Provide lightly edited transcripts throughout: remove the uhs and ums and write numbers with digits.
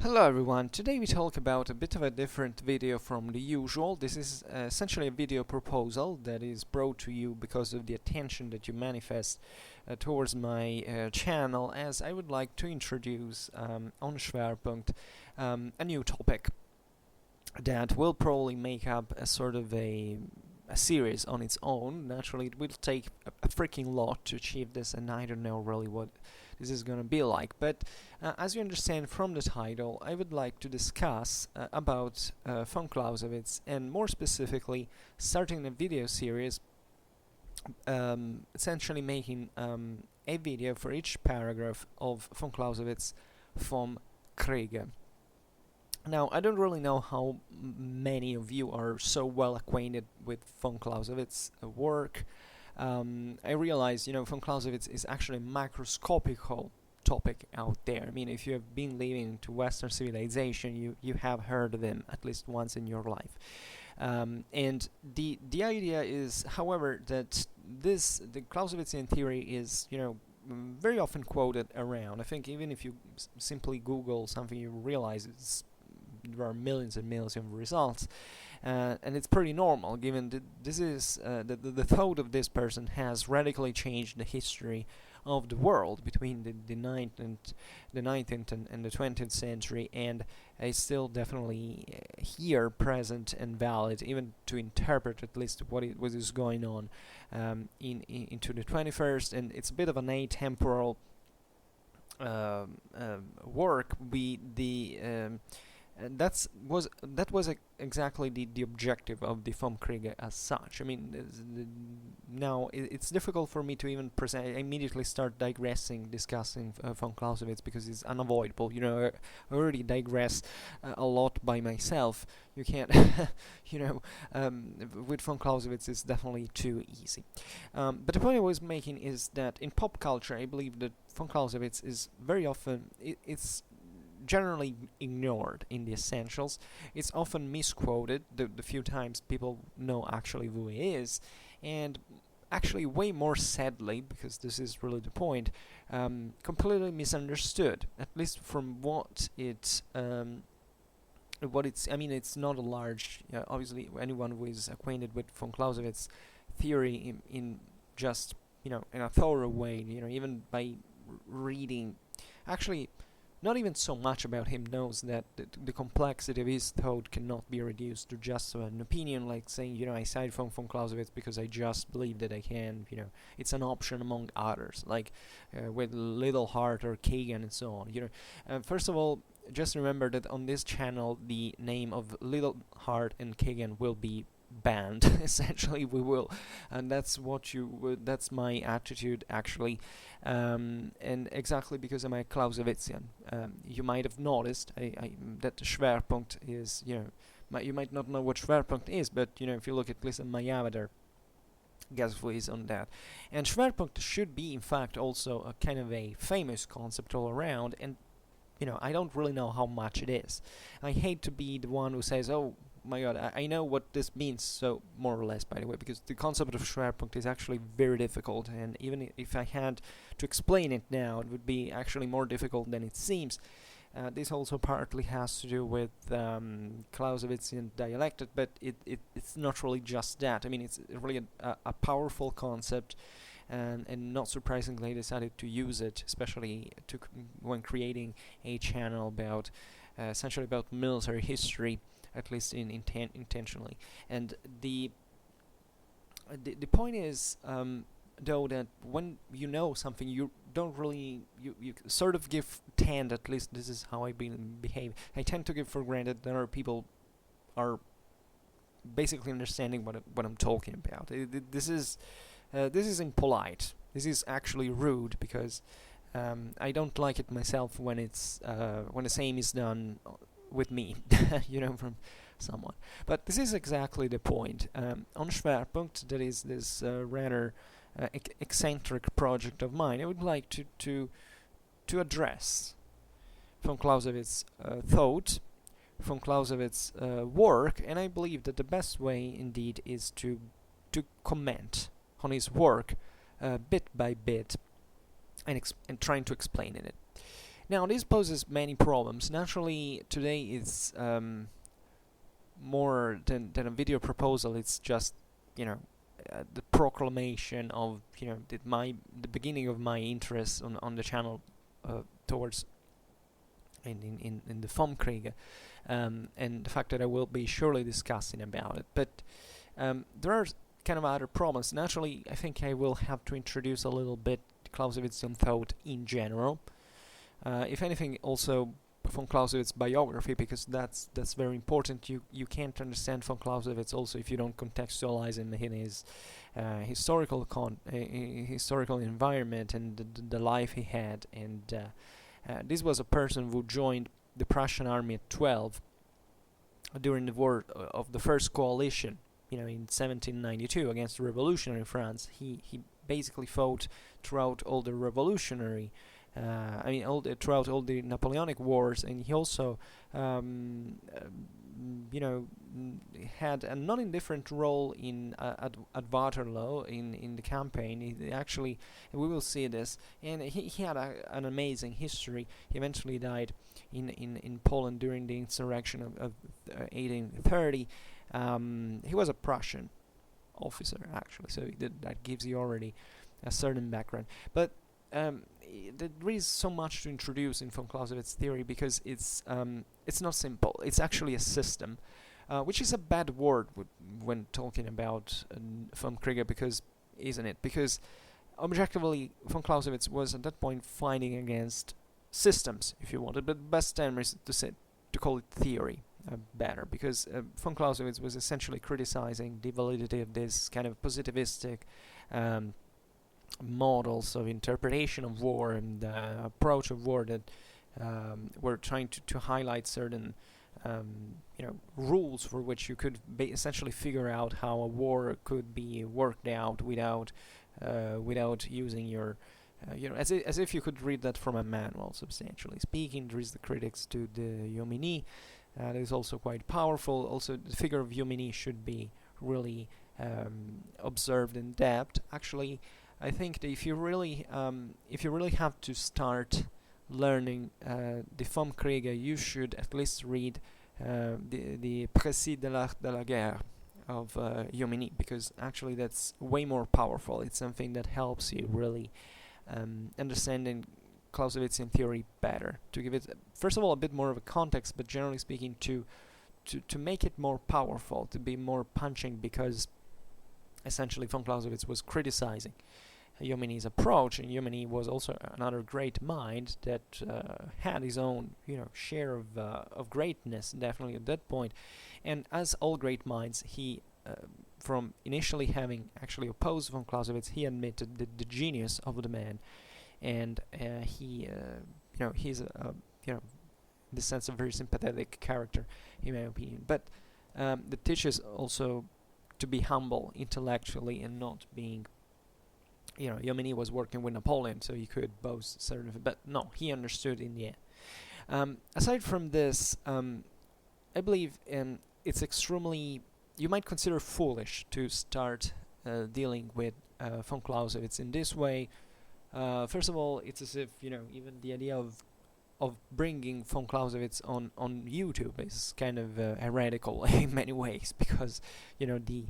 Hello everyone, today we talk about a bit of a different video from the usual. This is essentially a video proposal that is brought to you because of the attention that you manifest towards my channel, as I would like to introduce on Schwerpunkt a new topic that will probably make up a sort of a series on its own. Naturally, it will take a freaking lot to achieve this, and I don't know really what this is gonna be like, but as you understand from the title, I would like to discuss about von Clausewitz, and more specifically starting a video series, essentially making a video for each paragraph of von Clausewitz from Kriege. Now, I don't really know how many of you are so well acquainted with von Clausewitz's work. I realize, von Clausewitz is actually a microscopical topic out there. I mean, if you have been living into Western civilization, you have heard of him at least once in your life. And the idea is, however, that the Clausewitzian theory is, very often quoted around. I think even if you simply Google something, you realize there are millions and millions of results. And it's pretty normal, given that this is the thought of this person has radically changed the history of the world between the 19th and the 20th century, and is still definitely here, present and valid, even to interpret at least what is going on into the 21st. And it's a bit of an atemporal work. That was exactly the objective of the von Kriege as such. I mean, now it's difficult for me to even present. I immediately start discussing von Clausewitz, because it's unavoidable. I already digress a lot by myself. You can't, with von Clausewitz it's definitely too easy. But the point I was making is that in pop culture, I believe that von Clausewitz is very often it's generally ignored in the essentials. It's often misquoted, the few times people know actually who he is, and actually way more sadly, because this is really the point, completely misunderstood, at least from what it's I mean, it's not a large, obviously anyone who is acquainted with von Clausewitz theory in just, in a thorough way, even by reading, actually not even so much about him, knows that the complexity of his thought cannot be reduced to just an opinion, like saying, I side from von Clausewitz because I just believe that I can, it's an option among others, like with Little Heart or Kagan and so on. First of all, just remember that on this channel, the name of Little Heart and Kagan will be banned. Essentially, we will, and that's that's my attitude, actually, and exactly because I'm a Clausewitzian. You might have noticed that the Schwerpunkt is, you might not know what Schwerpunkt is, but if you look at least at my avatar, guess who is on that. And Schwerpunkt should be, in fact, also a kind of a famous concept all around, and I don't really know how much it is. I hate to be the one who says, oh my god, I know what this means, so more or less, by the way, because the concept of Schwerpunkt is actually very difficult, and even if I had to explain it now, it would be actually more difficult than it seems. This also partly has to do with Clausewitzian dialectic, but it's not really just that. I mean, it's really a powerful concept, and not surprisingly, I decided to use it, especially when creating a channel about essentially about military history, at least intentionally. And the point is, though, that when you know something, you don't really, you sort of tend, at least this is how I behave, I tend to give for granted that other people are basically understanding what I'm talking about. This is impolite. This is actually rude, because I don't like it myself when it's when the same is done with me, from someone. But this is exactly the point. On Schwerpunkt, that is this rather eccentric project of mine, I would like to address von Clausewitz's thought, von Clausewitz's work, and I believe that the best way, indeed, is to comment on his work bit by bit, and trying to explain it. Now, this poses many problems. Naturally, today it's more than a video proposal. It's just, the proclamation of, the beginning of my interest on the channel towards in the Kriege, and the fact that I will be surely discussing about it. But there are kind of other problems. Naturally, I think I will have to introduce a little bit Clausewitzian thought in general. If anything, also von Clausewitz's biography, because that's very important. You can't understand von Clausewitz also if you don't contextualize him in his historical environment and the life he had. And this was a person who joined the Prussian army at 12 during the war of the First Coalition, in 1792 against the revolutionary France. He basically fought throughout all the revolutionary throughout all the Napoleonic wars, and he also had a not indifferent role in at Waterloo in the campaign. He actually, we will see this, and he had an amazing history. He eventually died in Poland during the insurrection of 1830. He was a Prussian officer, actually, so that gives you already a certain background. But there is so much to introduce in von Clausewitz's theory, because it's not simple. It's actually a system, which is a bad word when talking about von Kriege, isn't it? Because objectively, von Clausewitz was at that point fighting against systems, if you wanted, but the best term is to call it theory better, because von Clausewitz was essentially criticizing the validity of this kind of positivistic models of interpretation of war and approach of war that were trying to highlight certain rules for which you could essentially figure out how a war could be worked out without using your as if you could read that from a manual. Substantially speaking, there is the critics to the Jomini. That is also quite powerful. Also, the figure of Jomini should be really observed in depth. Actually, I think that if you really have to start learning the von Kriege, you should at least read the Précis de l'art de la guerre of Jomini, because actually that's way more powerful. It's something that helps you really understanding Clausewitzian theory better. To give it, first of all, a bit more of a context, but generally speaking, to make it more powerful, to be more punching, because essentially von Clausewitz was criticizing Jomini's approach, and Jomini was also another great mind that had his own, share of greatness, definitely at that point. And as all great minds, he, from initially having actually opposed von Clausewitz, he admitted the genius of the man, and he's in the sense a very sympathetic character, in my opinion. But that teaches also to be humble intellectually and not being. Jomini was working with Napoleon, so he could boast certain, but no, he understood in the end. Aside from this, I believe it's extremely, you might consider foolish to start dealing with von Clausewitz in this way. First of all, it's as if, even the idea of bringing von Clausewitz on YouTube is kind of heretical in many ways, because, the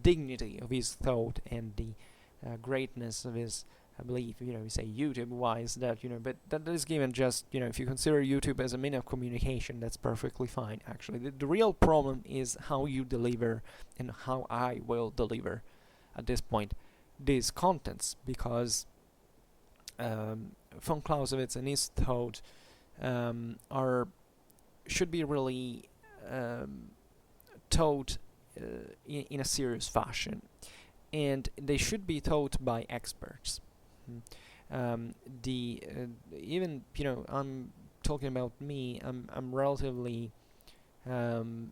dignity of his thought and the greatness of his, I believe, we say YouTube-wise, that, but that is given just, if you consider YouTube as a means of communication, that's perfectly fine, actually. The real problem is how you deliver, and how I will deliver, at this point, these contents, because von Clausewitz and his thought should be really taught in a serious fashion, and they should be taught by experts. Even I'm talking about me. I'm relatively in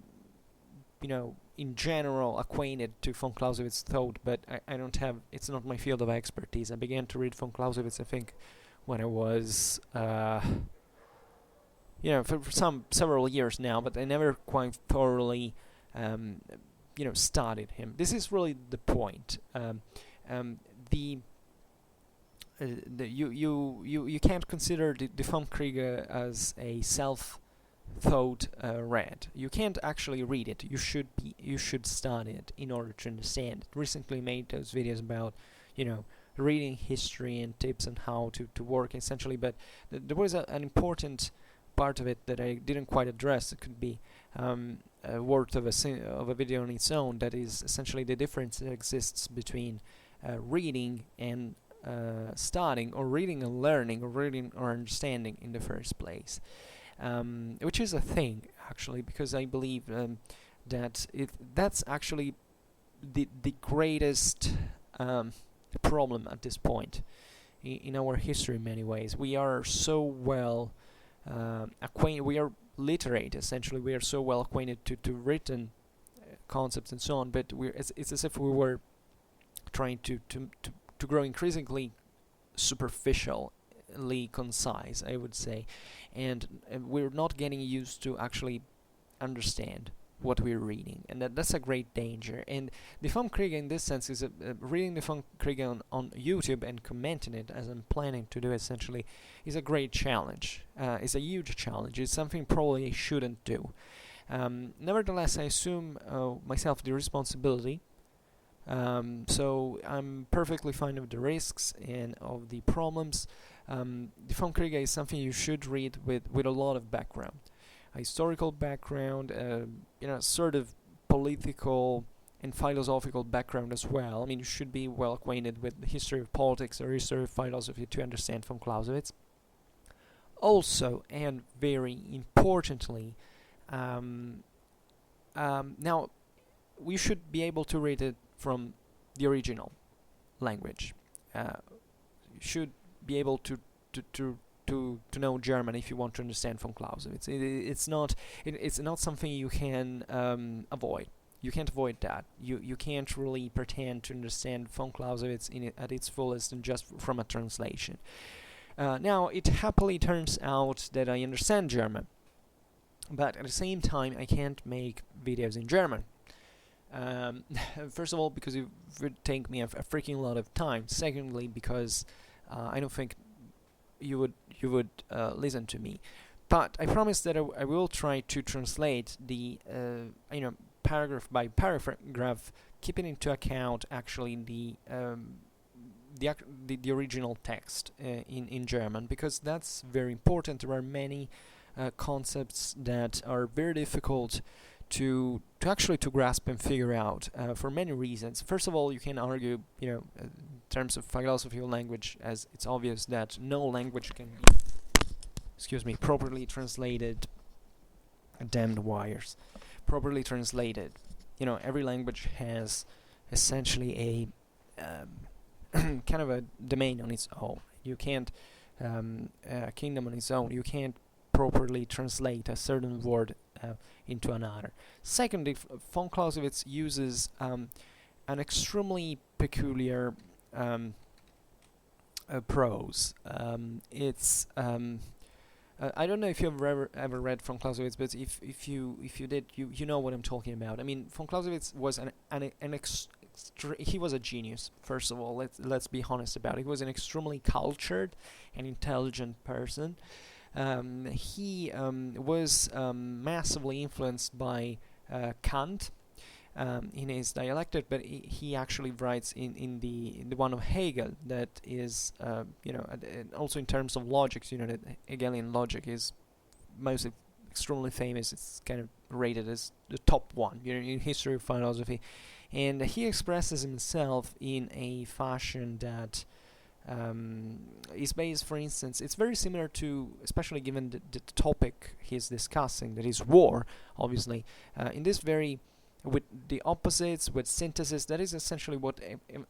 general acquainted to von Clausewitz's thought, but I don't have. It's not my field of expertise. I began to read von Clausewitz, I think, when I was for several years now, but I never quite thoroughly studied him. This is really the point. you can't consider the von Kriege as a self-thought read. You can't actually read it. You should study it in order to understand it. Recently made those videos about, reading history and tips on how to work essentially, but there was an important part of it that I didn't quite address. It could be worth of a video on its own. That is essentially the difference that exists between reading and studying, or reading and learning, or reading or understanding in the first place, which is a thing actually, because I believe that that's actually the greatest problem at this point in our history. In many ways, we are so well acquainted. We are literate essentially. We are so well acquainted to written concepts and so on, but it's as if we were trying to grow increasingly superficially concise, I would say, and we're not getting used to actually understand what we're reading, and that's a great danger. And the von Kriege in this sense is reading the von Kriege on YouTube and commenting it, as I'm planning to do essentially, is a great challenge. It's a huge challenge. It's something probably I shouldn't do. Nevertheless, I assume myself the responsibility. So I'm perfectly fine with the risks and of the problems. The von Kriege is something you should read with a lot of background, a historical background, sort of political and philosophical background as well. I mean, you should be well acquainted with the history of politics or history of philosophy to understand von Clausewitz. Also, and very importantly, now we should be able to read it from the original language. You should be able to know German if you want to understand von Clausewitz. It's not something you can avoid. You can't avoid that. You can't really pretend to understand von Clausewitz at its fullest and just from a translation. Now, it happily turns out that I understand German, but at the same time I can't make videos in German. First of all, because it would take me a freaking lot of time. Secondly, because I don't think you would listen to me. But I promise that I will try to translate the paragraph by paragraph, keeping into account actually the original text in German, because that's very important. There are many concepts that are very difficult to actually grasp and figure out for many reasons. First of all, you can argue, in terms of philosophy of language, as it's obvious that no language can be, properly translated. Damned wires. Properly translated. Every language has essentially a kind of a domain on its own. You can't a kingdom on its own. You can't properly translate a certain word into another. Secondly, von Clausewitz uses an extremely peculiar prose. It's I don't know if you've ever read von Clausewitz, but if you did, you know what I'm talking about. I mean, von Clausewitz was he was a genius. First of all, let's be honest about it. He was an extremely cultured and intelligent person. He was massively influenced by Kant in his dialectic, but he actually writes in the one of Hegel that is, also in terms of logic, that Hegelian logic is mostly extremely famous. It's kind of rated as the top one, in history of philosophy, and he expresses himself in a fashion that is based, for instance, it's very similar to, especially given the topic he's discussing, that is war, obviously, in this very, with the opposites, with synthesis, that is essentially what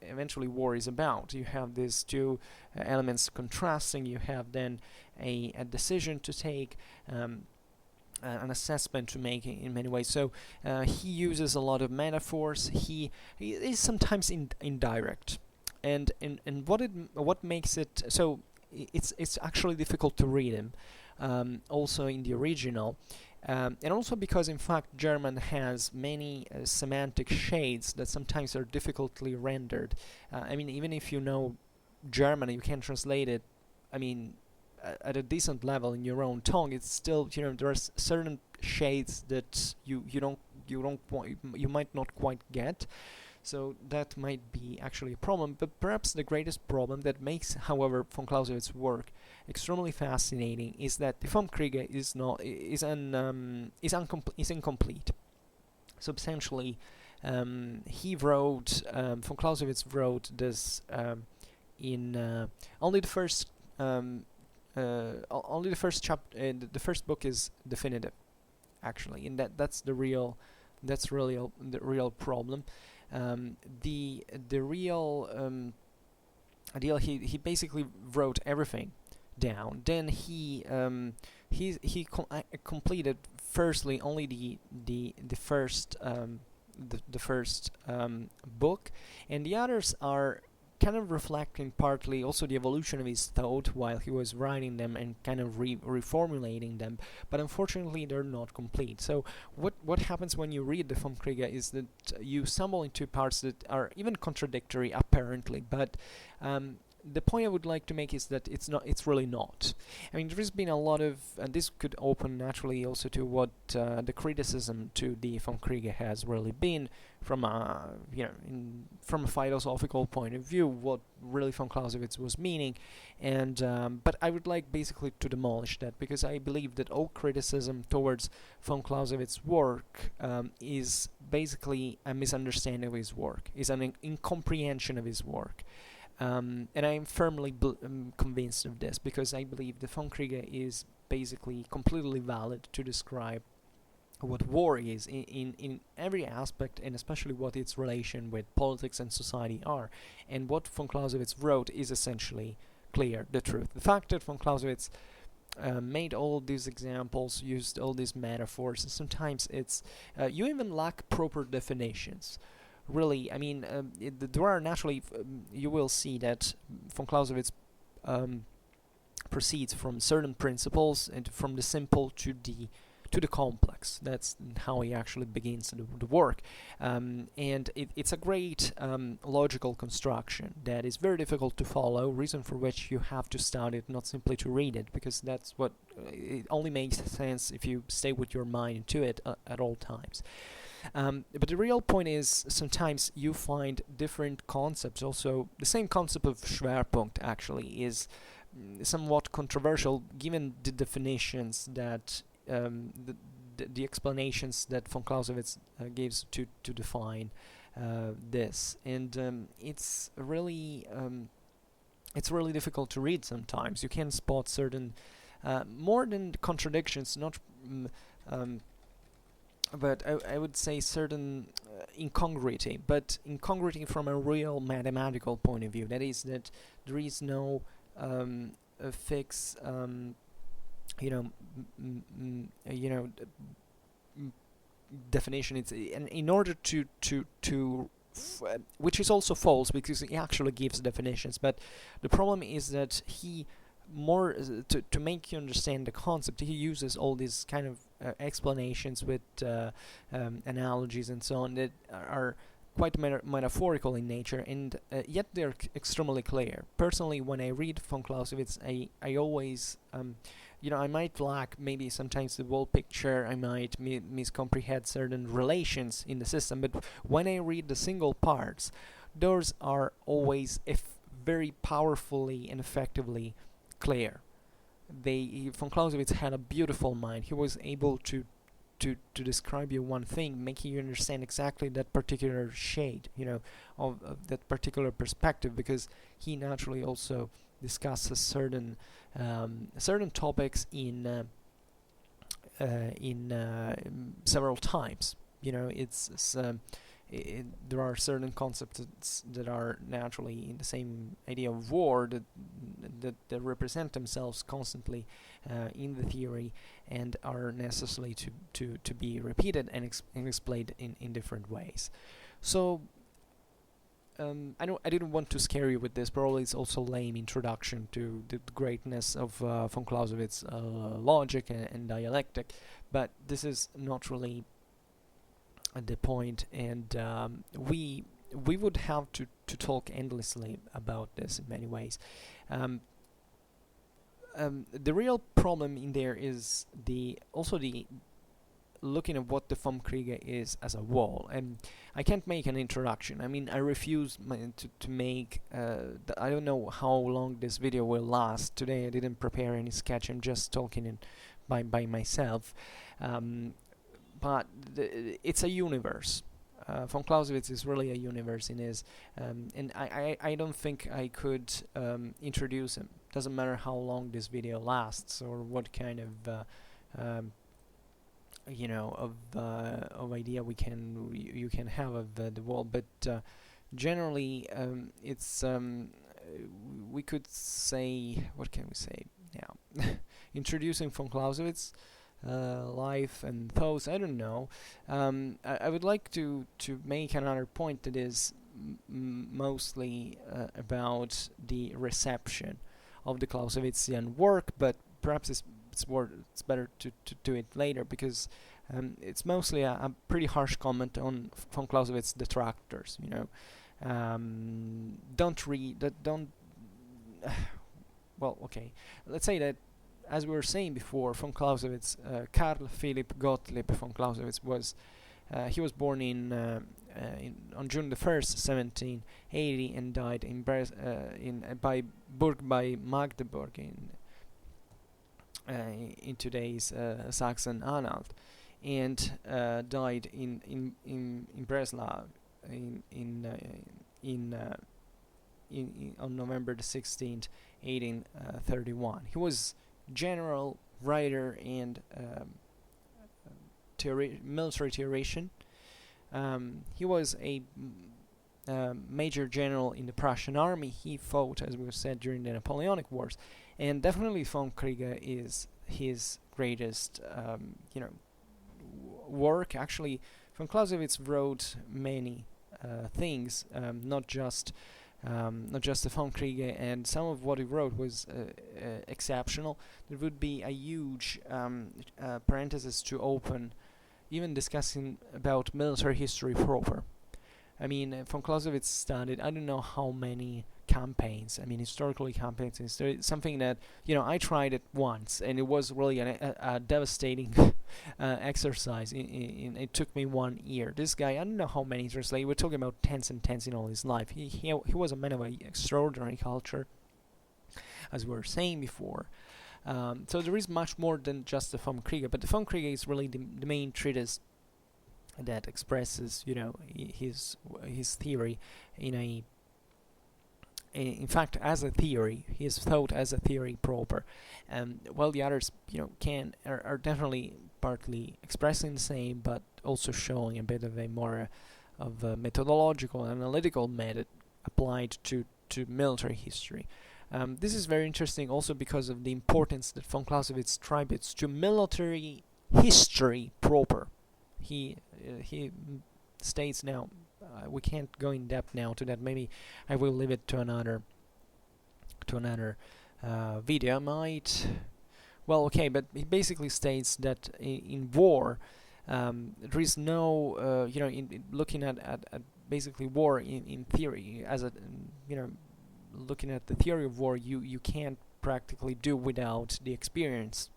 eventually war is about. You have these two elements contrasting, you have then a decision to take, an assessment to make in many ways. So he uses a lot of metaphors, he is sometimes indirect. And what makes it so it's actually difficult to read him, also in the original, and also because in fact German has many semantic shades that sometimes are difficultly rendered. I mean, even if you know German, you can translate it, I mean, at a decent level in your own tongue, it's still, there's certain shades that you might not quite get. So that might be actually a problem, but perhaps the greatest problem that makes, however, von Clausewitz's work extremely fascinating is that the vom Kriege is incomplete. Substantially, von Clausewitz wrote this in only the first chapter. The first book is definitive, actually, and that's the real problem. The real deal, he basically wrote everything down. Then he completed firstly only the first book, and the others are kind of reflecting partly also the evolution of his thought while he was writing them and kind of reformulating them, but unfortunately they're not complete. So what happens when you read the vom Kriege is that you stumble into parts that are even contradictory apparently, but the point I would like to make is that it's really not. I mean, there's been a lot of, and this could open naturally also to what the criticism to the vom Kriege has really been from a from a philosophical point of view, what really von Clausewitz was meaning, and but I would like basically to demolish that, because I believe that all criticism towards von Clausewitz's work is basically a misunderstanding of his work, is an incomprehension of his work. And I'm firmly convinced of this, because I believe the von Kriege is basically completely valid to describe what war is in every aspect, and especially what its relation with politics and society are. And what von Clausewitz wrote is essentially clear, the truth. The fact that von Clausewitz made all these examples, used all these metaphors, and sometimes it's you even lack proper definitions. Really, I mean, there are naturally, you will see that von Clausewitz proceeds from certain principles and from the simple to the complex. That's how he actually begins the work, and it's a great logical construction that is very difficult to follow, reason for which you have to study it, not simply to read it, because that's what it only makes sense if you stay with your mind into it at all times. But the real point is, sometimes you find different concepts. Also, the same concept of Schwerpunkt actually is somewhat controversial, given the definitions that the explanations that von Clausewitz gives to define this, and it's really difficult to read sometimes. You can spot certain more than contradictions, not. But I would say certain incongruity, but incongruity from a real mathematical point of view. That is, that there is no fixed, definition. It's in order to which is also false, because he actually gives definitions. But the problem is that he more to make you understand the concept, he uses all these kind of explanations with analogies and so on that are quite metaphorical in nature, and yet they're extremely clear. Personally, when I read von Clausewitz, I always I might lack maybe sometimes the whole picture, I might miscomprehend certain relations in the system, but when I read the single parts, those are always very powerfully and effectively clear. Von Clausewitz had a beautiful mind. He was able to describe you one thing, making you understand exactly that particular shade, of that particular perspective, because he naturally also discusses certain topics in several times. There are certain concepts that are naturally in the same idea of war that represent themselves constantly in the theory and are necessary to be repeated and explained in different ways. So I didn't want to scare you with this. Probably it's also lame introduction to the greatness of von Clausewitz's logic and dialectic, but this is not really the point, and we we would have to talk endlessly about this in many ways. The real problem in there is the looking at what the vom Kriege is as a whole, and I can't make an introduction. I mean, I refuse to make. I don't know how long this video will last. Today I didn't prepare any sketch. I'm just talking by myself. But it's a universe. Von Clausewitz is really a universe in his, and I don't think I could introduce him. Doesn't matter how long this video lasts or what kind of of idea you can have of the world, but generally it's we could say, what can we say now? Introducing von Clausewitz life and thoughts. I don't know. I would like to make another point that is mostly about the reception of the Clausewitzian work, but perhaps it's better to do it later, because it's mostly a pretty harsh comment on von Clausewitz detractors. Don't read that. Don't. Well, okay. Let's say that, as we were saying before, von Clausewitz, Carl Philipp Gottlieb von Clausewitz was born on June the 1st, 1780, and died by Magdeburg in today's Saxon-Anhalt, and died in Breslau on November the 16th, 1831. He was general, writer, and military theoretician. He was a major general in the Prussian army. He fought, as we said, during the Napoleonic Wars, and definitely von Kriege is his greatest work. Actually, von Clausewitz wrote many things, not just the von Kriege, and some of what he wrote was exceptional. There would be a huge parenthesis to open, even discussing about military history proper. I mean, von Clausewitz studied, I don't know how many campaigns, historically campaigns. It's something that, I tried it once, and it was really a devastating exercise. It took me 1 year. This guy, I don't know how many years later, we're talking about tens and tens in all his life. He was a man of extraordinary culture, as we were saying before. So there is much more than just the von Kriege, but the von Kriege is really the main treatise that expresses, his theory in fact, as a theory. He is thought as a theory proper, while the others, are definitely partly expressing the same, but also showing a bit of a more of a methodological, analytical method applied to military history. This is very interesting also because of the importance that von Clausewitz attributes to military history proper. He states now, we can't go in depth now to that. Maybe I will leave it to another video. But he basically states that in war, there is no, in looking at basically war in theory, as a, looking at the theory of war, you can't practically do without the experience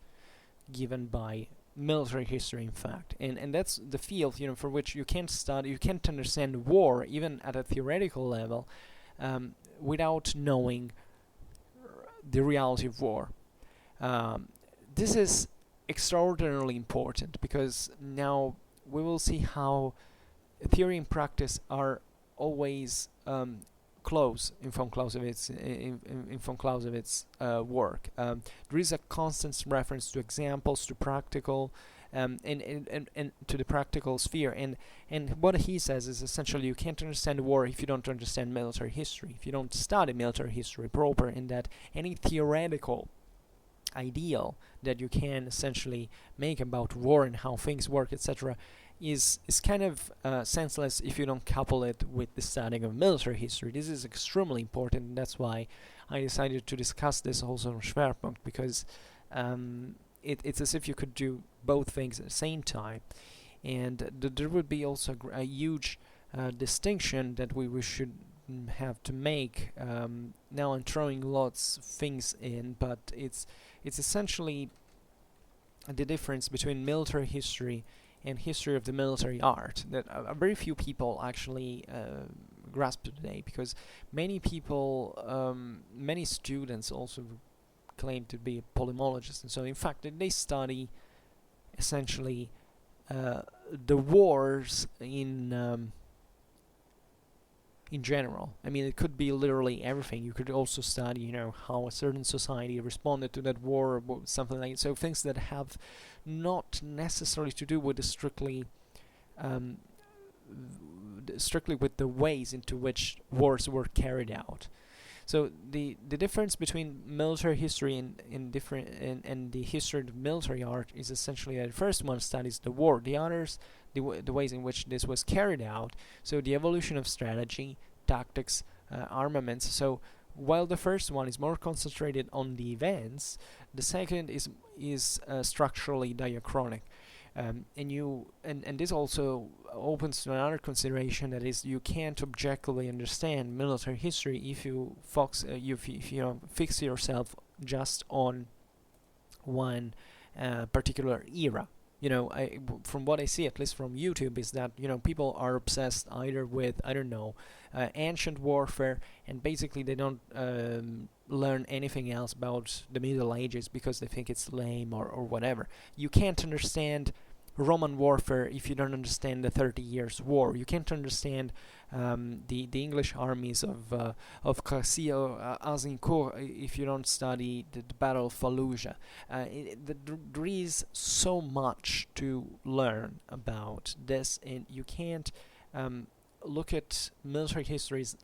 given by military history, in fact, and that's the field, for which you can't understand war even at a theoretical level without knowing the reality of war. This is extraordinarily important, because now we will see how theory and practice are always close in von Clausewitz work. There is a constant reference to examples, to practical, and to the practical sphere. And what he says is essentially you can't understand war if you don't understand military history, if you don't study military history proper, and that any theoretical ideal that you can essentially make about war and how things work, etc., is kind of senseless if you don't couple it with the studying of military history. This is extremely important, and that's why I decided to discuss this also on Schwerpunkt, because it's as if you could do both things at the same time, and there would be also a huge distinction that we should have to make. Now I'm throwing lots of things in, but it's essentially the difference between military history and history of the military art that very few people actually grasp today, because many people, many students also claim to be polymologists, and so in fact they study essentially the wars in general. I mean, it could be literally everything. You could also study, you know, how a certain society responded to that war, or something like that. So things that have not necessarily to do with the strictly with the ways into which wars were carried out. So the difference between military history and the history of military art is essentially that the first one studies the war, the others the ways in which this was carried out. So the evolution of strategy, tactics, armaments. So while the first one is more concentrated on the events, the second is structurally diachronic. And this also opens to another consideration, that is, you can't objectively understand military history if you fix yourself just on one particular era. You know, from what I see, at least from YouTube, is that, you know, people are obsessed either with, I don't know, ancient warfare, and basically they don't learn anything else about the Middle Ages because they think it's lame or whatever. You can't understand Roman warfare if you don't understand the 30 Years' War. You can't understand the English armies of Cassio Azincourt if you don't study the Battle of Fallujah. There is so much to learn about this, and you can't look at military histories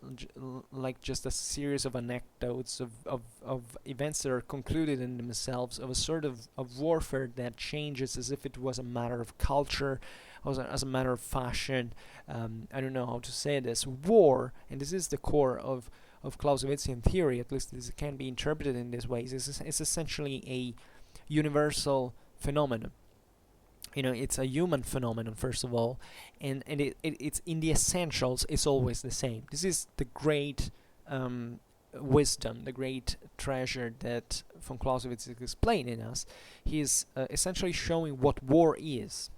like just a series of anecdotes of events that are concluded in themselves, of a sort of warfare that changes as if it was a matter of culture, as a matter of fashion. I don't know how to say this. War, and this is the core of Clausewitzian theory, at least this can be interpreted in this way, is essentially a universal phenomenon. You know, it's a human phenomenon, first of all, and it's in the essentials, it's always the same. This is the great wisdom, the great treasure that von Clausewitz is explaining us. He is essentially showing what war is,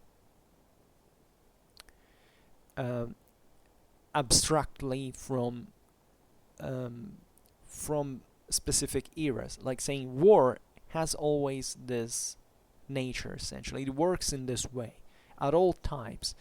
abstractly from specific eras, like saying war has always this nature. Essentially, it works in this way at all times.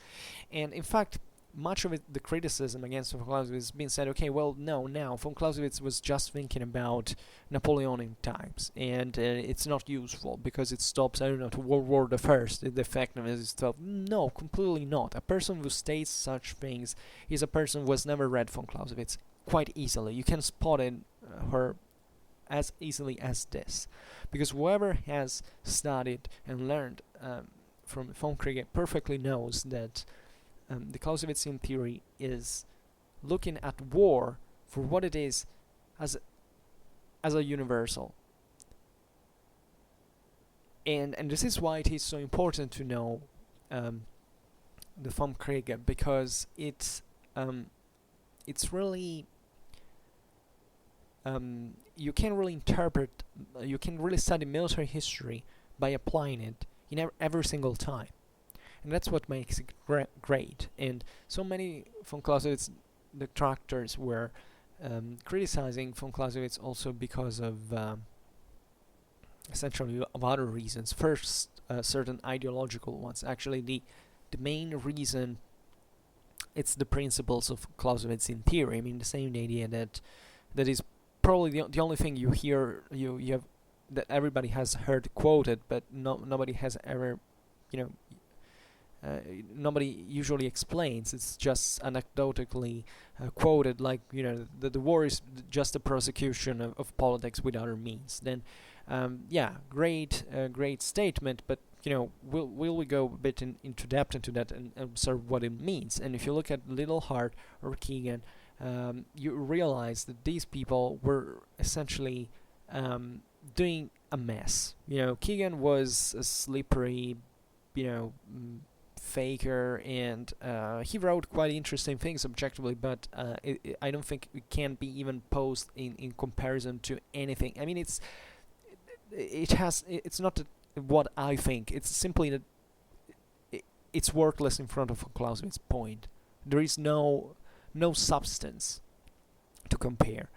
And in fact, much of it, the criticism against von Clausewitz has been said, okay, well, no, now von Clausewitz was just thinking about Napoleonic times, and it's not useful because it stops, I don't know, to World War the First, the effectiveness is 12. No, completely not. A person who states such things is a person who has never read von Clausewitz quite easily. You can spot it, her as easily as this, because whoever has studied and learned from von Kriege perfectly knows that the Clausewitzian theory is looking at war for what it is as a universal. And this is why it is so important to know the von Kriege, because it's really you can really interpret, you can really study military history by applying it in every single time, and that's what makes it great. And so many von Clausewitz detractors were criticizing von Clausewitz also because of essentially of other reasons. First, certain ideological ones. Actually, the main reason, it's the principles of Clausewitzian theory. I mean, the same idea that is probably the only thing you hear, you have, that everybody has heard quoted, but nobody has ever, nobody usually explains. It's just anecdotically quoted, like, the war is just a prosecution of politics with other means. Then, great statement, but will we go a bit into depth into that and observe what it means? And if you look at Littlehart or Keegan, you realize that these people were essentially doing a mess. Keegan was a slippery, faker, and he wrote quite interesting things objectively, but I don't think it can be even posed in comparison to anything. I mean, it's not what I think. It's simply that it's worthless in front of Clausewitz's point. There is no substance to compare.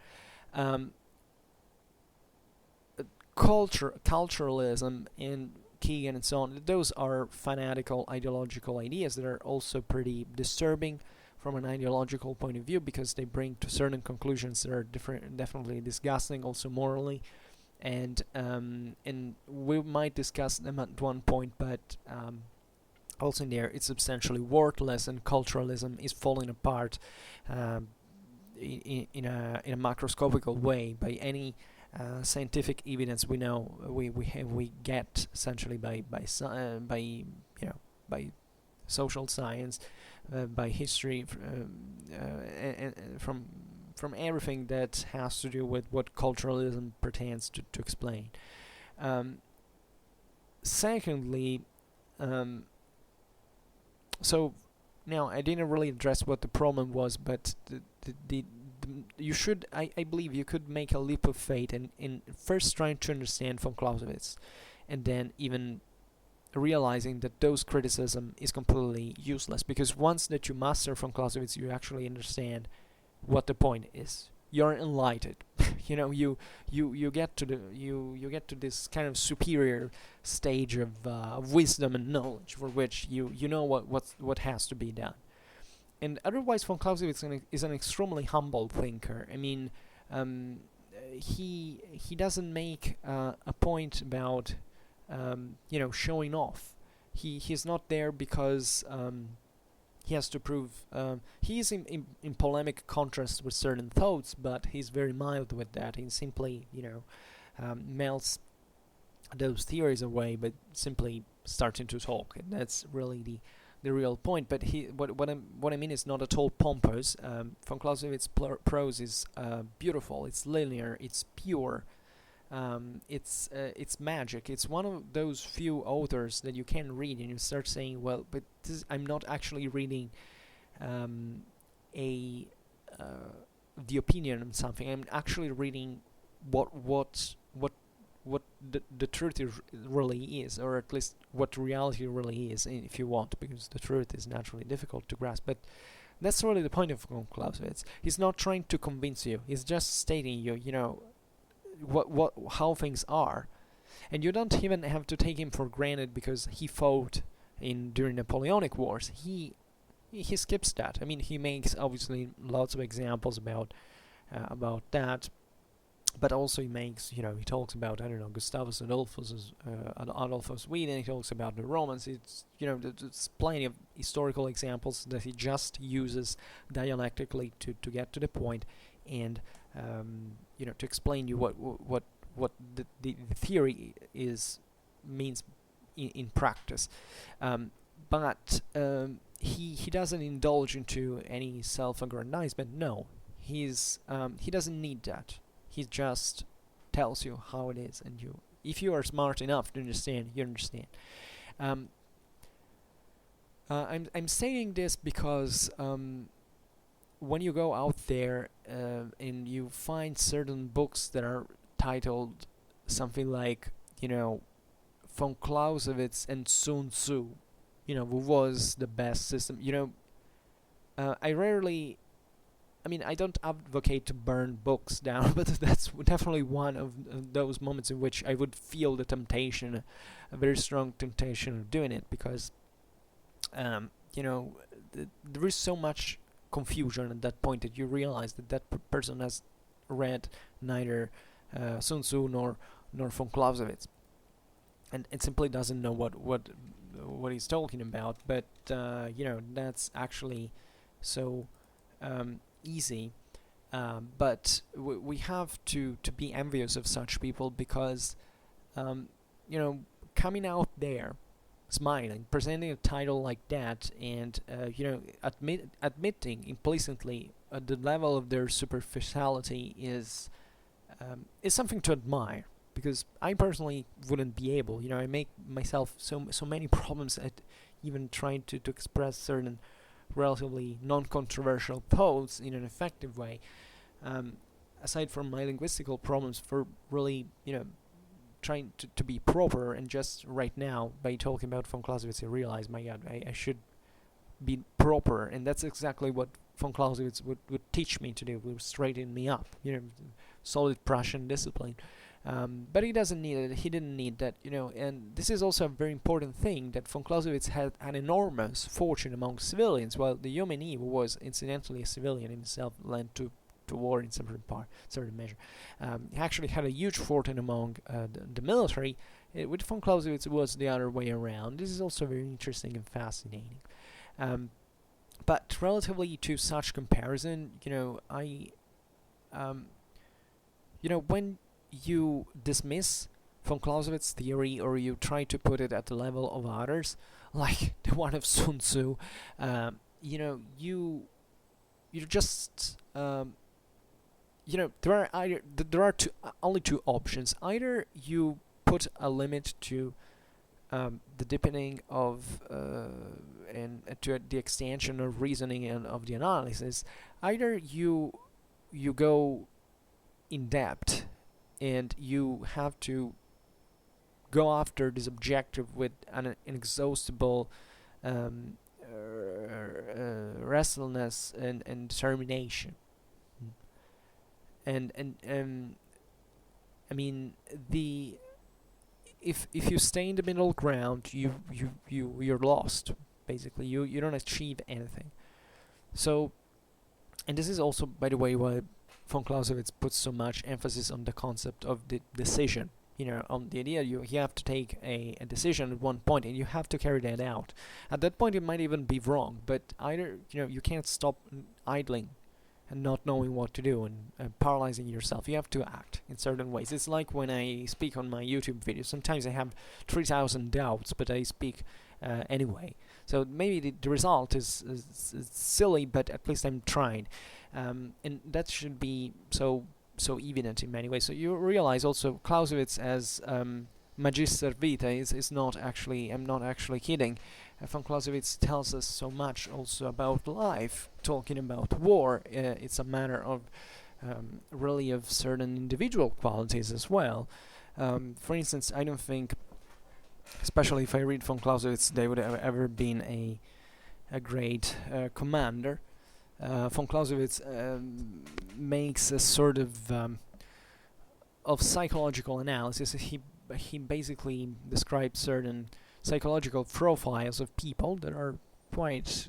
Culturalism and Kriege and so on, those are fanatical ideological ideas that are also pretty disturbing from an ideological point of view, because they bring to certain conclusions that are definitely disgusting, also morally, and we might discuss them at one point, but also in there it's substantially worthless, and culturalism is falling apart in a macroscopical way by any scientific evidence we know we get essentially by social science, by history, and from everything that has to do with what culturalism pertains to explain. Secondly, so now I didn't really address what the problem was, but you should, I believe you could make a leap of faith in first trying to understand von Clausewitz, and then even realizing that those criticism is completely useless, because once that you master von Clausewitz, you actually understand what the point is. You're enlightened. you get to this kind of superior stage of wisdom and knowledge, for which you know what has to be done. And otherwise, von Clausewitz is an extremely humble thinker. I mean, he doesn't make a point about showing off. He's not there because he has to prove. He is in polemic contrast with certain thoughts, but he's very mild with that. He simply melts those theories away, but simply starting to talk, and that's really the real point. But what I mean is not at all pompous. Von Clausewitz's prose is beautiful. It's linear. It's pure. It's magic. It's one of those few authors that you can read and you start saying, well, but I'm not actually reading the opinion on something. I'm actually reading what the truth really is, or at least what reality really is, if you want, because the truth is naturally difficult to grasp. But that's really the point of von Clausewitz. He's not trying to convince you. He's just stating how things are, and you don't even have to take him for granted because he fought during Napoleonic Wars. He skips that. I mean, he makes obviously lots of examples about that, but also he makes, he talks about, I don't know, Gustavus Adolphus of Sweden. He talks about the Romans. It's, there's plenty of historical examples that he just uses dialectically to get to the point, and to explain you what the theory means in practice. But he doesn't indulge into any self-aggrandizement. No, he doesn't need that. He just tells you how it is, and if you are smart enough to understand, you understand. I'm saying this because when you go out there and you find certain books that are titled something like, von Clausewitz and Sun Tzu, who was the best system, I don't advocate to burn books down, but that's definitely one of those moments in which I would feel the temptation, a very strong temptation of doing it, because, there is so much confusion at that point that you realize that person has read neither Sun Tzu nor von Clausewitz, and it simply doesn't know what he's talking about. But that's actually so easy. But we have to be envious of such people, because coming out there, smiling, presenting a title like that, and admitting implicitly the level of their superficiality is something to admire. Because I personally wouldn't be able. I make myself so many problems at even trying to express certain relatively non-controversial thoughts in an effective way. Aside from my linguistical problems, for really, trying to be proper, and just right now, by talking about von Clausewitz, I realize, my God, I should be proper, and that's exactly what von Clausewitz would teach me to do, would straighten me up, solid Prussian discipline. But he doesn't need it. He didn't need that, and this is also a very important thing, that von Clausewitz had an enormous fortune among civilians, while the Yomeni, who was incidentally a civilian himself, lent to war in certain measure. He actually had a huge fortune among the military. With von Clausewitz, it was the other way around. This is also very interesting and fascinating. But relatively to such comparison, when you dismiss von Clausewitz's theory, or you try to put it at the level of others, like the one of Sun Tzu, you're just there are only two options. Either you put a limit to the deepening of and to the extension of reasoning and of the analysis. Either you go in depth, and you have to go after this objective with an inexhaustible restlessness and determination. And I mean, if you stay in the middle ground, you're lost. Basically, you don't achieve anything. So, and this is also, by the way, why von Clausewitz puts so much emphasis on the concept of the decision. On the idea you have to take a decision at one point, and you have to carry that out. At that point, it might even be wrong, but either you can't stop idling and not knowing what to do and paralyzing yourself. You have to act in certain ways. It's like when I speak on my YouTube videos. Sometimes I have 3,000 doubts, but I speak anyway. So maybe the result is silly, but at least I'm trying. And that should be so evident in many ways. So you realize also Clausewitz as Magister Vitae is not actually, I'm not actually kidding. Von Clausewitz tells us so much also about life, talking about war. It's a matter of really of certain individual qualities as well. For instance, I don't think, especially if I read von Clausewitz, they would have ever been a great commander. Von Clausewitz makes a sort of psychological analysis. He basically describes certain psychological profiles of people that are quite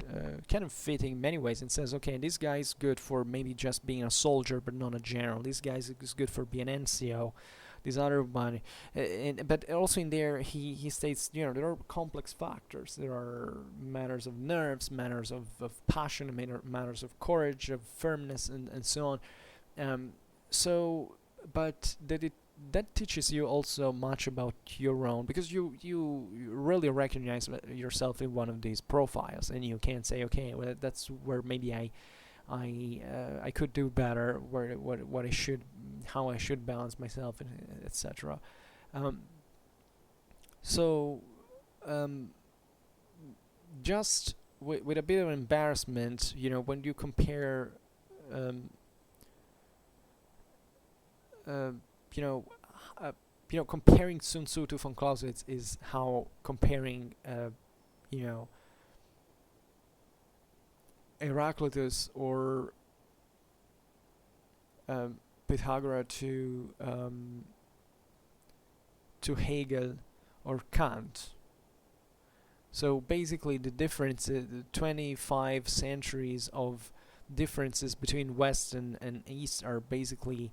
kind of fitting in many ways, and says, okay, this guy is good for maybe just being a soldier but not a general. This guy is good for being an NCO. This other one, but also in there he states, there are complex factors. There are matters of nerves, matters of passion, matters of courage, of firmness, and so on. But that teaches you also much about your own, because you really recognize yourself in one of these profiles, and you can say, okay, well, that's where maybe I could do better, what I should, how I should balance myself, etc. Just with a bit of embarrassment, when you compare, comparing Sun Tzu to von Clausewitz is how comparing, Heraclitus or Pythagoras to Hegel or Kant. So basically, the difference, the 25 centuries of differences between West and East are basically,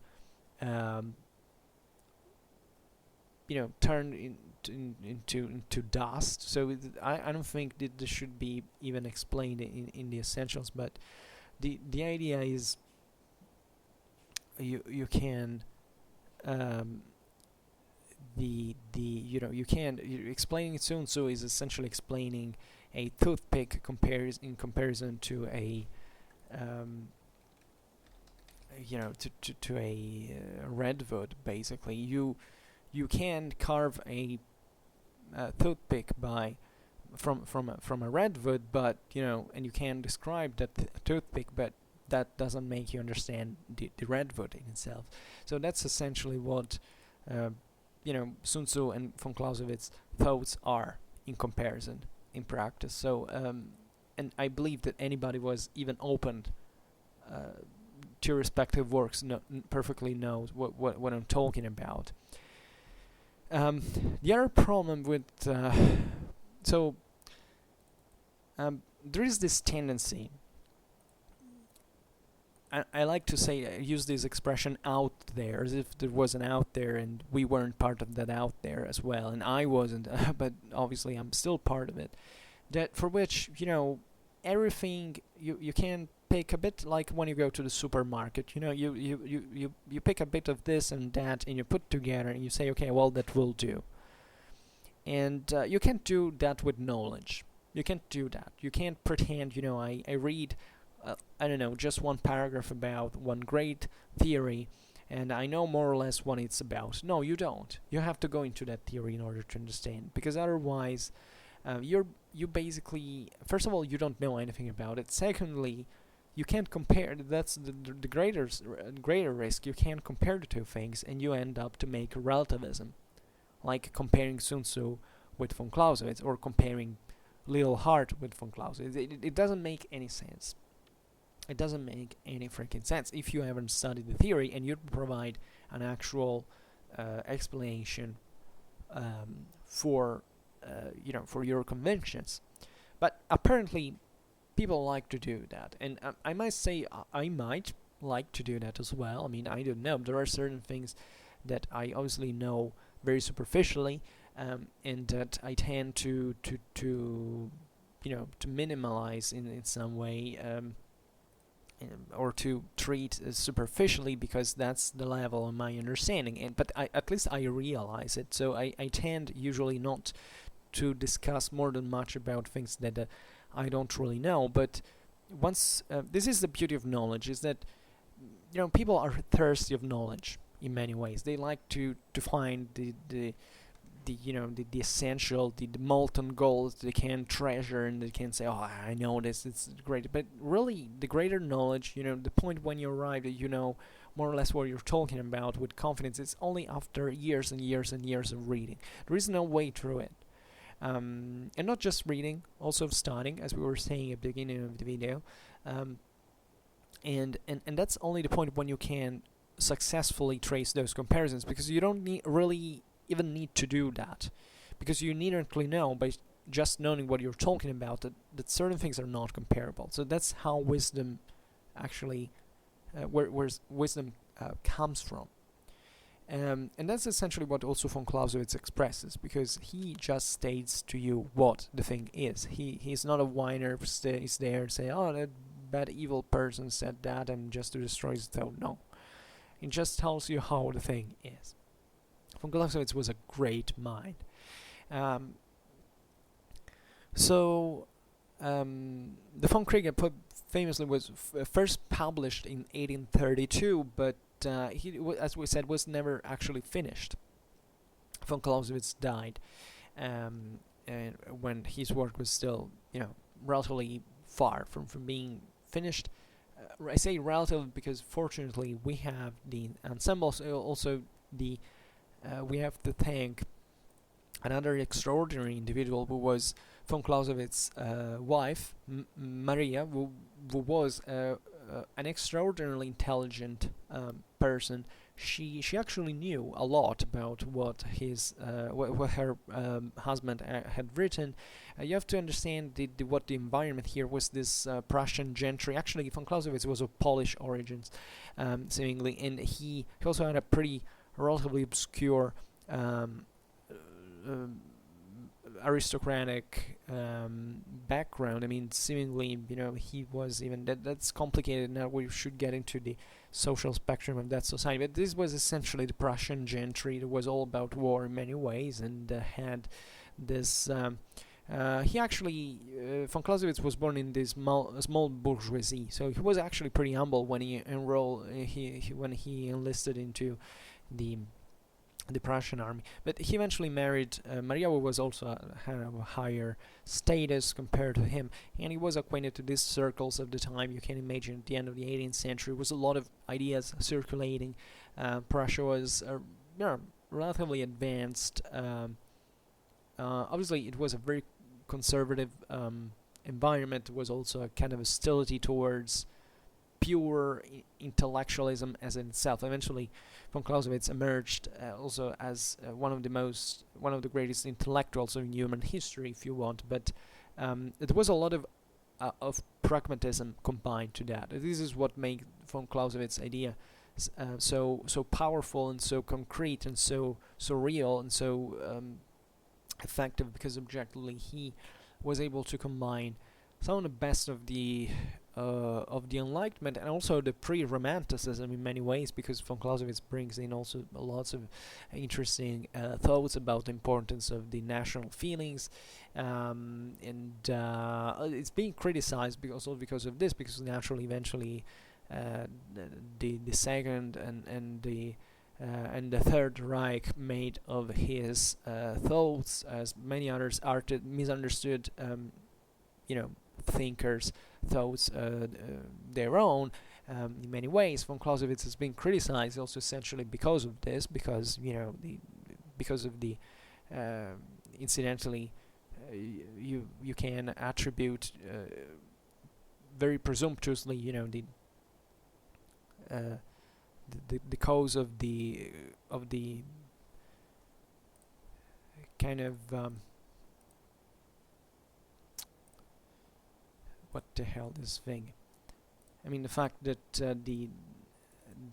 turned into dust. So I don't think that this should be even explained in the essentials, but the idea is you can explaining Sun Tzu is essentially explaining a toothpick in comparison to a to a redwood. Basically, you can carve a toothpick by from a redwood, but and you can describe that toothpick, but that doesn't make you understand the redwood in itself. So that's essentially what Sun Tzu and von Clausewitz thoughts are in comparison in practice. So and I believe that anybody was even opened to respective works perfectly knows what I'm talking about. The other problem with there is this tendency. I like to say, use this expression out there, as if there was an out there and we weren't part of that out there as well, and I wasn't, but obviously I'm still part of it. That for which, everything you can pick a bit, like when you go to the supermarket, you pick a bit of this and that and you put together and you say, okay, well, that will do. And you can't do that with knowledge. You can't do that. You can't pretend, I read I don't know, just one paragraph about one great theory, and I know more or less what it's about. No, you don't. You have to go into that theory in order to understand, because otherwise, you basically, first of all, you don't know anything about it. Secondly, you can't compare. That's the greater risk. You can't compare the two things, and you end up to make relativism, like comparing Sun Tzu with von Clausewitz, or comparing Little Heart with von Clausewitz. It doesn't make any sense. It doesn't make any freaking sense if you haven't studied the theory and you provide an actual explanation for your conventions. But apparently, people like to do that, and I might say I might like to do that as well. I mean, I don't know. There are certain things that I obviously know very superficially, and that I tend to minimalize in some way. Or to treat superficially, because that's the level of my understanding, but at least I realize it. So I tend usually not to discuss more than much about things that I don't really know. But once this is the beauty of knowledge, is that people are thirsty of knowledge in many ways. They like to find the essential, the molten gold they can treasure, and they can say, oh, I know this, it's great. But really, the greater knowledge, the point when you arrive that you know more or less what you're talking about with confidence, it's only after years and years and years of reading. There is no way through it. And not just reading, also studying, as we were saying at the beginning of the video. And that's only the point when you can successfully trace those comparisons, because you don't even need to do that, because you immediately know by just knowing what you're talking about that certain things are not comparable. So that's how wisdom actually where wisdom comes from, and that's essentially what also von Clausewitz expresses, because he just states to you what the thing is. He's not a whiner who stays there and say, oh, that bad evil person said that, and just to destroy his thought. No, he just tells you how the thing is. Von Clausewitz was a great mind. The von Kriege famously was first published in 1832, but he, as we said, was never actually finished. Von Clausewitz died and when his work was still, relatively far from being finished. I say relative because fortunately we have the ensembles, also the we have to thank another extraordinary individual who was von Clausewitz's wife, Maria, who was an extraordinarily intelligent person. She actually knew a lot about what what her husband had written. You have to understand what the environment here was. This Prussian gentry. Actually, von Clausewitz was of Polish origins, seemingly, and he also had a pretty relatively obscure aristocratic background. I mean, seemingly, he was even that's complicated. Now we should get into the social spectrum of that society, but this was essentially the Prussian gentry that was all about war in many ways, and had this he actually von Clausewitz was born in this small bourgeoisie, so he was actually pretty humble when he enrolled when he enlisted into the the Prussian army. But he eventually married Maria, who was also had a higher status compared to him, and he was acquainted to these circles of the time. You can imagine at the end of the 18th century was a lot of ideas circulating. Prussia was relatively advanced. Obviously, it was a very conservative environment. There was also a kind of hostility towards pure intellectualism as in itself. Eventually, von Clausewitz emerged also as one of the greatest intellectuals in human history, if you want. But there was a lot of pragmatism combined to that. This is what made von Clausewitz's idea so powerful and so concrete and so real and so effective, because objectively he was able to combine some of the best of the Enlightenment and also the pre-Romanticism in many ways, because von Clausewitz brings in also lots of interesting thoughts about the importance of the national feelings, and it's being criticized because of this, because naturally eventually the second and the Third Reich made of his thoughts, as many others misunderstood, thinkers' thoughts their own. In many ways, von Clausewitz has been criticized also essentially because of this, because incidentally, you can attribute very presumptuously, the cause of the kind of what the hell this thing? I mean, the fact that the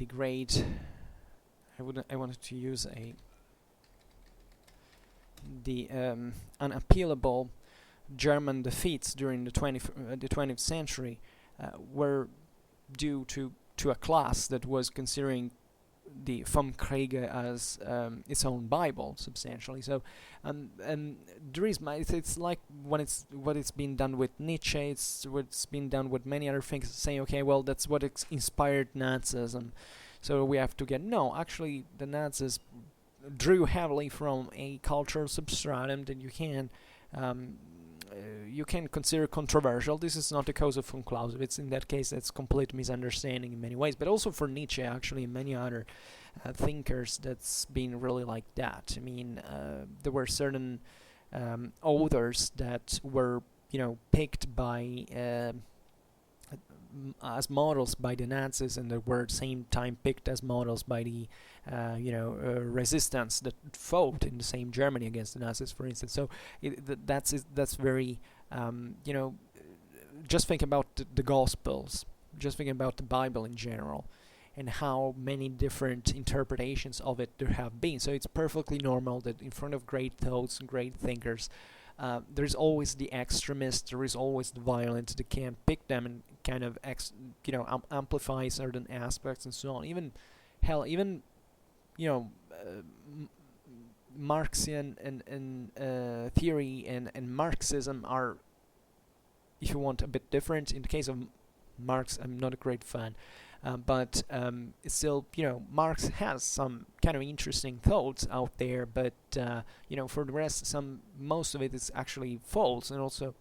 great I wanted to use the unappealable German defeats during the 20th century were due to a class that was considering the vom Kriege as its own Bible substantially. So, and there is it's like what it's been done with Nietzsche. It's what's been done with many other things. Saying, okay, well, that's what inspired Nazism. So we have to get actually, the Nazis drew heavily from a cultural substratum that you can consider controversial. This is not the case of von Clausewitz. In that case, that's complete misunderstanding in many ways. But also for Nietzsche, actually, and many other thinkers, that's been really like that. I mean, there were certain authors that were, picked by as models by the Nazis, and that were at the same time picked as models by the resistance that fought in the same Germany against the Nazis, for instance. So that's very just think about the Gospels, just think about the Bible in general, and how many different interpretations of it there have been. So it's perfectly normal that in front of great thoughts and great thinkers, there's always the extremist, there is always the violent that can pick them and kind of amplify certain aspects and so on. Even Marxian and theory and Marxism are, if you want, a bit different. In the case of Marx, I'm not a great fan, but it's still, Marx has some kind of interesting thoughts out there, but for the rest, most of it is actually false, and also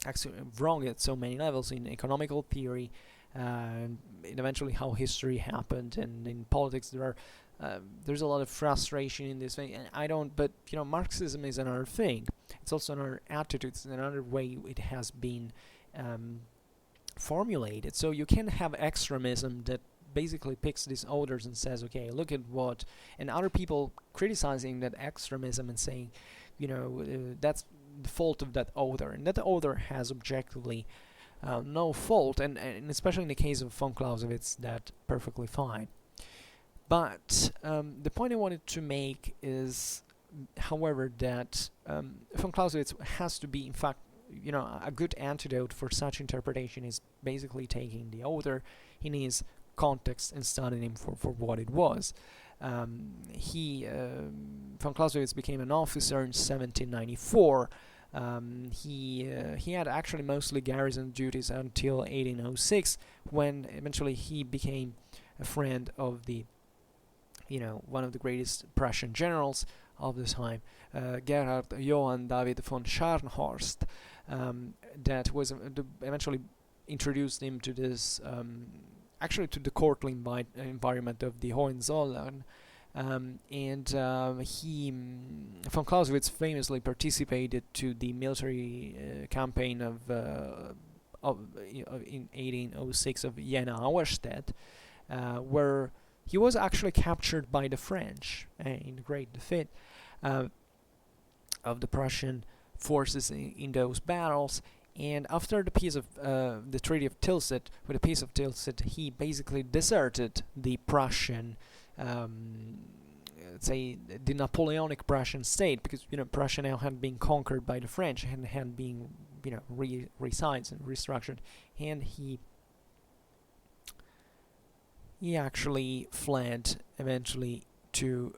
actually wrong at so many levels in economical theory, and eventually how history happened, and in politics there's a lot of frustration in this thing, and but Marxism is another thing. It's also another attitude, it's another way it has been formulated. So you can have extremism that basically picks these authors and says, okay, look at what, and other people criticizing that extremism and saying, that's the fault of that author, and that author has objectively no fault, and especially in the case of von Clausewitz, that's perfectly fine. But the point I wanted to make is, however, that von Clausewitz has to be, in fact, a good antidote for such interpretation is basically taking the author in his context and studying him for what it was. Von Clausewitz became an officer in 1794. He had actually mostly garrison duties until 1806, when eventually he became a friend of the one of the greatest Prussian generals of the time, Gerhard Johann David von Scharnhorst, that was eventually introduced him to this, actually to the courtly environment of the Hohenzollern. Von Clausewitz famously participated to the military campaign in 1806 of Jena Auerstedt, where he was actually captured by the French in a great defeat of the Prussian forces in those battles. And after the peace of the Treaty of Tilsit, with the Peace of Tilsit, he basically deserted the Prussian, say, the Napoleonic Prussian state, because Prussia now had been conquered by the French and had been resized and restructured, and he actually fled eventually to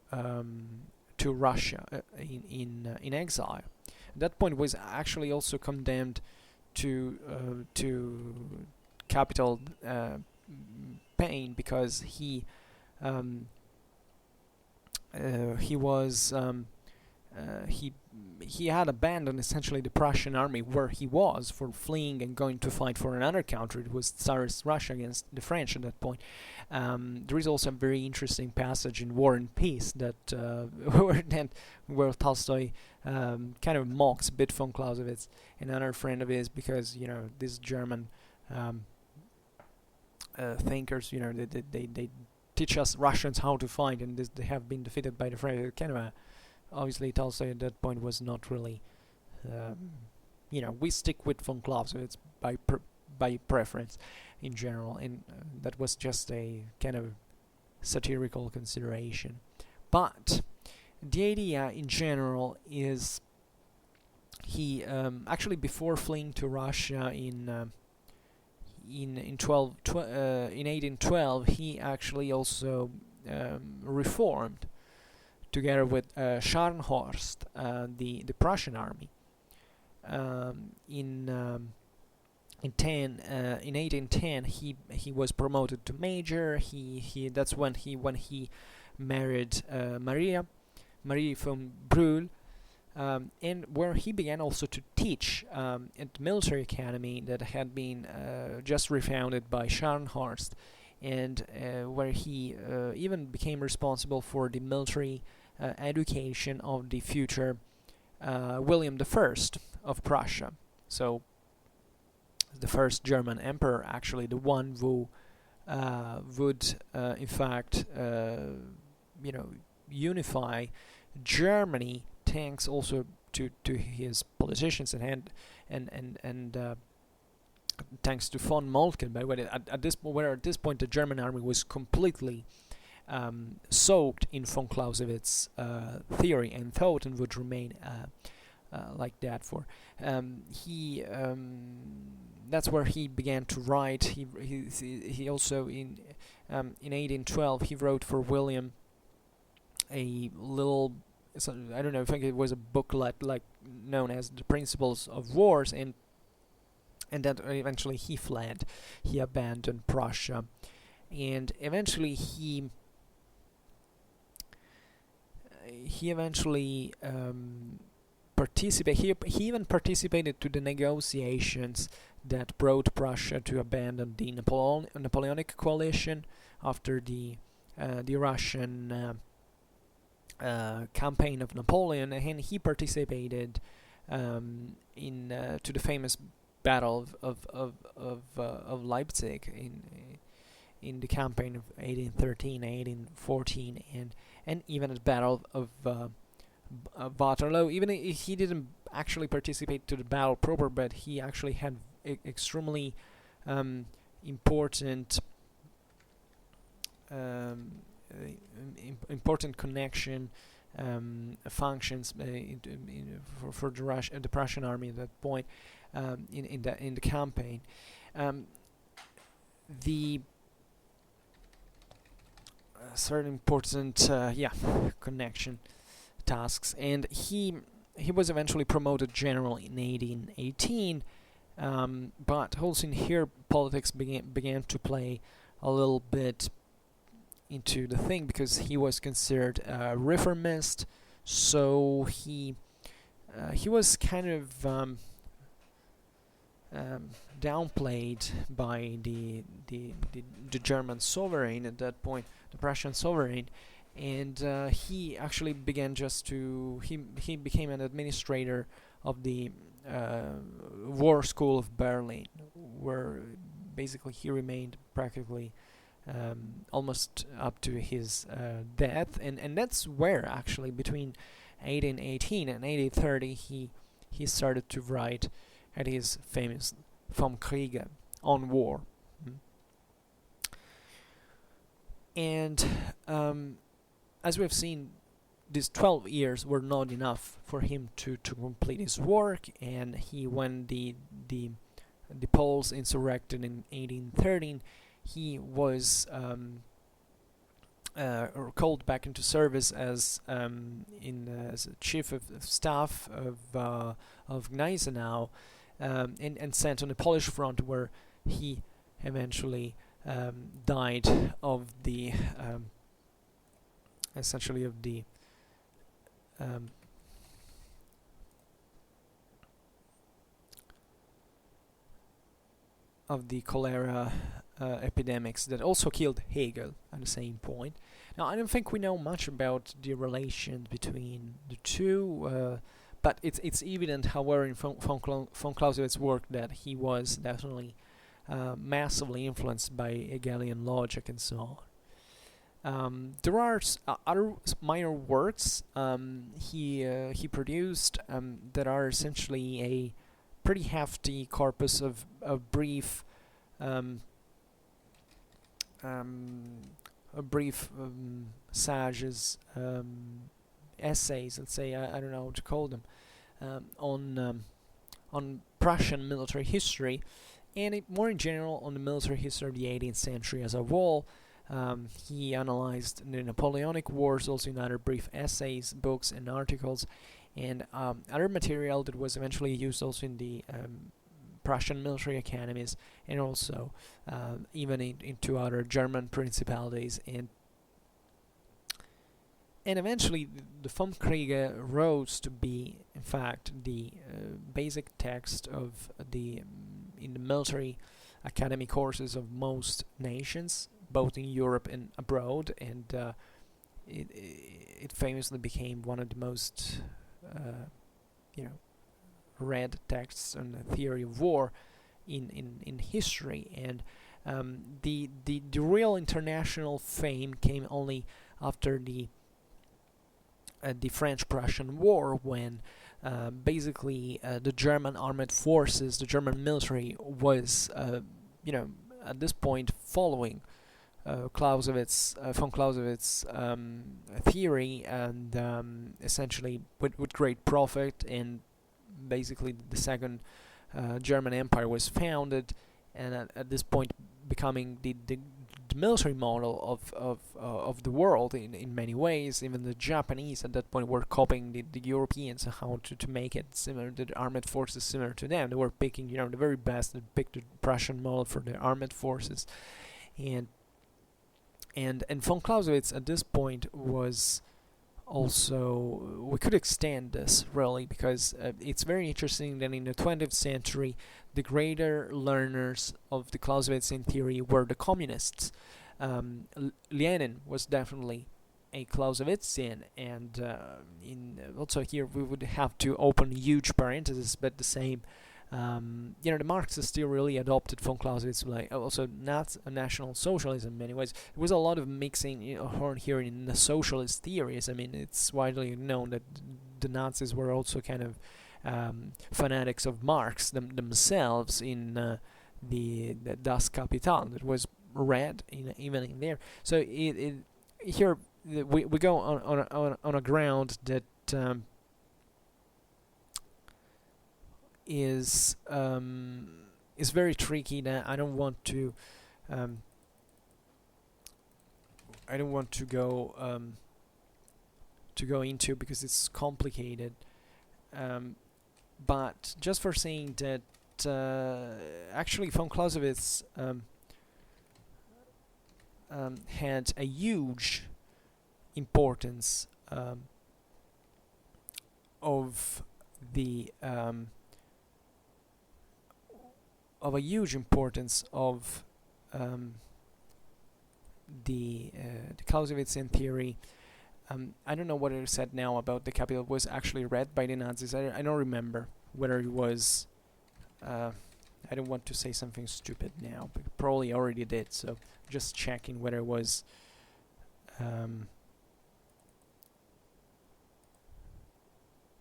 Russia in exile. At that point, was actually also condemned to capital pain, because he had abandoned essentially the Prussian army where he was, for fleeing and going to fight for another country. It was Tsarist Russia against the French at that point. There is also a very interesting passage in War and Peace that where Tolstoy kind of mocks a bit von Clausewitz, another friend of his, because these German thinkers, they teach us Russians how to fight, and they have been defeated by the French. Kind of obviously Tolstoy at that point was not really, we stick with von Clausewitz by preference in general, and that was just a kind of satirical consideration. But the idea in general is he actually, before fleeing to Russia in 1812, he actually also reformed, together with Scharnhorst, the Prussian army. In 1810, he was promoted to major. That's when he married Marie von Brühl, and where he began also to teach at the military academy that had been just refounded by Scharnhorst, and where he even became responsible for the military education of the future William I of Prussia. So the first German emperor, actually the one who would in fact unify Germany, thanks also to his politicians and thanks to von Moltke. By the way, at this point the German army was completely soaked in von Clausewitz theory and thought, and would remain like that for that's where he began to write. He also in 1812 he wrote for William a little, I don't know, I think it was a booklet like known as The Principles of Wars, and that eventually he fled, he abandoned Prussia, and eventually he eventually he even participated to the negotiations that brought Prussia to abandon the Napoleonic coalition after the Russian campaign of Napoleon, and he participated to the famous Battle of Leipzig in the campaign of 1813, 1814, and even at the Battle of Waterloo. Even if he didn't actually participate to the battle proper, but he actually had extremely important connection functions for the Prussian army at that point in the campaign. The certain important connection tasks, and he was eventually promoted general in 1818, but also in here politics began to play a little bit into the thing because he was considered a reformist, so he was kind of downplayed by the German sovereign at that point, the Prussian sovereign, and he actually began he became an administrator of the War School of Berlin, where basically he remained practically almost up to his death, and that's where actually between 1818 and 1830 he started to write at his famous Vom Kriege, on war. And as we've seen, these 12 years were not enough for him to complete his work, and when the Poles insurrected in 1813, he was called back into service as as a chief of staff of Gneisenau, and sent on the Polish front, where he eventually died of the essentially of the cholera epidemics that also killed Hegel at the same point. Now, I don't think we know much about the relation between the two, but it's evident, however, in von Clausewitz's work that he was definitely massively influenced by Hegelian logic and so on. There are other minor works he produced that are essentially a pretty hefty corpus of brief sages, essays, let's say, I don't know what to call them, on Prussian military history, and more in general on the military history of the 18th century as a whole. He analyzed the Napoleonic Wars also in other brief essays, books, and articles, and other material that was eventually used also in the Prussian military academies, and also even into other German principalities, and eventually the Vom Kriege rose to be, in fact, the basic text of in the military academy courses of most nations, both in Europe and abroad, and it famously became one of the most read texts on the theory of war in history, and the real international fame came only after the French-Prussian War, when basically the German armed forces, the German military, was at this point following von Clausewitz theory, and essentially with great profit, and basically the Second German Empire was founded, and at this point becoming the military model of the world in many ways. Even the Japanese at that point were copying the Europeans how to make it similar, the armed forces similar to them. They were picking the very best, and picked the Prussian model for the armed forces, and von Clausewitz at this point was also, we could extend this really, because it's very interesting that in the 20th century the greater learners of the Clausewitzian theory were the communists. Lenin was definitely a Clausewitzian, and also here we would have to open huge parentheses, but the same, the Marxists still really adopted von Clausewitz, like also not a National Socialism in many ways. There was a lot of mixing here in the socialist theories. I mean, it's widely known that the Nazis were also kind of fanatics of Marx themselves in the Das Kapital that was read even in there. So here we go on a ground that is very tricky, that I don't want to go into, because it's complicated. But just for saying that actually von Clausewitz had a huge importance of the the Clausewitzian theory. I don't know what it said now about the capital was actually read by the Nazis. I don't remember whether it was. I don't want to say something stupid now, but probably already did. So just checking whether it was.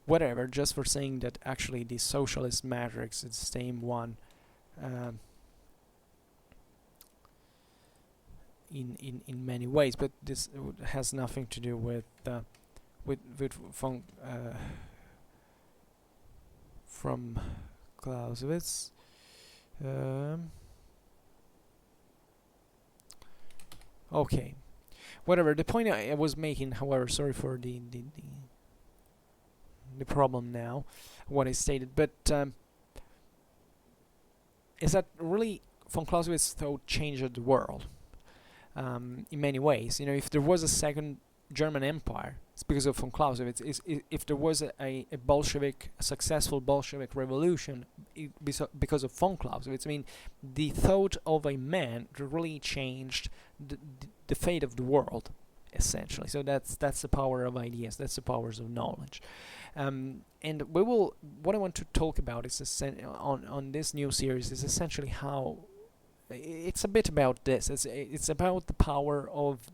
Whatever, just for saying that actually the socialist matrix is the same one. In many ways, but this has nothing to do with from Clausewitz. Okay, whatever. The point I was making, however, sorry for the problem now, what I stated, but is that really von Clausewitz thought changed the world. In many ways, if there was a second German Empire, it's because of von Clausewitz. If there was a successful Bolshevik revolution, because of von Clausewitz. I mean, the thought of a man really changed the fate of the world, essentially. So that's the power of ideas. That's the powers of knowledge. And what I want to talk about is on this new series is essentially how. It's a bit about this. It's about the power of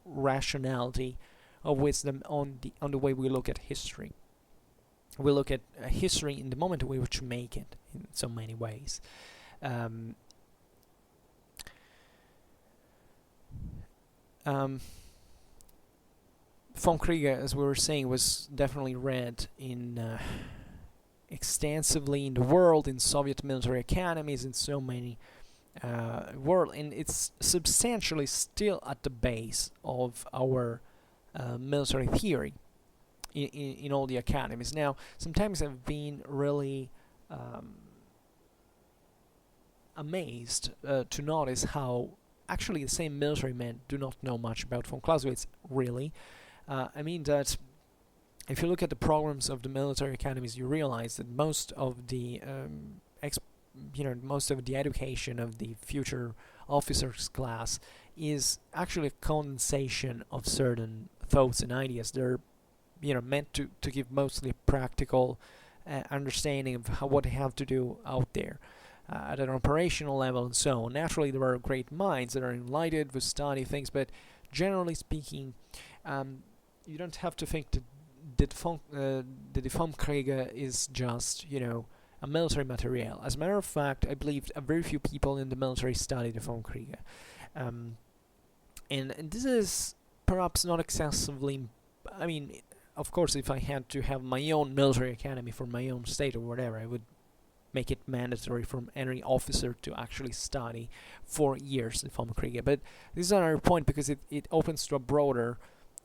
rationality, of wisdom on the way we look at history. We look at history in the moment we which make it in so many ways. Von Kriege, as we were saying, was definitely read in extensively in the world, in Soviet military academies, in so many world, and it's substantially still at the base of our military theory in all the academies. Now, sometimes I've been really amazed to notice how actually the same military men do not know much about von Clausewitz, really. I mean that if you look at the programs of the military academies, you realize that most of the most of the education of the future officers class is actually a condensation of certain thoughts and ideas. They're meant to give mostly a practical understanding of what they have to do out there at an operational level and so on. Naturally, there are great minds that are enlightened with study things, but generally speaking, you don't have to think that the von Kriege is just a military material. As a matter of fact, I believe very few people in the military study the von Kriege. And this is perhaps not excessively... I mean, of course, if I had to have my own military academy for my own state or whatever, I would make it mandatory for any officer to actually study 4 years the von Kriege. But this is another point, because it opens to a broader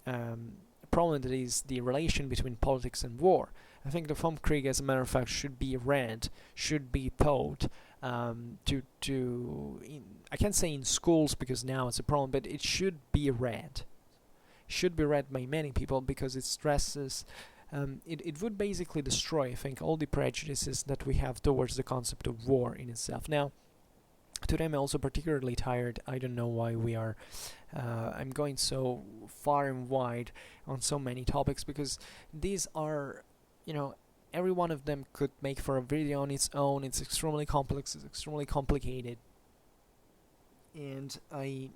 problem, that is the relation between politics and war. I think the von Kriege, as a matter of fact, should be read, should be taught I can't say in schools because now it's a problem, but it should be read. Should be read by many people, because it stresses, it would basically destroy, I think, all the prejudices that we have towards the concept of war in itself. Now, today I'm also particularly tired. I don't know why I'm going so far and wide on so many topics, because these are, every one of them could make for a video on its own. It's extremely complex, it's extremely complicated, and I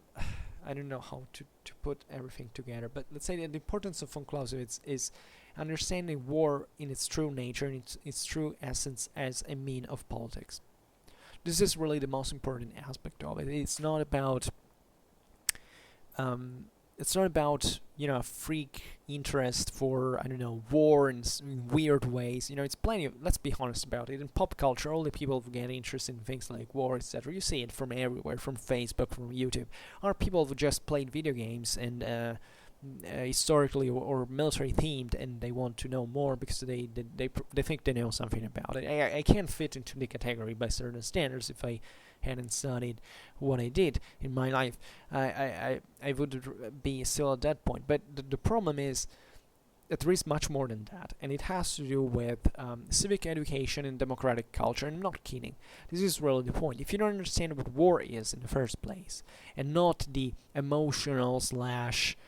don't know how to put everything together. But let's say that the importance of von Clausewitz is understanding war in its true nature, in its true essence, as a mean of politics. This is really the most important aspect of it. It's not about a freak interest for, war in weird ways. It's plenty of, let's be honest about it, in pop culture, all the people who get interested in things like war, etc., you see it from everywhere, from Facebook, from YouTube, are people who just played video games and historically or military themed, and they want to know more because they think they know something about it. I can't fit into the category by certain standards. If I hadn't studied what I did in my life, I would be still at that point. But the problem is that there is much more than that, and it has to do with civic education and democratic culture. And I'm not kidding. This is really the point. If you don't understand what war is in the first place, and not the emotional slash,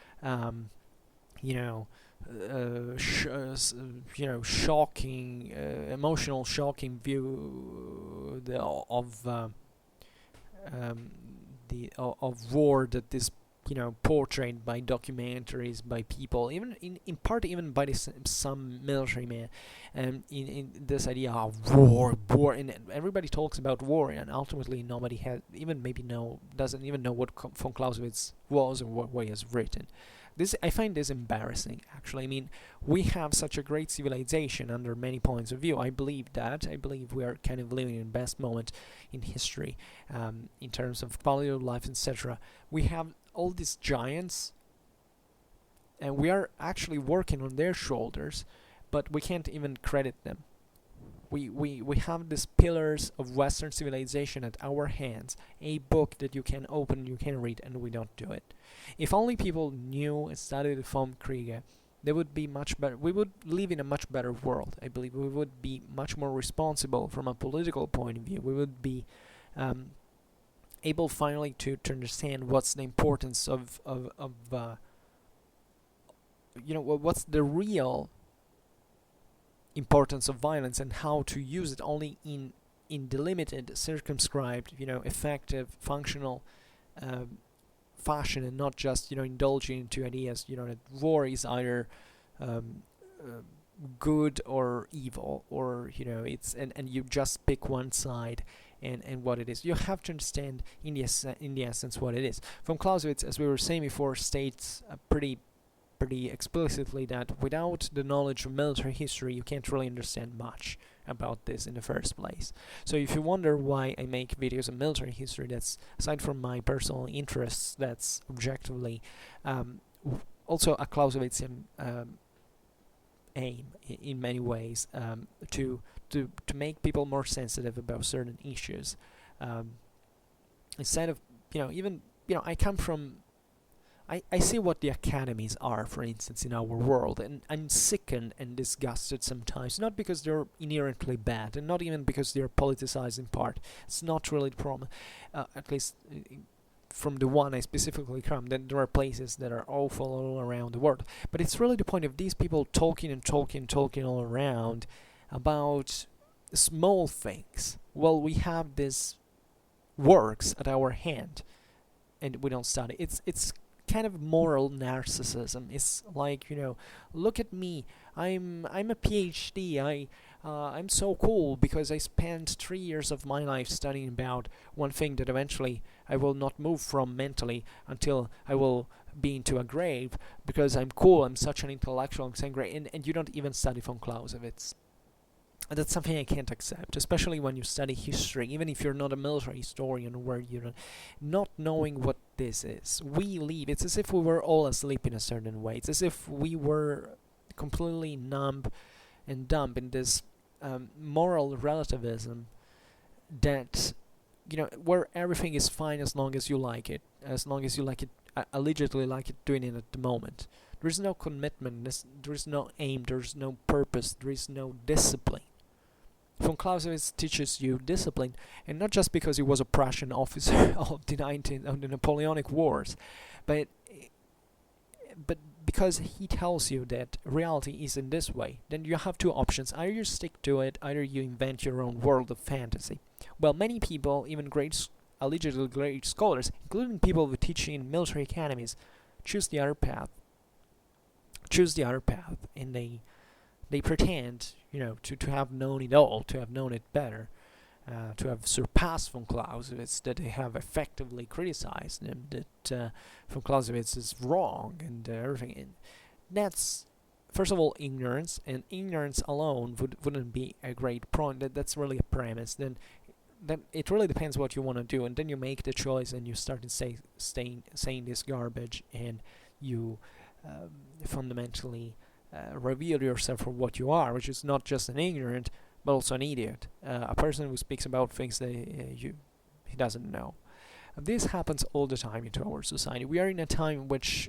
shocking, emotional, shocking view of war that is portrayed by documentaries, by people, even in part even by some military men, in this idea of war, and everybody talks about war, and ultimately nobody has doesn't even know what von Clausewitz was or what he has written. I find this embarrassing, actually. I mean, we have such a great civilization under many points of view. I believe we are kind of living in the best moment in history, in terms of quality of life, etc. We have all these giants, and we are actually working on their shoulders, but we can't even credit them. We have these pillars of Western civilization at our hands, a book that you can open, you can read, and we don't do it. If only people knew and studied from Kriege, they would be much better. We would live in a much better world. I believe we would be much more responsible from a political point of view. We would be able finally to understand what's the importance of what's the real importance of violence, and how to use it only in delimited, circumscribed, effective, functional fashion, and not just indulging into ideas that war is either good or evil, or it's and you just pick one side and what it is. You have to understand in the essence what it is. Von Clausewitz, as we were saying before, states pretty explicitly that without the knowledge of military history, you can't really understand much about this in the first place. So if you wonder why I make videos on military history, that's aside from my personal interests, that's objectively also a Clausewitzian aim in many ways, to make people more sensitive about certain issues. Instead of I come from. I see what the academies are, for instance, in our world, and I'm sickened and disgusted sometimes, not because they're inherently bad, and not even because they're politicized in part. It's not really the problem, at least from the one I specifically come. Then there are places that are awful all around the world, but it's really the point of these people talking all around about small things. Well, we have these works at our hand, and we don't study. It's kind of moral narcissism. It's like, look at me, I'm a PhD, I'm so cool because I spent 3 years of my life studying about one thing that eventually I will not move from mentally until I will be into a grave, because I'm cool, I'm such an intellectual, I'm saying great, and you don't even study von Clausewitz. And that's something I can't accept, especially when you study history, even if you're not a military historian, where you're not knowing what this is. It's as if we were all asleep in a certain way. It's as if we were completely numb and dumb in this moral relativism that, where everything is fine as long as you like it, allegedly like it, doing it at the moment. There is no commitment, there is no aim, there is no purpose, there is no discipline. Von Clausewitz teaches you discipline, and not just because he was a Prussian officer of the Napoleonic Wars, but because he tells you that reality is in this way. Then you have two options: either you stick to it, either you invent your own world of fantasy. Well, many people, even allegedly great scholars, including people who teach in military academies, choose the other path, and they pretend, to have known it all, to have known it better, to have surpassed von Clausewitz, that they have effectively criticized him, that von Clausewitz is wrong and everything. And that's, first of all, ignorance, and ignorance alone wouldn't be a great point. That's really a premise. Then it really depends what you want to do, and then you make the choice and you start saying this garbage, and you fundamentally reveal yourself for what you are, which is not just an ignorant, but also an idiot. A person who speaks about things that he doesn't know. This happens all the time into our society. We are in a time in which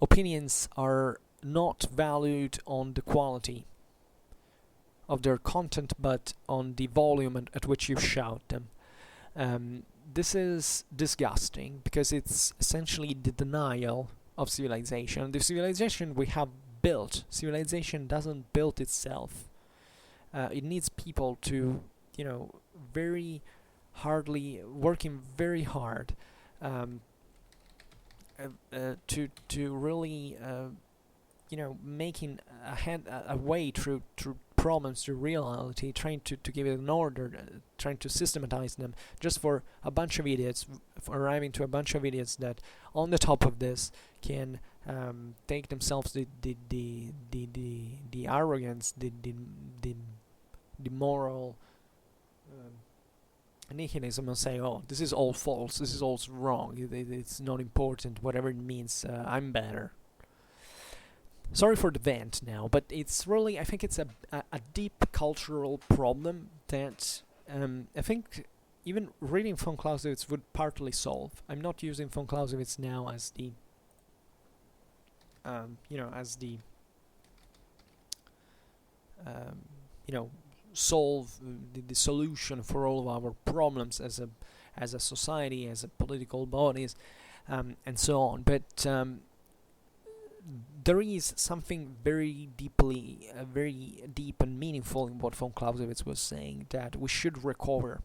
opinions are not valued on the quality of their content, but on the volume at which you shout them. This is disgusting because it's essentially the denial of civilization. The civilization we have built, civilization doesn't build itself. It needs people to, working very hard to really, making a way through problems to reality, trying to give it an order, trying to systematize them, just for a bunch of idiots, arriving to a bunch of idiots that, on the top of this, can take themselves the arrogance, the moral nihilism, and say, oh, this is all false, this is all wrong, it's not important, whatever it means, I'm better. Sorry for the vent now, but it's really, I think it's a deep cultural problem that I think even reading von Clausewitz would partly solve. I'm not using von Clausewitz now as the, solve the solution for all of our problems as a society, as a political bodies, and so on. But there is something very deep and meaningful in what von Clausewitz was saying, that we should recover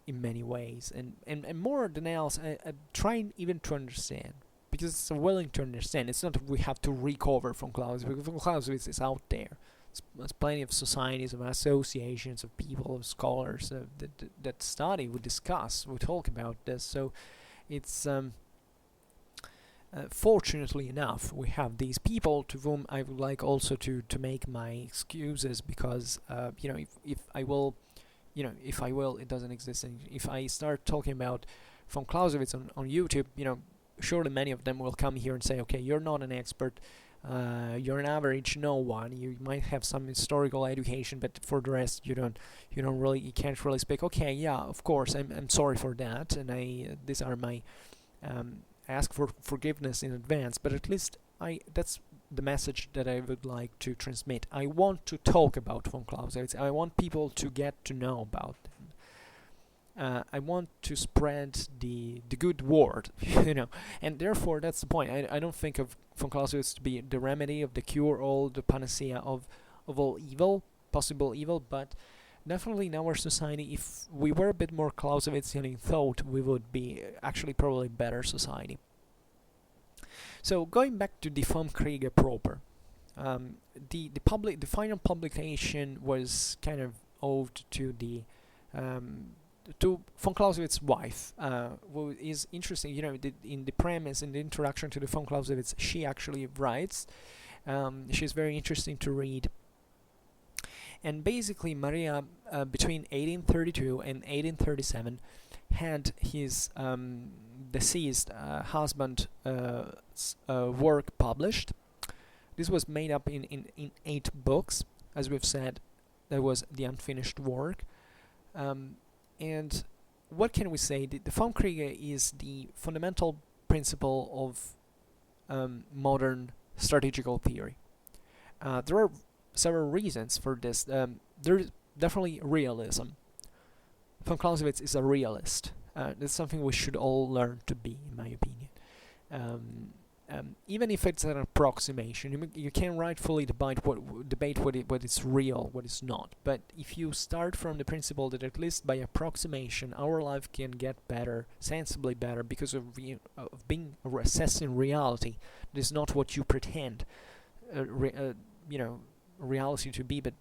in many ways, and more than else, trying even to understand, because it's willing to understand. It's not that we have to recover from Clausewitz, because von Clausewitz is out there. There's plenty of societies, of associations, of people, of scholars that study, we discuss, we talk about this. So it's fortunately enough, we have these people to whom I would like also to make my excuses, because if I will, it doesn't exist. And if I start talking about von Clausewitz on YouTube, surely many of them will come here and say, okay, you're not an expert, you're an average no one, you might have some historical education, but for the rest you can't really speak. Okay, yeah, of course, I'm sorry for that, and these are my I ask for forgiveness in advance, but at least that's the message that I would like to transmit. I want to talk about von Clausewitz. I want people to get to know about them. I want to spread the good word, and therefore that's the point. I don't think of von Clausewitz to be the remedy, of the cure-all, the panacea of all evil, possible evil, but definitely in our society, if we were a bit more Clausewitzian in thought, we would be actually probably better society. So going back to the vom Kriege proper, the final publication was kind of owed to to von Clausewitz's wife, who is interesting. In the premise, in the introduction to the von Clausewitz, she actually writes. She's very interesting to read. And basically, Maria, between 1832 and 1837, had his deceased husband's work published. This was made up in 8 books. As we've said, there was the unfinished work. And what can we say? The vom Kriege is the fundamental principle of modern strategical theory. There are several reasons for this. There's definitely realism. Von Clausewitz is a realist. That's something we should all learn to be, in my opinion. Even if it's an approximation, you can rightfully debate what is real, what is not. But if you start from the principle that at least by approximation our life can get better, sensibly better, because of being assessing reality, it is not what you pretend, reality to be, but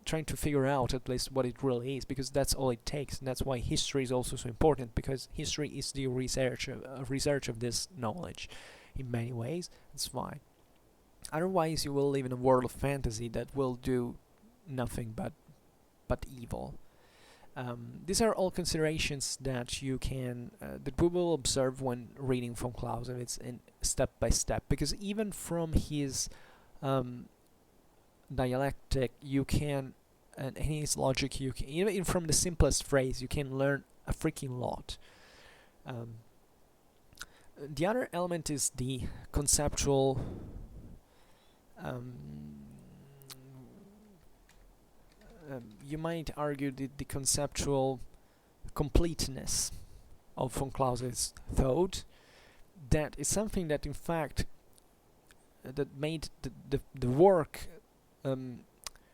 trying to figure out at least what it really is, because that's all it takes. And that's why history is also so important, because history is the research of this knowledge. In many ways, it's fine. Otherwise, you will live in a world of fantasy that will do nothing but evil. These are all considerations that you can that we will observe when reading von Clausewitz, in step by step, because even from his dialectic, you can, and his logic, you can, even from the simplest phrase, you can learn a freaking lot. The other element is the conceptual you might argue the conceptual completeness of von Clausewitz's thought. That is something that in fact that made the work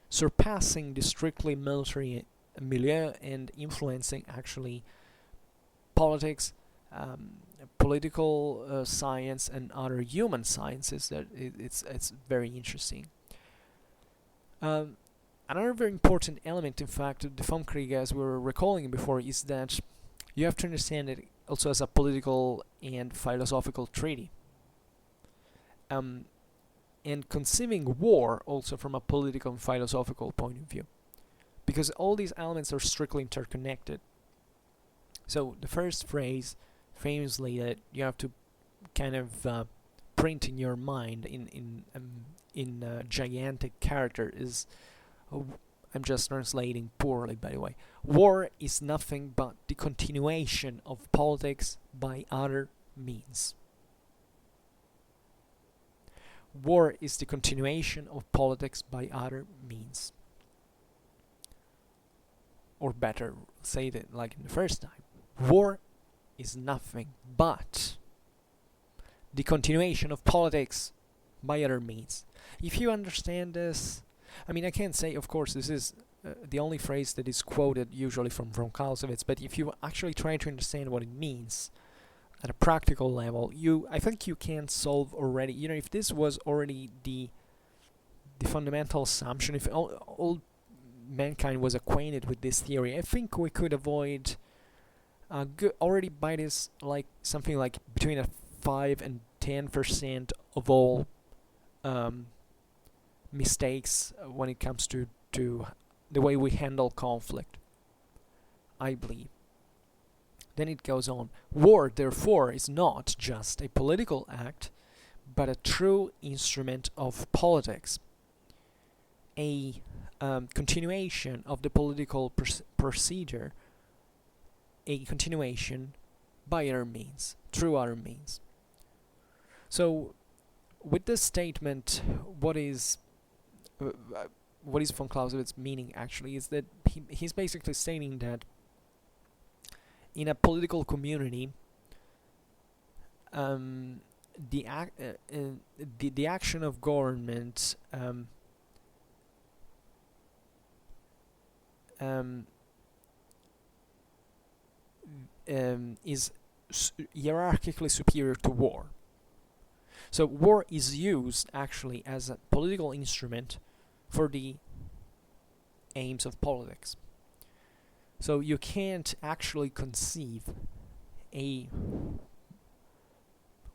surpassing the strictly military milieu and influencing actually politics, political science, and other human sciences. That it's very interesting. Another very important element, in fact, of the von Kriege, as we were recalling before, is that you have to understand it also as a political and philosophical treaty. And conceiving war also from a political and philosophical point of view, because all these elements are strictly interconnected. So the first phrase, famously, that you have to kind of print in your mind in gigantic character is, I'm just translating poorly, by the way. War is nothing but the continuation of politics by other means. War is the continuation of politics by other means. Or better, say it like in the first time. War is nothing but the continuation of politics by other means. If you understand this, I mean, I can't say, of course, this is the only phrase that is quoted usually from Clausewitz, but if you actually try to understand what it means at a practical level, I think you can solve already. You know, if this was already the fundamental assumption, if all mankind was acquainted with this theory, I think we could avoid already by this, like something like between a 5 and 10% of all mistakes when it comes to the way we handle conflict, I believe. Then it goes on. War, therefore, is not just a political act, but a true instrument of politics. A continuation of the political procedure, a continuation by other means, through other means. So, with this statement, what is von Clausewitz meaning actually is that he's basically stating that in a political community, the action of government is hierarchically superior to war. So war is used actually as a political instrument for the aims of politics. So you can't actually conceive a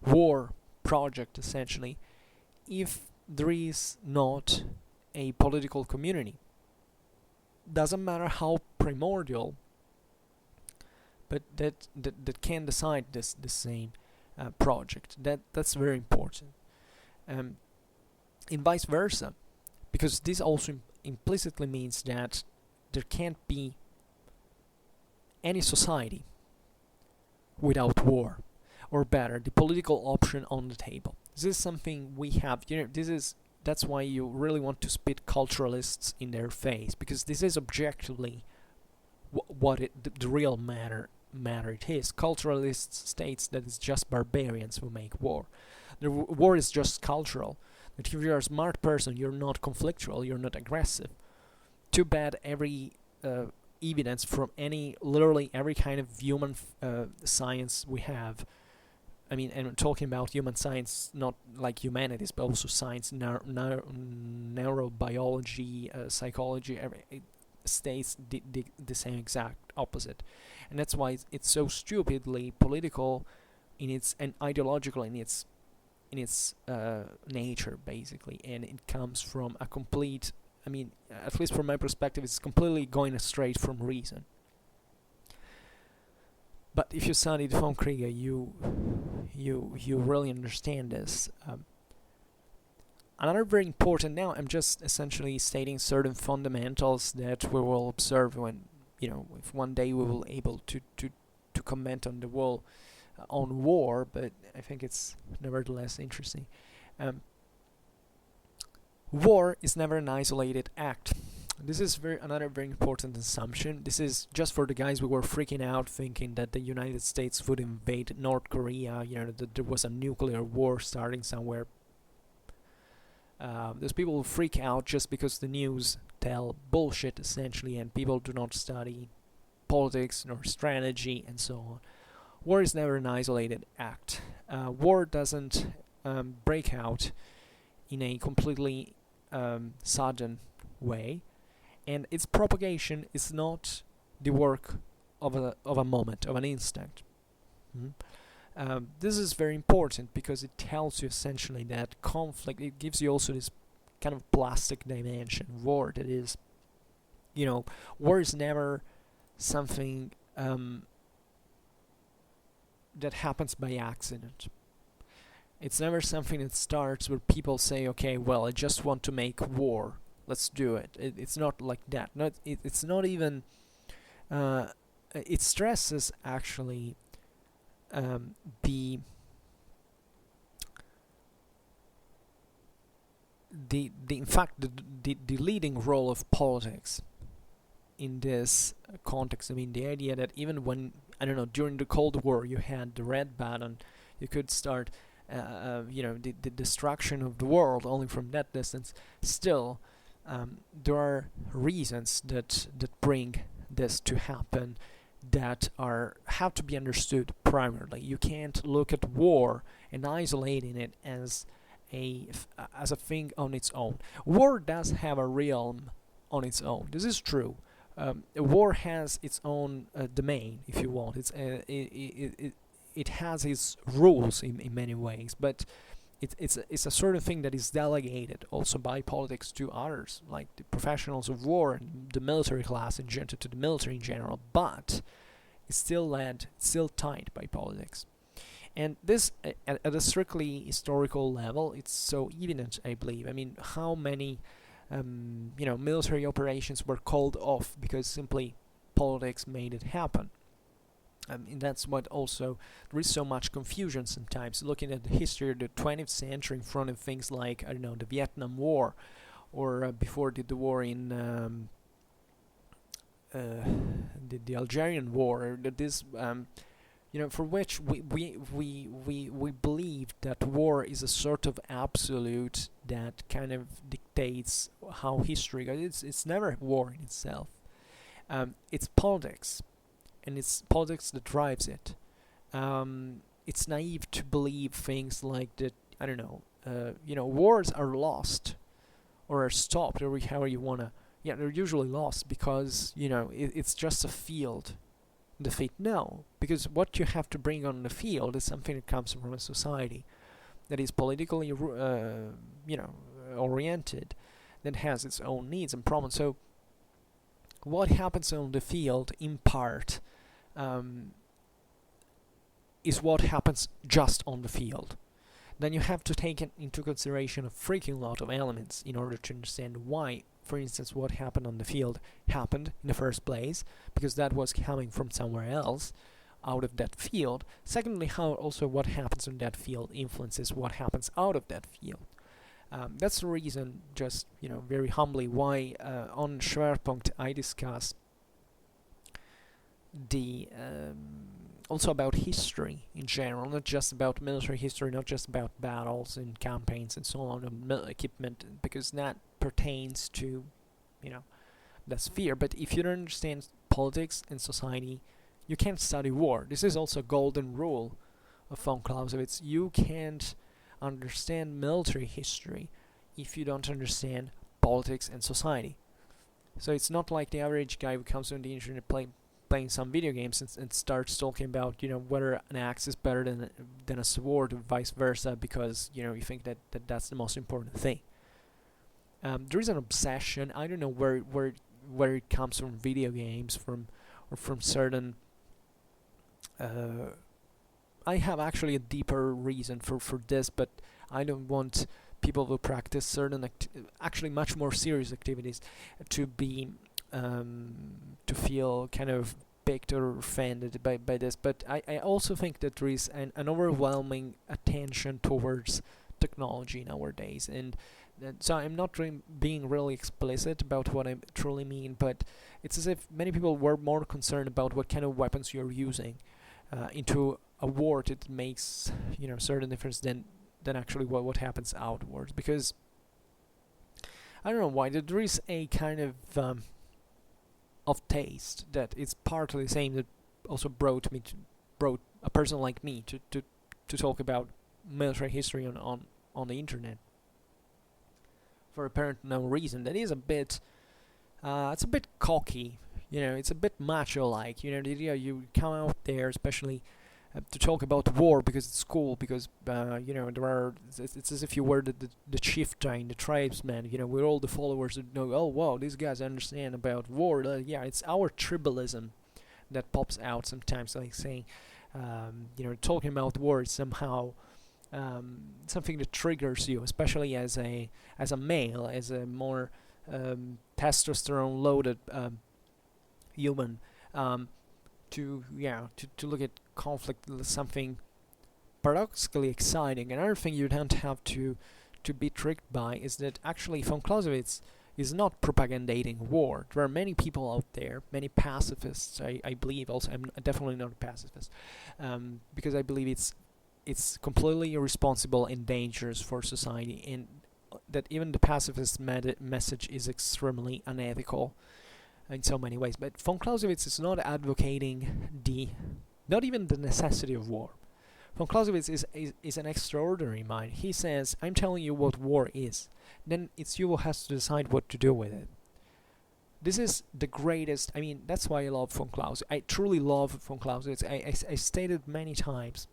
war project, essentially, if there is not a political community. Doesn't matter how primordial, but that can decide the same project. That's very important. And vice versa, because this also implicitly means that there can't be any society without war, or better, the political option on the table. This is something we have. You know, that's why you really want to spit culturalists in their face, because this is objectively what the real matter it is. Culturalists states that it's just barbarians who make war. The war is just cultural. That if you're a smart person, you're not conflictual, you're not aggressive. Too bad every evidence from literally every kind of human science we have. I mean, and I'm talking about human science, not like humanities, but also science, neurobiology, psychology, it states the same exact opposite. And that's why it's so stupidly political and ideological in its nature, basically. And it comes from a complete, I mean, at least from my perspective, it's completely going astray from reason. But if you study von Kriege, you really understand this. Another very important, now I'm just essentially stating certain fundamentals that we will observe when, if one day we will able to comment on the wall, on war, but I think it's nevertheless interesting. War is never an isolated act. This is another very important assumption. This is just for the guys who were freaking out thinking that the United States would invade North Korea, that there was a nuclear war starting somewhere. There's people who freak out just because the news tell bullshit, essentially, and people do not study politics nor strategy and so on. War is never an isolated act. War doesn't break out in a completely sudden way, and its propagation is not the work of a moment, of an instant. This is very important because it tells you essentially that conflict, it gives you also this kind of plastic dimension. War, that is, war is never something that happens by accident. It's never something that starts where people say, okay, well, I just want to make war, let's do it. It's not like that. It's not even, it stresses actually the in fact the leading role of politics in this context. I mean, the idea that even when, I don't know, during the Cold War you had the red button, you could start the destruction of the world only from that distance. Still, there are reasons that bring this to happen that have to be understood primarily. You can't look at war and isolating it as a thing on its own. War does have a realm on its own. This is true. War has its own domain, if you want. It has its rules in many ways, but it's a sort of thing that is delegated also by politics to others, like the professionals of war and the military class and to the military in general. But it's still tied by politics. And this, at a strictly historical level, it's so evident, I believe. I mean, how many military operations were called off because simply politics made it happen. And that's what also, there is so much confusion sometimes, looking at the history of the 20th century in front of things like, I don't know, the Vietnam War, or before the war in the Algerian War, this for which we believe that war is a sort of absolute that kind of dictates how history goes. It's never war in itself. It's politics, and it's politics that drives it. It's naive to believe things like that. I don't know. Wars are lost or are stopped, or however you wanna. Yeah, they're usually lost because it's just a field defeat. No, because what you have to bring on the field is something that comes from a society that is politically oriented, that has its own needs and problems. So what happens on the field in part is what happens just on the field. Then you have to take into consideration a freaking lot of elements in order to understand why, for instance, what happened on the field happened in the first place, because that was coming from somewhere else, out of that field. Secondly, how also what happens in that field influences what happens out of that field. That's the reason, just very humbly, why on Schwerpunkt I discuss the also about history in general, not just about military history, not just about battles and campaigns and so on, and equipment, because that pertains to that sphere. But if you don't understand politics and society, you can't study war. This is also a golden rule of von Clausewitz. You can't understand military history if you don't understand politics and society. So it's not like the average guy who comes on the internet playing some video games and starts talking about whether an axe is better than a sword, or vice versa, because you think that's the most important thing. There is an obsession. I don't know where it comes from, video games, or from certain. I have actually a deeper reason for this, but I don't want people will practice certain actually much more serious activities to be to feel kind of picked or offended by this. But I also think that there is an overwhelming attention towards technology nowadays, and so I'm not being really explicit about what I truly mean, but it's as if many people were more concerned about what kind of weapons you're using into a war that makes certain difference than actually what happens outwards. Because I don't know why there is a kind of taste that it's partly the same that also brought a person like me to talk about military history on the internet for apparent no reason. That is a bit it's a bit cocky, it's a bit macho-like, the idea you come out there especially to talk about war because it's cool, because it's as if you were the chieftain, the tribesman, with all the followers that know, oh wow, these guys understand about war. It's our tribalism that pops out sometimes, like saying talking about war is somehow something that triggers you, especially as a male, as a more testosterone loaded human, to look at conflict as something paradoxically exciting. Another thing you don't have to be tricked by is that actually von Clausewitz is not propagandating war. There are many people out there, many pacifists, I believe. Also, I'm definitely not a pacifist, because I believe it's completely irresponsible and dangerous for society, and that even the pacifist message is extremely unethical in so many ways. But von Clausewitz is not advocating not even the necessity of war. Von Clausewitz is an extraordinary mind. He says, I'm telling you what war is, then it's you who has to decide what to do with it. This is the greatest. I mean, that's why I love von Clausewitz. I truly love von Clausewitz. I stated many times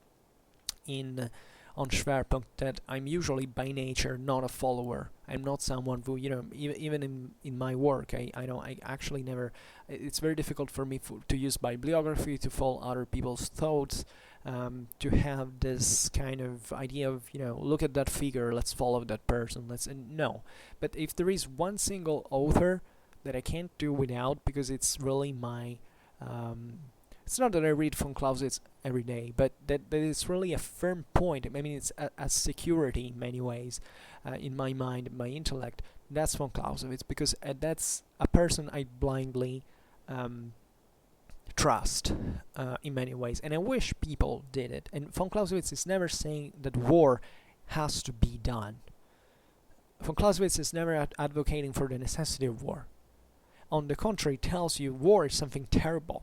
on Schwerpunkt that I'm usually by nature not a follower. I'm not someone who, even in my work, I actually never. It's very difficult for me to use bibliography, to follow other people's thoughts, to have this kind of idea of, look at that figure, let's follow that person, no. But if there is one single author that I can't do without, because it's really my it's not that I read von Clausewitz every day, but that it's really a firm point. I mean, it's a security in many ways in my mind, my intellect. That's von Clausewitz, because that's a person I blindly trust in many ways, and I wish people did it. And von Clausewitz is never saying that war has to be done. Von Clausewitz is never advocating for the necessity of war. On the contrary, tells you war is something terrible.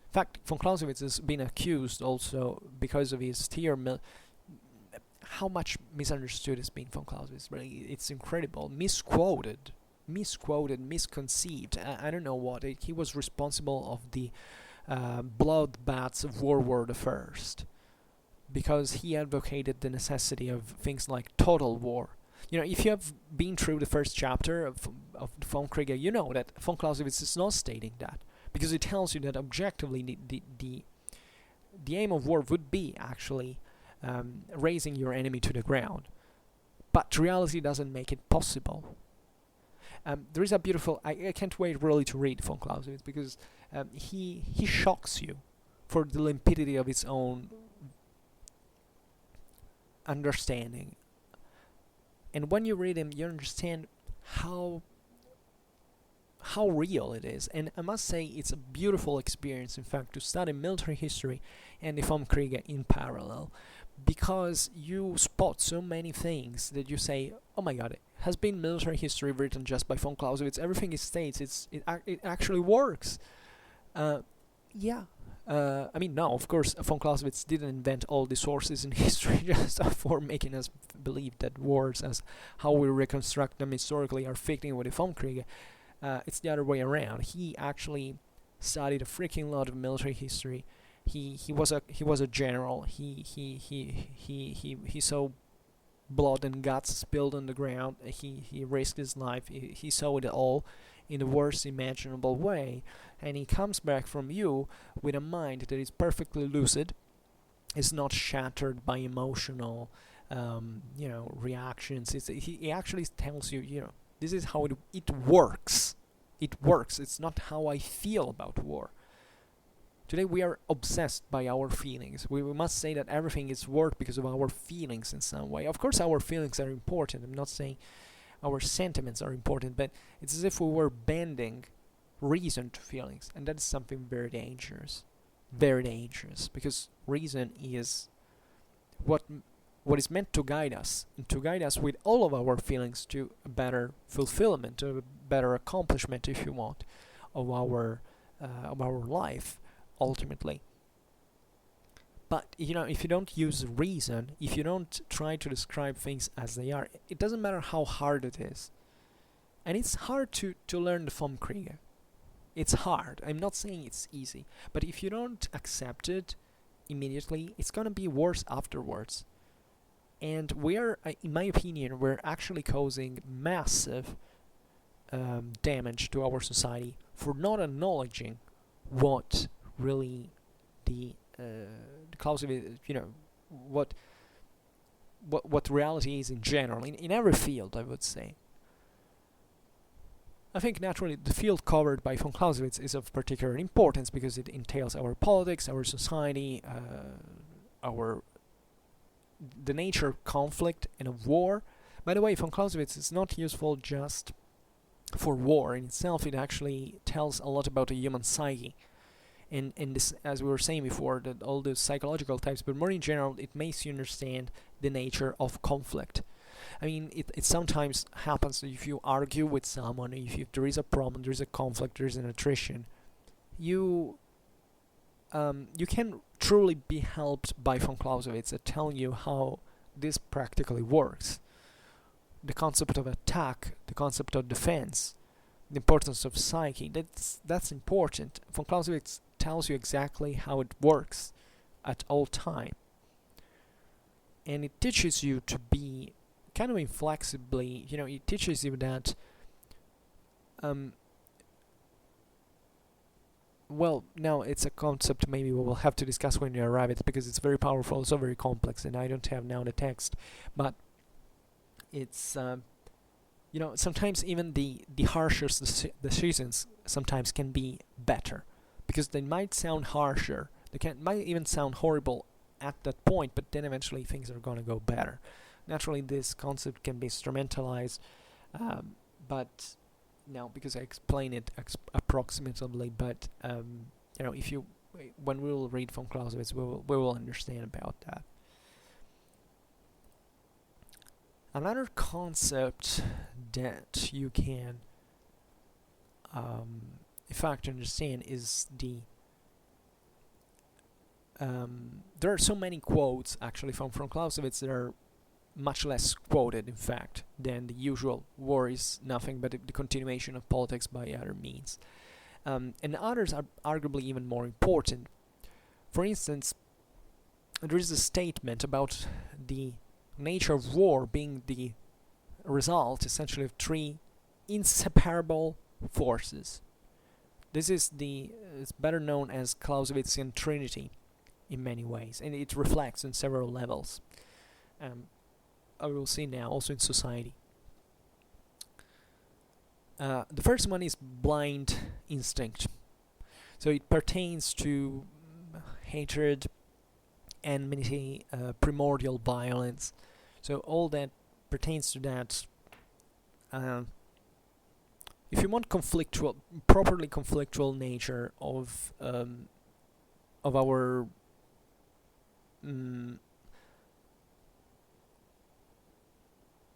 In fact, von Clausewitz has been accused also because of his theory. How much misunderstood has been von Clausewitz? Really, it's incredible. Misquoted, misconceived. I don't know what. He was responsible of the bloodbaths of World War I, because he advocated the necessity of things like total war. If you have been through the first chapter of von Kriege, you know that von Clausewitz is not stating that, because it tells you that objectively the aim of war would be actually raising your enemy to the ground, but reality doesn't make it possible. There is a beautiful. I can't wait really to read von Clausewitz, because he shocks you for the limpidity of his own understanding. And when you read him, you understand how real it is. And I must say, it's a beautiful experience, in fact, to study military history and the von Kriege in parallel, because you spot so many things that you say, oh my god, has been military history written just by von Clausewitz? Everything he states, it actually works. I mean, no, of course, von Clausewitz didn't invent all the sources in history just for making us believe that wars, as how we reconstruct them historically, are fitting with the von Kriege. It's the other way around. He actually studied a freaking lot of military history. He was a general. He saw blood and guts spilled on the ground. He risked his life. He saw it all in the worst imaginable way, and he comes back from you with a mind that is perfectly lucid, is not shattered by emotional reactions. He actually tells you, this is how it works. It works. It's not how I feel about war. Today we are obsessed by our feelings. We must say that everything is work because of our feelings in some way. Of course our feelings are important. I'm not saying our sentiments are important, but it's as if we were bending reason to feelings, and that is something very dangerous. Very dangerous, because reason is what is meant to guide us, and to guide us with all of our feelings to a better fulfillment, to a better accomplishment, if you want, of our life, ultimately. But if you don't use reason, if you don't try to describe things as they are, it doesn't matter how hard it is. And it's hard to learn the vom Kriege. It's hard. I'm not saying it's easy, but if you don't accept it immediately, it's gonna be worse afterwards. And in my opinion, we're actually causing massive damage to our society for not acknowledging what really the Clausewitz, what reality is in general, in every field, I would say. I think naturally the field covered by von Clausewitz is of particular importance because it entails our politics, our society, the nature of conflict and of war. By the way, von Clausewitz is not useful just for war in itself. It actually tells a lot about the human psyche. And this, as we were saying before, that all the psychological types, but more in general, it makes you understand the nature of conflict. I mean, it sometimes happens that if you argue with someone, if there is a problem, there is a conflict, there is an attrition, you can truly be helped by von Clausewitz at telling you how this practically works. The concept of attack, the concept of defense, the importance of psyche, that's important. Von Clausewitz tells you exactly how it works at all time. And it teaches you to be kind of inflexibly, it teaches you that well, now it's a concept maybe we will have to discuss when you arrive at it, because it's very powerful, also very complex, and I don't have now the text, but it's sometimes even the harshest decisions sometimes can be better, because they might sound harsher, might even sound horrible at that point, but then eventually things are gonna go better. Naturally, this concept can be instrumentalized, but now, because I explain it approximately, but when we will read von Clausewitz, we will understand about that. Another concept that you can, in fact, understand is there are so many quotes actually from Clausewitz that are much less quoted, in fact, than the usual war is nothing but the continuation of politics by other means. And others are arguably even more important. For instance, there is a statement about the nature of war being the result, essentially, of three inseparable forces. This is it's better known as Clausewitzian Trinity in many ways, and it reflects on several levels. I will see now, also in society. The first one is blind instinct. So it pertains to hatred, enmity, primordial violence. So all that pertains to that. If you want properly conflictual nature of our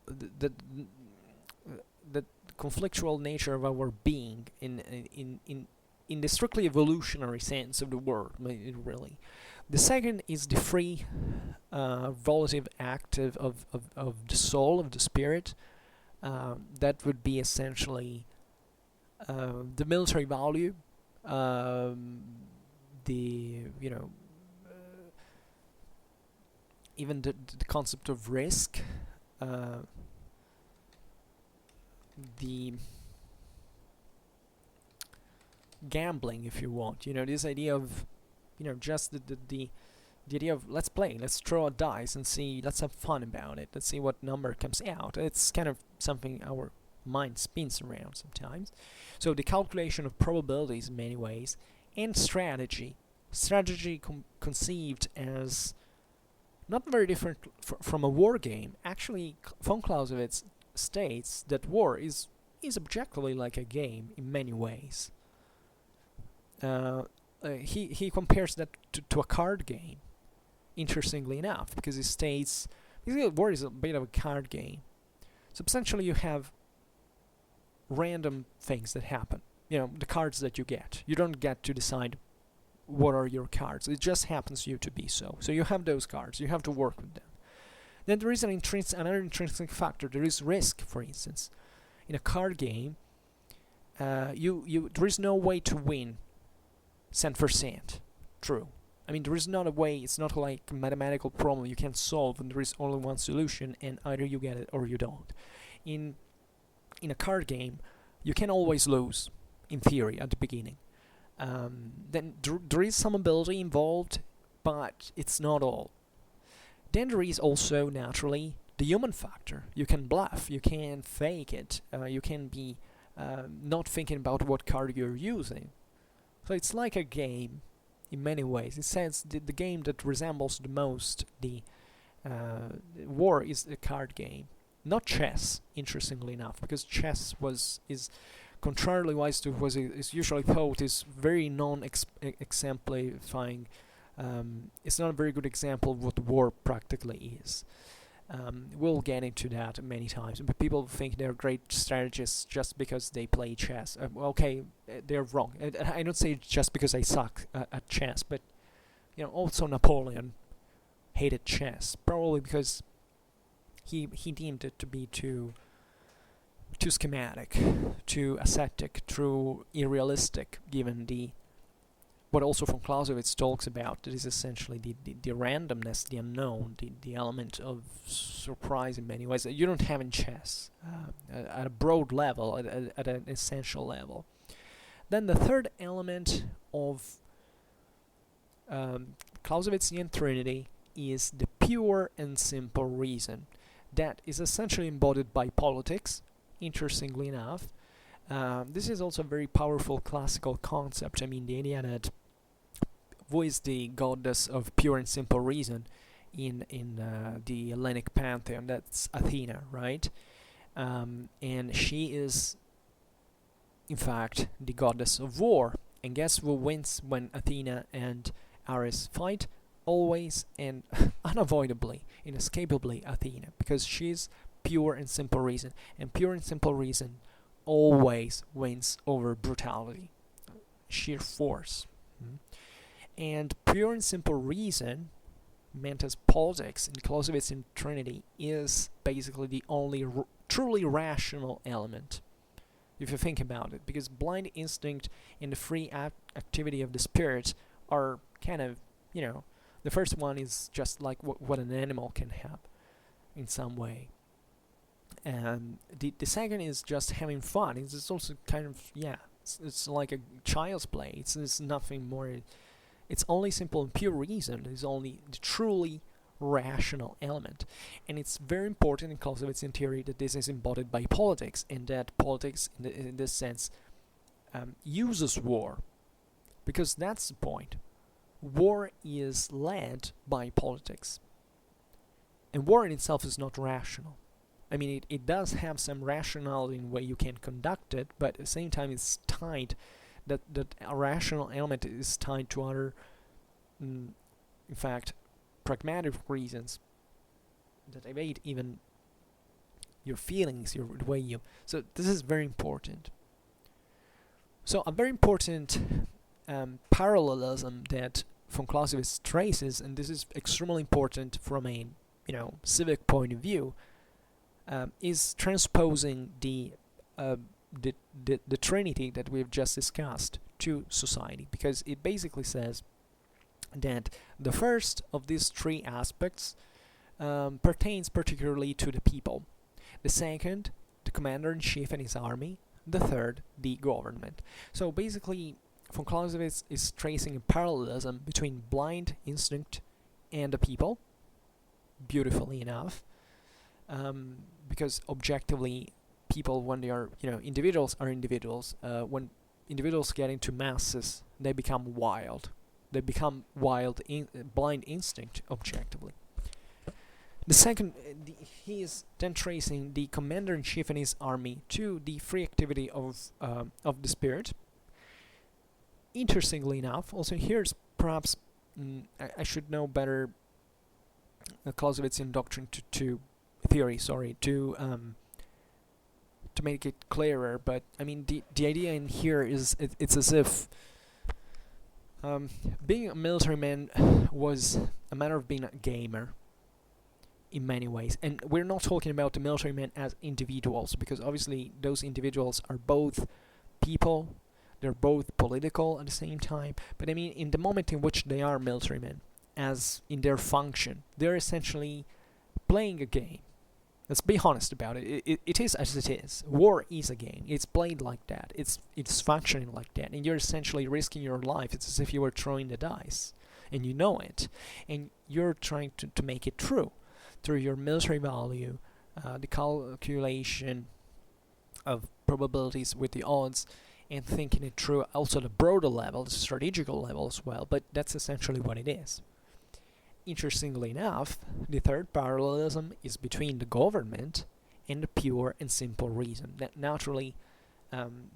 the conflictual nature of our being in the strictly evolutionary sense of the word, really. The second is the free volitive act of the soul, of the spirit. That would be essentially the military value, even the concept of risk, the gambling, if you want, this idea of just the the idea of let's play, let's throw a dice and see, let's have fun about it, let's see what number comes out. It's kind of something our mind spins around sometimes. So the calculation of probabilities in many ways, and strategy. Strategy conceived as not very different from a war game. Actually, von Clausewitz states that war is objectively like a game in many ways. He compares that to a card game, interestingly enough, because he states basically war is a bit of a card game. So essentially you have random things that happen. The cards that you get. You don't get to decide what are your cards. It just happens to you to be so. So you have those cards. You have to work with them. Then there is another intrinsic factor. There is risk, for instance. In a card game, there is no way to win cent for cent. True. I mean, there is not a way. It's not like a mathematical problem you can solve and there is only one solution and either you get it or you don't. In a card game, you can always lose, in theory, at the beginning. Then there is some ability involved, but it's not all. Then there is also, naturally, the human factor. You can bluff, you can fake it, you can be not thinking about what card you're using. So it's like a game in many ways. It says the game that resembles the most the war is a card game. Not chess, interestingly enough, because chess is contrarily wise to what is usually thought is very non-exemplifying. It's not a very good example of what war practically is. We'll get into that many times, but people think they're great strategists just because they play chess. They're wrong. I don't say just because I suck at chess, but also Napoleon hated chess, probably because he deemed it to be too schematic, too ascetic, too unrealistic, given what also von Clausewitz talks about, that is essentially the randomness, the unknown, the element of surprise in many ways that you don't have in chess, at a broad level, at an essential level. Then the third element of Clausewitzian Trinity is the pure and simple reason. That is essentially embodied by politics, interestingly enough. This is also a very powerful classical concept. I mean, the idea that who is the goddess of pure and simple reason in the Hellenic pantheon? That's Athena, right? And she is, in fact, the goddess of war. And guess who wins when Athena and Ares fight? Always and unavoidably, inescapably Athena, because she's pure and simple reason. And pure and simple reason always wins over brutality, sheer force. And pure and simple reason, meant as politics in Clausewitzian Trinity, is basically the only truly rational element, if you think about it, because blind instinct and the free activity of the spirit are kind of, the first one is just like what an animal can have in some way. And the second is just having fun. It's also kind of, it's like a child's play. It's nothing more. It's only simple and pure reason. It's only the truly rational element. And it's very important in Clausewitzian theory that this is embodied by politics, and that politics, in this sense, uses war. Because that's the point. War is led by politics. And war in itself is not rational. I mean, it does have some rationality in the way you can conduct it, but at the same time it's tied, that a rational element is tied to other, in fact, pragmatic reasons that evade even your feelings, the way you... So this is very important. So a very important parallelism that von Clausewitz traces, and this is extremely important from a civic point of view, is transposing the trinity that we've just discussed to society, because it basically says that the first of these three aspects pertains particularly to the people, the second, the commander-in-chief and his army, the third, the government. So basically von Clausewitz is tracing a parallelism between blind instinct and the people, beautifully enough, because objectively, people, when they are, individuals are individuals. When individuals get into masses, they become wild. They become wild, blind instinct, objectively. The second, he is then tracing the commander-in-chief and his army to the free activity of the spirit. Interestingly enough, also here's perhaps I should know better Clausewitzian doctrine to theory. Sorry, to make it clearer. But I mean, the idea in here is it's as if being a military man was a matter of being a gamer. In many ways, and we're not talking about the military men as individuals, because obviously those individuals are both people, they're both political at the same time, but I mean in the moment in which they are military men, as in their function, they're essentially playing a game. Let's be honest about it. It is as it is. War is a game. It's played like that. It's functioning like that, and you're essentially risking your life. It's as if you were throwing the dice, and you know it, and you're trying to make it true. Through your military value, the calculation of probabilities with the odds, and thinking it through also the broader level, the strategical level as well, but that's essentially what it is. Interestingly enough, the third parallelism is between the government and the pure and simple reason. That naturally,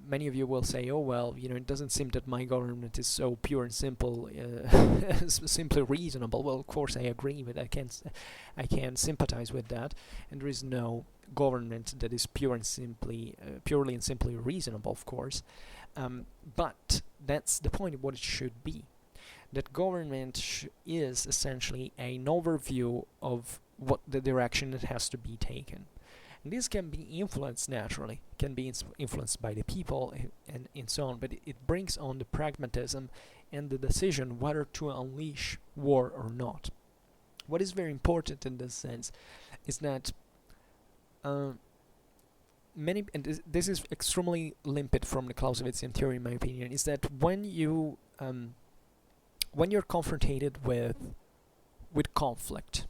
many of you will say, oh well, it doesn't seem that my government is so pure and simple, simply reasonable. Well, of course I agree with that. I can sympathize with that, and there is no government that is purely and simply reasonable, of course. But that's the point of what it should be. That government is essentially an overview of what the direction that has to be taken. And this can be influenced naturally, can be influenced by the people and so on, but it brings on the pragmatism and the decision whether to unleash war or not. What is very important in this sense is that this is extremely limpid from the Clausewitzian theory, in my opinion, is that when you're confronted with conflict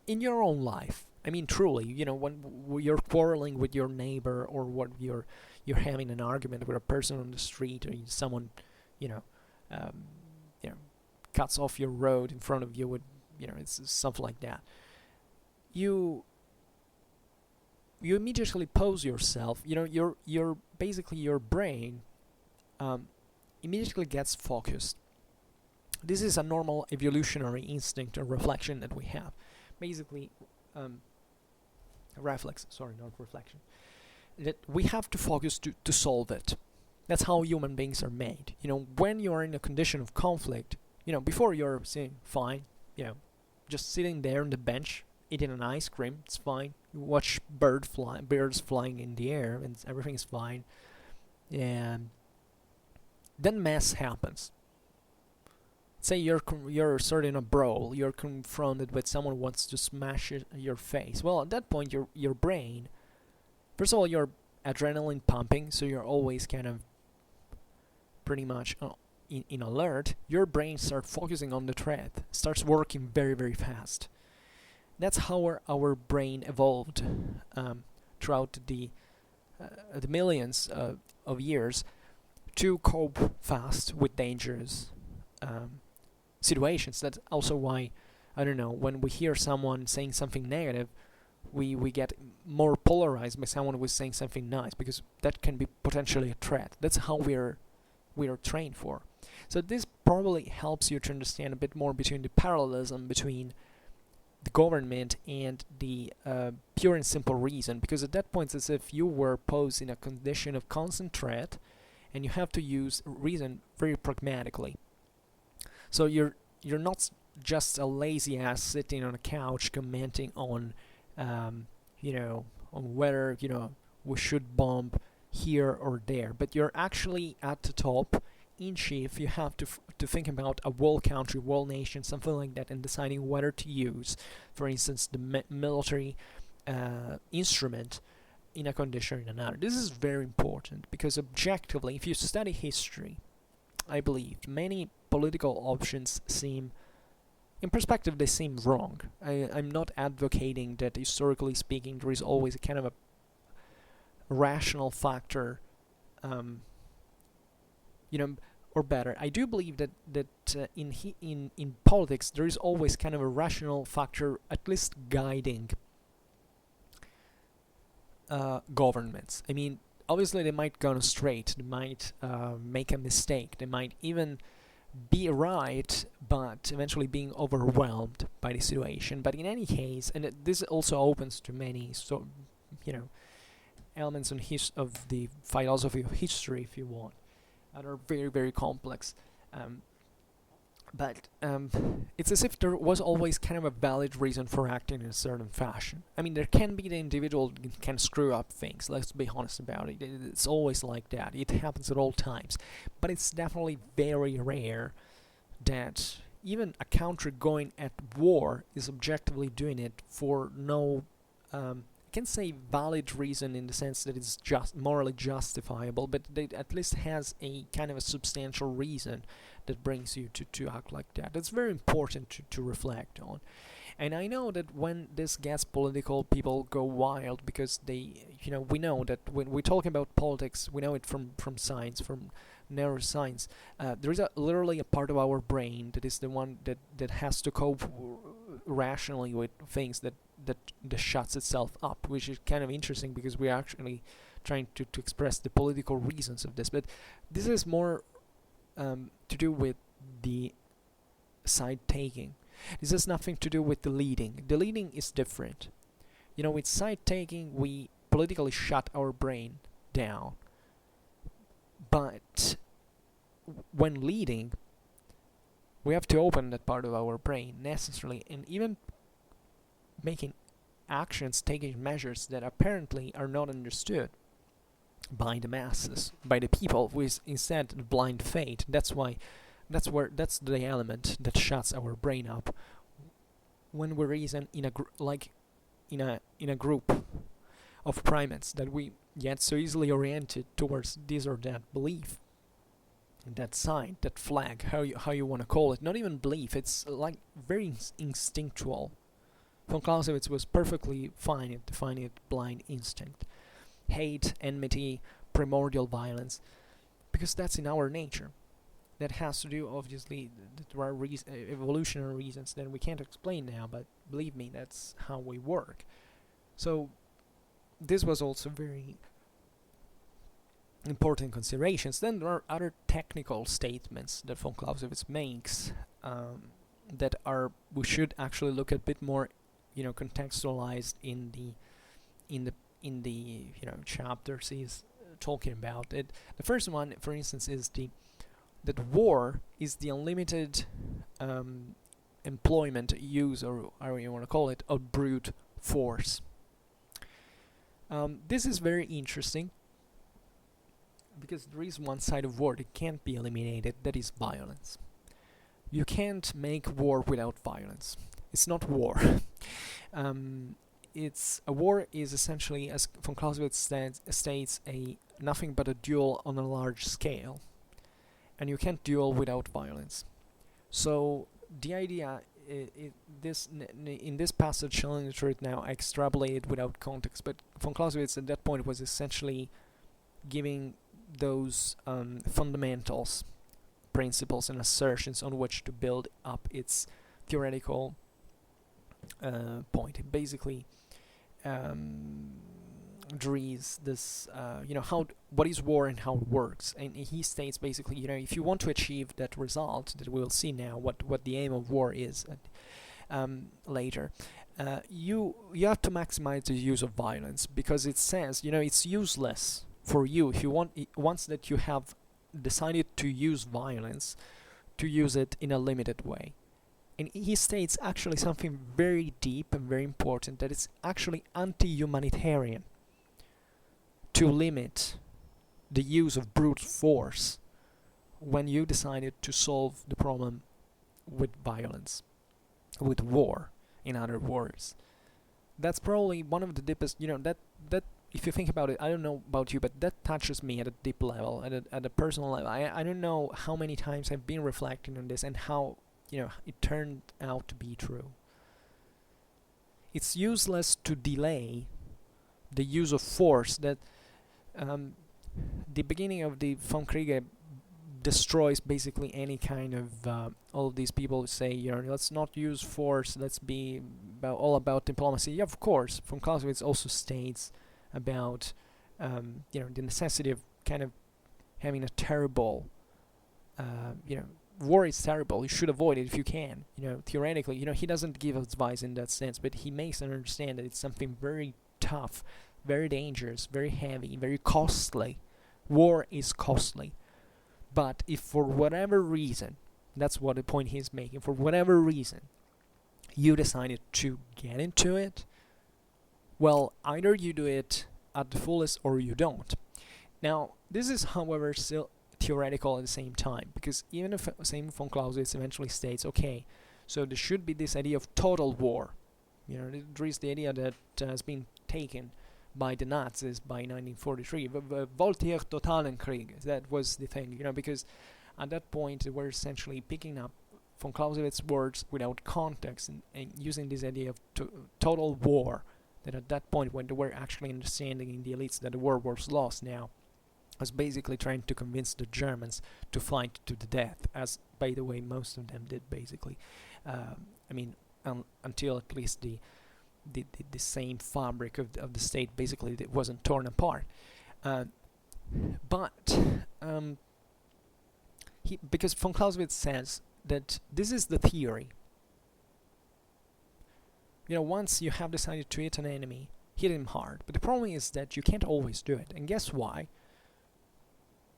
in your own life, I mean, truly, when you're quarreling with your neighbor, or what you're having an argument with a person on the street, or someone, cuts off your road in front of you with, it's something like that. You immediately pose yourself. Your basically your brain immediately gets focused. This is a normal evolutionary instinct or reflection that we have. Basically. Reflex, sorry, not reflection. That we have to focus to solve it. That's how human beings are made. When you're in a condition of conflict, before you're saying fine, just sitting there on the bench eating an ice cream, it's fine. You watch birds flying in the air, and everything is fine. And then mess happens. Say you're sort of in a brawl, you're confronted with someone who wants to smash your face. Well, at that point, your brain, first of all, your adrenaline pumping, so you're always kind of pretty much in alert. Your brain starts focusing on the threat, starts working very, very fast. That's how our brain evolved throughout the millions of years to cope fast with dangerous situations. That's also why, I don't know, when we hear someone saying something negative, we get more polarized by someone who is saying something nice, because that can be potentially a threat. That's how we are trained for. So this probably helps you to understand a bit more between the parallelism between the government and the pure and simple reason, because at that point it's as if you were posed in a condition of constant threat, and you have to use reason very pragmatically. So you're not just a lazy ass sitting on a couch commenting on on whether we should bomb here or there, but you're actually at the top in chief. You have to think about a whole country, whole nation, something like that, and deciding whether to use, for instance, the military instrument in a condition or in another. This is very important, because objectively, if you study history, I believe many political options seem in perspective, they seem wrong. I'm not advocating that historically speaking there is always a kind of a rational factor, you know, or better. I do believe that in politics there is always kind of a rational factor, at least guiding governments. I mean, obviously they might go straight, they might make a mistake, they might even be right, but eventually being overwhelmed by the situation. But in any case, and this also opens to many elements of the philosophy of history, if you want, that are very, very complex. But it's as if there was always kind of a valid reason for acting in a certain fashion. I mean, there can be the individual can screw up things, let's be honest about it. It's always like that. It happens at all times. But it's definitely very rare that even a country going at war is objectively doing it for no, I can say valid reason in the sense that it's just morally justifiable, but it at least has a kind of a substantial reason that brings you to act like that. That's very important to reflect on. And I know that when this gets political, people go wild because they, we know that when we're talking about politics, we know it from science, from neuroscience. There is literally a part of our brain that is the one that has to cope rationally with things that shuts itself up, which is kind of interesting because we're actually trying to express the political reasons of this. But this is more to do with the side taking. This has nothing to do with the leading. The leading is different. With side taking, we politically shut our brain down. But when leading, we have to open that part of our brain necessarily, and even making actions, taking measures that apparently are not understood by the masses, by the people, with instead blind faith. That's the element that shuts our brain up when we reason in a group of primates that we get so easily oriented towards this or that belief, that sign, that flag, how you want to call it. Not even belief, it's like very instinctual. Von Clausewitz was perfectly fine at defining it blind instinct. Hate, enmity, primordial violence, because that's in our nature. That has to do, obviously, there are evolutionary reasons that we can't explain now, but believe me, that's how we work. So this was also very important considerations. Then there are other technical statements that von Clausewitz makes that we should actually look a bit more, contextualized in the chapters he's talking about. The first one, for instance, is that war is the unlimited employment, use, or however you want to call it, of brute force. This is very interesting because there is one side of war that can't be eliminated, that is violence. You can't make war without violence. It's not war. A war is essentially, as von Clausewitz states, nothing but a duel on a large scale. And you can't duel without violence. So the idea in this passage, shall it now extrapolated without context, but von Clausewitz at that point was essentially giving those fundamentals, principles, and assertions on which to build up its theoretical point. It basically draws this, what is war and how it works. And he states basically, if you want to achieve that result, that we'll see now what the aim of war is later, you have to maximize the use of violence, because it says, it's useless for you if you once that you have decided to use violence, to use it in a limited way. And he states actually something very deep and very important, that it's actually anti-humanitarian to limit the use of brute force when you decided to solve the problem with violence, with war, in other words. That's probably one of the deepest, that if you think about it, I don't know about you, but that touches me at a deep level, at a personal level. I don't know how many times I've been reflecting on this and how it turned out to be true. It's useless to delay the use of force. That the beginning of the von Kriege destroys basically any kind of all of these people say, let's not use force, let's be all about diplomacy. Yeah, of course, von Clausewitz also states about the necessity of kind of having a terrible war is terrible, you should avoid it if you can, theoretically. He doesn't give advice in that sense, but he makes us understand that it's something very tough, very dangerous, very heavy, very costly. War is costly. But if for whatever reason, that's what the point he's making, for whatever reason, you decided to get into it, well, either you do it at the fullest or you don't. Now, this is, however, still theoretical at the same time, because even if same von Clausewitz eventually states, okay, so there should be this idea of total war. There is the idea that has been taken by the Nazis by 1943. Wollt ihr totalen Krieg? That was the thing, because at that point they were essentially picking up von Clausewitz's words without context and using this idea of total war. That at that point, when they were actually understanding in the elites that the war was lost now, was basically trying to convince the Germans to fight to the death, as, by the way, most of them did, basically. Until at least the same fabric of the state basically wasn't torn apart. Because von Clausewitz says that this is the theory. Once you have decided to hit an enemy, hit him hard. But the problem is that you can't always do it. And guess why?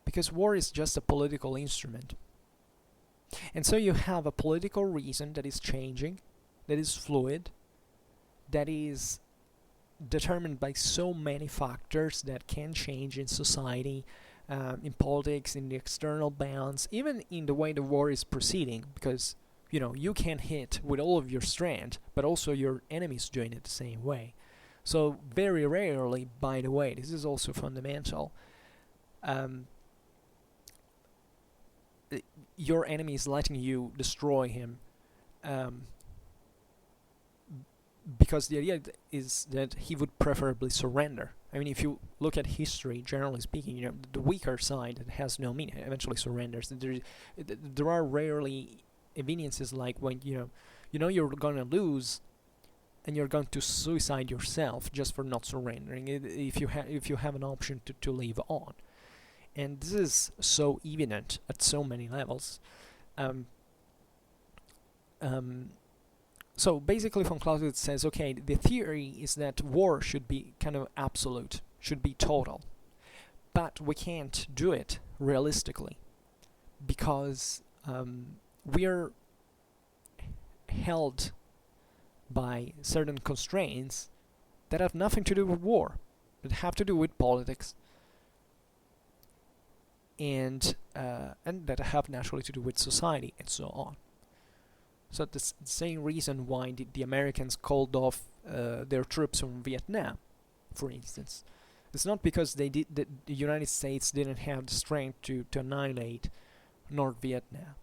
Because war is just a political instrument. And so you have a political reason that is changing, that is fluid, that is determined by so many factors that can change in society, in politics, in the external balance, even in the way the war is proceeding, because you can hit with all of your strength, but also your enemies doing it the same way. So very rarely, by the way, this is also fundamental, your enemy is letting you destroy him, because the idea is that he would preferably surrender. If you look at history, generally speaking, the weaker side that has no meaning eventually surrenders. There are rarely evidences like when you're gonna lose, and you're going to suicide yourself just for not surrendering. If you have an option to live on. And this is so evident at so many levels. So basically von Clausewitz says, okay, the theory is that war should be kind of absolute, should be total. But we can't do it realistically, because we're held by certain constraints that have nothing to do with war, that have to do with politics, and that have naturally to do with society and so on. So that's the same reason why the Americans called off their troops from Vietnam, for instance. It's not because the United States didn't have the strength to annihilate North Vietnam.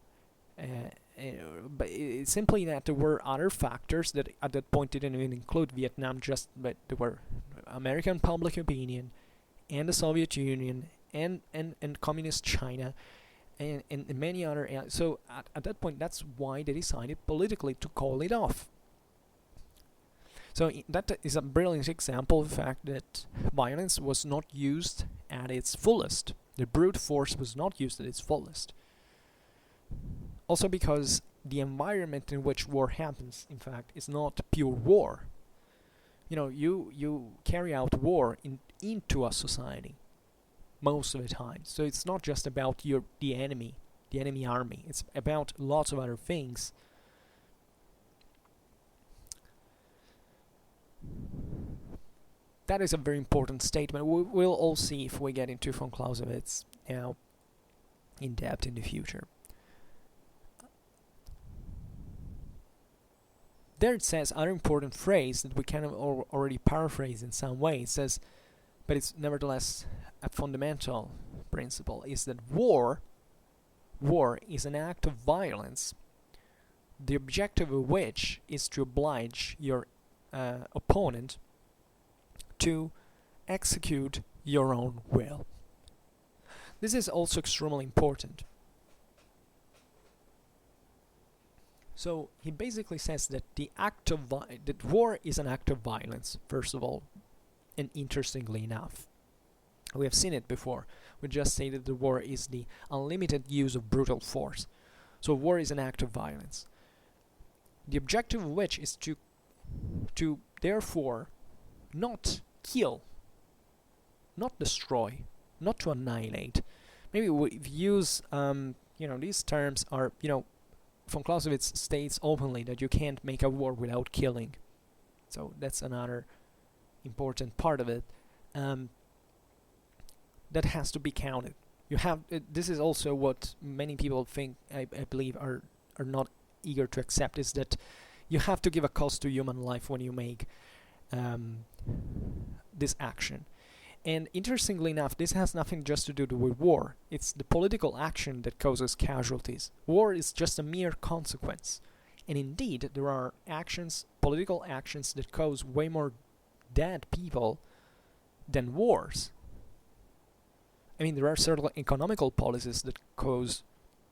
But it's simply that there were other factors that at that point didn't even include Vietnam, but there were American public opinion and the Soviet Union and communist China and many other. So at that point, that's why they decided politically to call it off. So that is a brilliant example of the fact that violence was not used at its fullest. The brute force was not used at its fullest. Also because the environment in which war happens, in fact, is not pure war. You carry out war into a society most of the time. So it's not just about the enemy army. It's about lots of other things. That is a very important statement. We'll all see if we get into von Clausewitz now in depth in the future. There it says other important phrase that we kind of already paraphrase in some way. It says, but it's nevertheless a fundamental principle, is that war is an act of violence the objective of which is to oblige your opponent to execute your own will. This is also extremely important. So he basically says that that war is an act of violence, first of all, and interestingly enough. We have seen it before. We just say that the war is the unlimited use of brutal force. So war is an act of violence. The objective of which is to therefore not kill, not destroy, not to annihilate. Maybe we use, these terms are, von Clausewitz states openly that you can't make a war without killing. So that's another important part of it. That has to be counted. This is also what many people think, I believe, are not eager to accept, is that you have to give a cost to human life when you make this action. And interestingly enough, this has nothing just to do with war. It's the political action that causes casualties. War is just a mere consequence. And indeed, there are political actions that cause way more dead people than wars. I mean, there are certain economical policies that cause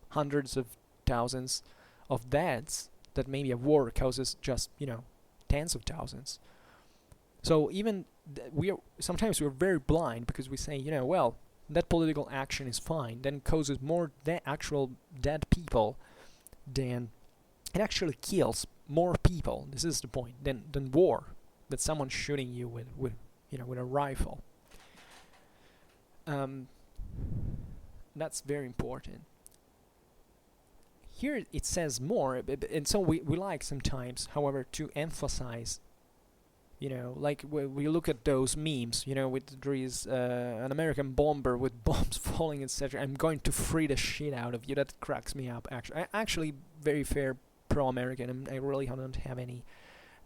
hundreds of thousands of deaths that maybe a war causes just, tens of thousands. So even sometimes we're very blind because we say, well, that political action is fine, then causes more actual dead people than it actually kills more people. This is the point than war, that someone shooting you with a rifle. That's very important. Here it says more, and so we like sometimes, however, to emphasize. Like we look at those memes, there is an American bomber with bombs falling, etc. I'm going to free the shit out of you. That cracks me up, actually. Actually, very fair pro-American, and I really don't have any...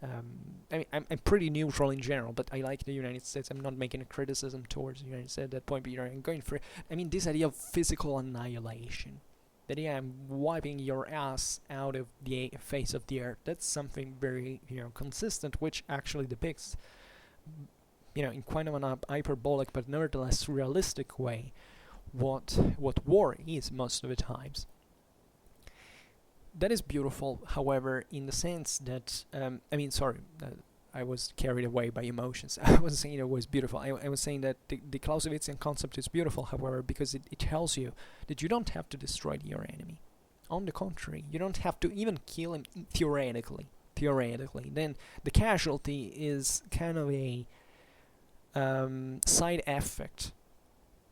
I'm pretty neutral in general, but I like the United States. I'm not making a criticism towards the United States at that point, but I'm going for... this idea of physical annihilation. That I'm wiping your ass out of the face of the earth. That's something very, consistent, which actually depicts, in quite of an hyperbolic but nevertheless realistic way, what war is most of the times. That is beautiful, however, in the sense that, I was carried away by emotions. I wasn't saying it was beautiful. I was saying that the Clausewitzian concept is beautiful, however, because it tells you that you don't have to destroy your enemy. On the contrary, you don't have to even kill him theoretically. Then the casualty is kind of a side effect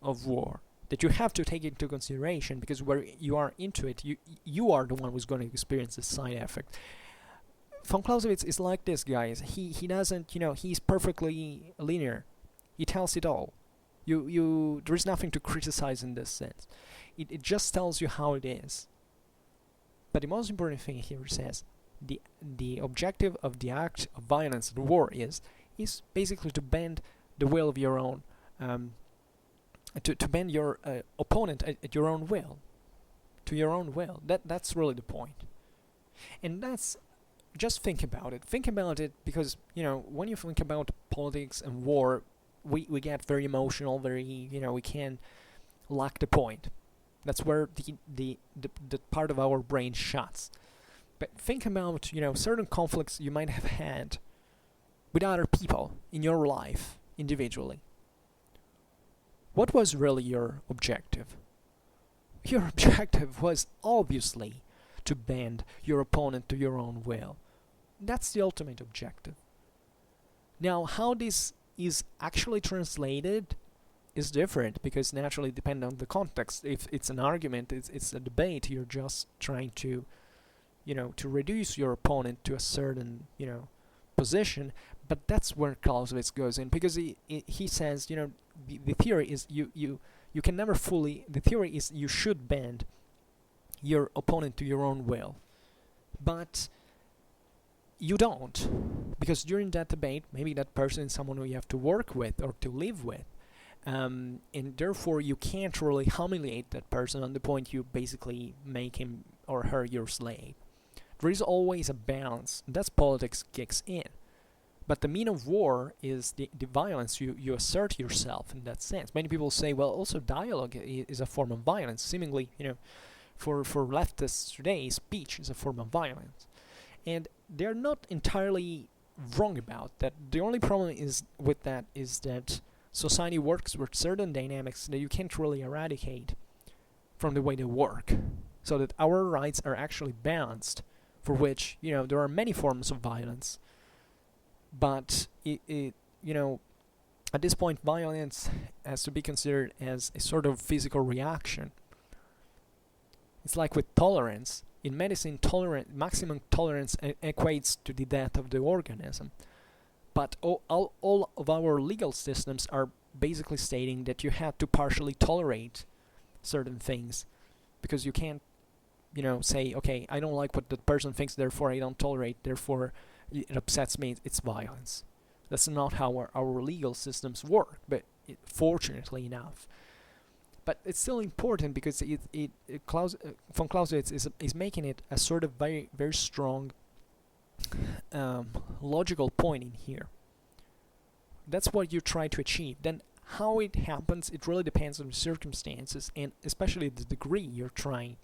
of war that you have to take into consideration, because where you are into it, you are the one who's going to experience the side effect. Von Clausewitz is like this, guys. He doesn't, he's perfectly linear. He tells it all. There is nothing to criticize in this sense. It just tells you how it is. But the most important thing here says, the objective of the act of violence, the war, is basically to bend the will of your own, to bend your opponent at your own will, to your own will. That's really the point. And that's... Just think about it. Think about it because, when you think about politics and war, we get very emotional, we can lack the point. That's where the part of our brain shuts. But think about, certain conflicts you might have had with other people in your life, individually. What was really your objective? Your objective was obviously to bend your opponent to your own will. That's the ultimate objective. Now, how this is actually translated is different, because naturally depending on the context. If it's an argument, it's a debate, you're just trying to, to reduce your opponent to a certain, position. But that's where Clausewitz goes in, because he says, the theory is you can never fully... The theory is you should bend your opponent to your own will. But you don't, because during that debate, maybe that person is someone who you have to work with or to live with, and therefore you can't really humiliate that person on the point you basically make him or her your slave. There is always a balance. That's politics kicks in. But the mean of war is the violence. You assert yourself in that sense. Many people say, well, also dialogue is a form of violence. Seemingly, for leftists today, speech is a form of violence. And they're not entirely wrong about that. The only problem is that society works with certain dynamics that you can't really eradicate from the way they work. So that our rights are actually balanced, for which, there are many forms of violence. But at this point, violence has to be considered as a sort of physical reaction. It's like with tolerance. In medicine, maximum tolerance equates to the death of the organism. But all of our legal systems are basically stating that you have to partially tolerate certain things, because you can't, say, okay, I don't like what the person thinks, therefore I don't tolerate, therefore it upsets me, it's violence. That's not how our legal systems work, but fortunately enough. But it's still important because von Clausewitz is making it a sort of very, very strong logical point in here. That's what you try to achieve. Then how it happens, it really depends on the circumstances, and especially the degree you're trying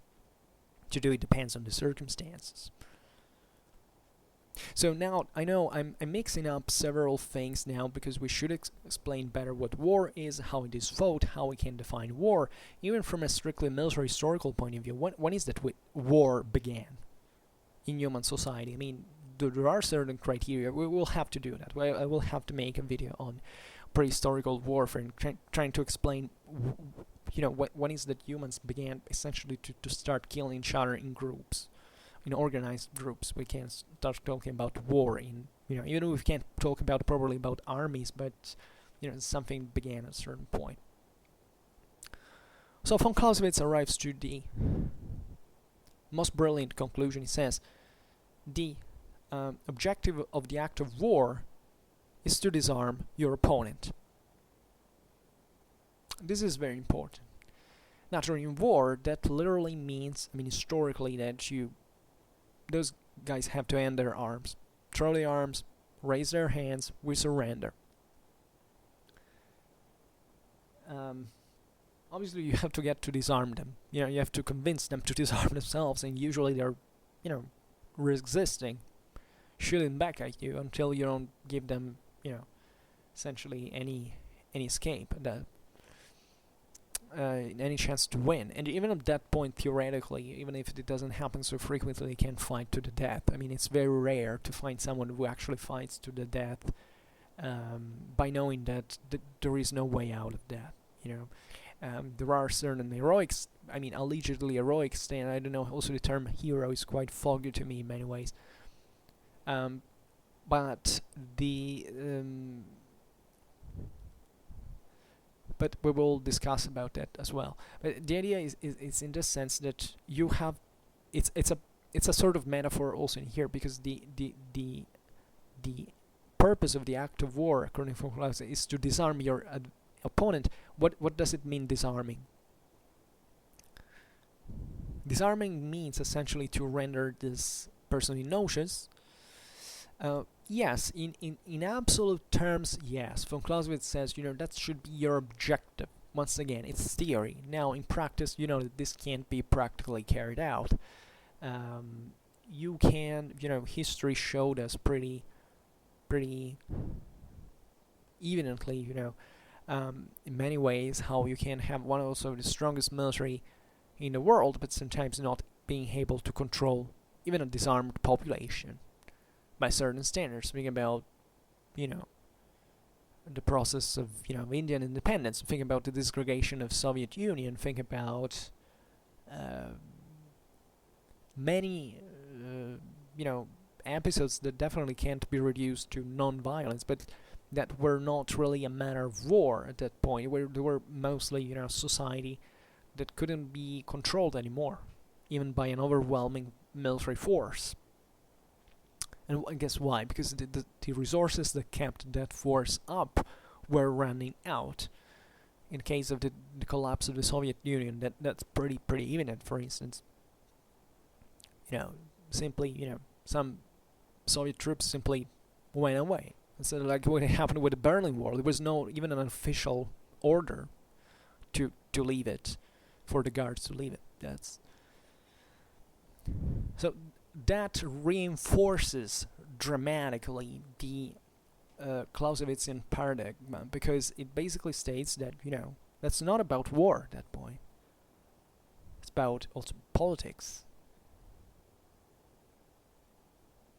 to do it depends on the circumstances. So now, I know I'm mixing up several things now, because we should explain better what war is, how it is fought, how we can define war, even from a strictly military historical point of view. When is that war began in human society? I mean, there are certain criteria. We will have to do that. I will have to make a video on prehistorical warfare and trying to explain, when is that humans began essentially to start killing each other in groups. In organized groups. We can start talking about war in, even if we can't talk properly about armies, but, something began at a certain point. So von Clausewitz arrives to the most brilliant conclusion. He says, the objective of the act of war is to disarm your opponent. This is very important. Naturally, in war, that literally means, historically, that those guys have to end their arms, throw the arms, raise their hands, we surrender. Obviously, you have to get to disarm them. You have to convince them to disarm themselves, and usually they're, resisting, shooting back at you until you don't give them, essentially any escape, any chance to win. And even at that point, theoretically, even if it doesn't happen so frequently, they can fight to the death. It's very rare to find someone who actually fights to the death by knowing that there is no way out of that. There are certain heroics, allegedly heroic stand. I don't know, also the term hero is quite foggy to me in many ways. But we will discuss about that as well. But the idea is in the sense that you have, it's a sort of metaphor also in here, because the purpose of the act of war, according to von Clausewitz, is to disarm your opponent. What does it mean, disarming? Disarming means essentially to render this person innocuous. Yes, in absolute terms, yes. Von Clausewitz says, that should be your objective. Once again, it's theory. Now, in practice, that this can't be practically carried out. You can, history showed us pretty evidently, in many ways, how you can have one also the strongest military in the world, but sometimes not being able to control even a disarmed population by certain standards. Think about, the process of, Indian independence. Think about the disgregation of Soviet Union. Think about many, episodes that definitely can't be reduced to non-violence, but that were not really a matter of war at that point, where they were mostly, society that couldn't be controlled anymore, even by an overwhelming military force. And guess why? Because the resources that kept that force up were running out. In case of the collapse of the Soviet Union, that's pretty evident. For instance, simply, some Soviet troops simply went away. Instead of like what happened with the Berlin Wall, there was no even an official order to leave it, for the guards to leave it. That reinforces dramatically the Clausewitzian paradigm, because it basically states that that's not about war at that point. It's about also politics.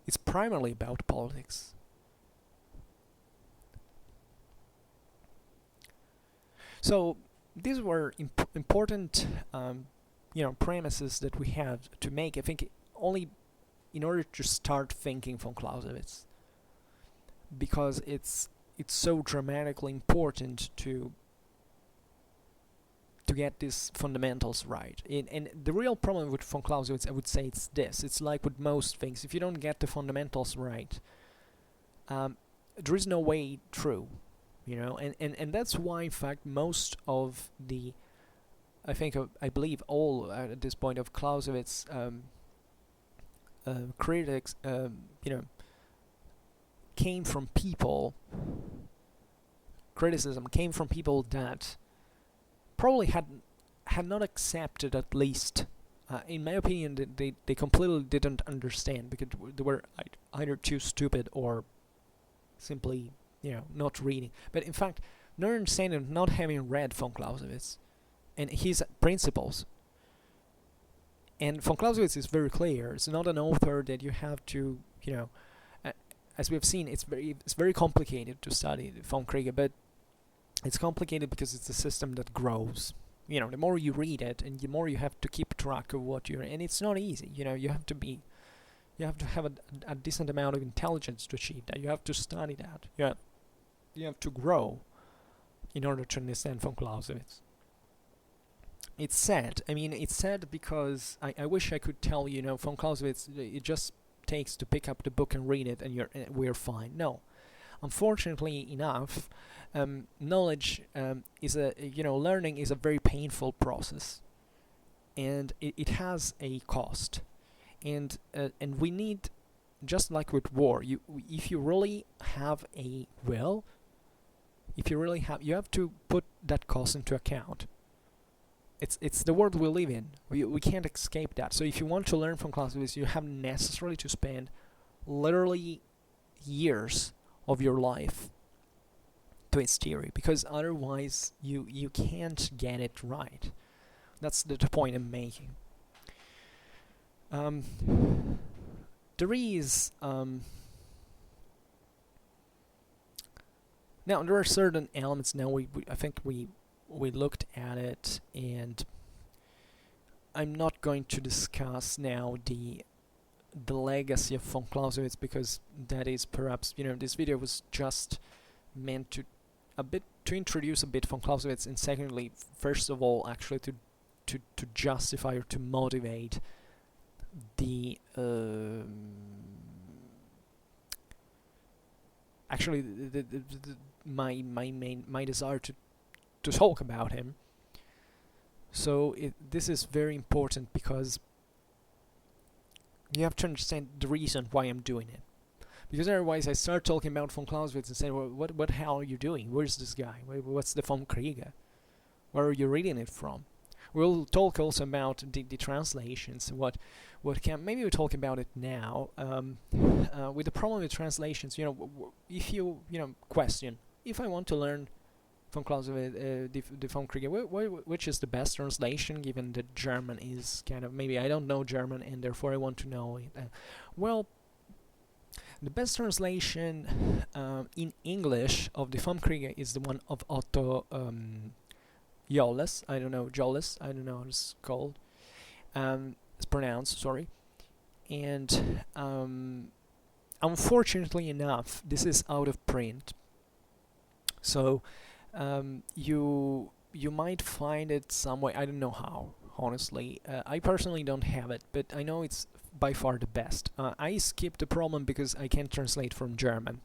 It's primarily about politics. So these were important, premises that we have to make. I think only in order to start thinking von Clausewitz, because it's so dramatically important to get these fundamentals right. And the real problem with von Clausewitz, I would say, it's this. It's like with most things. If you don't get the fundamentals right, there is no way through. And that's why, in fact, most of the, I believe all at this point of Clausewitz critics, came from people. Criticism came from people that probably had not accepted, at least, in my opinion, they completely didn't understand, because they were either too stupid or simply not reading. But in fact, not understanding, not having read von Clausewitz and his principles. And von Clausewitz is very clear. It's not an author that you have to, as we have seen, it's very complicated to study von Kriege, but it's complicated because it's a system that grows. The more you read it, and the more you have to keep track of what you're, and it's not easy. You have to have a decent amount of intelligence to achieve that. You have to study that. You have to grow in order to understand von Clausewitz. It's sad. It's sad because I wish I could tell you, von Clausewitz, it just takes to pick up the book and read it, and we're fine. No. Unfortunately enough, knowledge learning is a very painful process, and it has a cost, and we need, just like with war, if you really have a will, you have to put that cost into account. It's the world we live in. We can't escape that. So if you want to learn from Clausewitz, you have necessarily to spend literally years of your life to his theory, because otherwise you can't get it right. That's the point I'm making. There is now there are certain elements. Now I think we looked at it, and I'm not going to discuss now the legacy of von Clausewitz, because that is perhaps, this video was just meant to introduce a bit von Clausewitz, and secondly, first of all, actually to justify or to motivate the actually my desire to talk about him. So this is very important, because you have to understand the reason why I'm doing it. Because otherwise I start talking about von Clausewitz and say, well, what hell are you doing? Where's this guy? What's the von Kriege? Where are you reading it from? We'll talk also about the translations. Maybe we'll talk about it now. With the problem with translations, if you question, if I want to learn von Clausewitz, the von Kriege, which is the best translation, given that German is kind of, maybe I don't know German and therefore I want to know it. Well, the best translation in English of the von Kriege is the one of Otto Jolles. I don't know how it's called. It's pronounced, sorry. And unfortunately enough, this is out of print. So you might find it some way. I don't know how, honestly. I personally don't have it, but I know it's by far the best. I skipped the problem because I can't translate from German.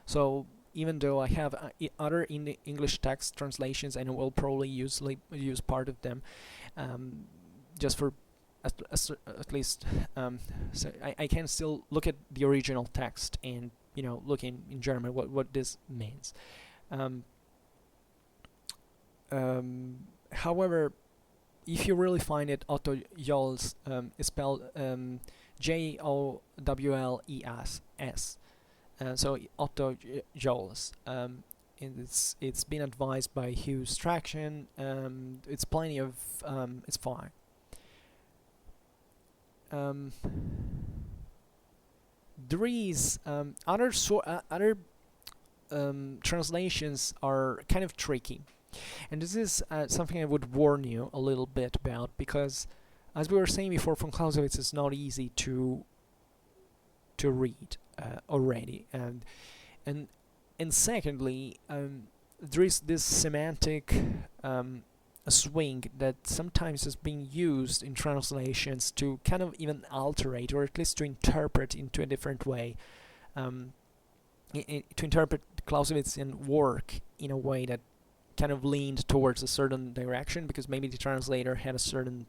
So even though I have other English text translations, and I will probably use part of them, just for at least so I can still look at the original text and look in German what this means. However, if you really find it, Otto Jolles is spelled Jowles. So Otto Jolles. It's been advised by Hugh Strachan. It's plenty of it's fine. There is other translations are kind of tricky, and this is something I would warn you a little bit about, because as we were saying before, von Clausewitz is not easy to read already, and secondly, there is this semantic swing that sometimes is being used in translations to kind of even alterate, or at least to interpret into a different way, to interpret Clausewitzian work in a way that kind of leaned towards a certain direction, because maybe the translator had a certain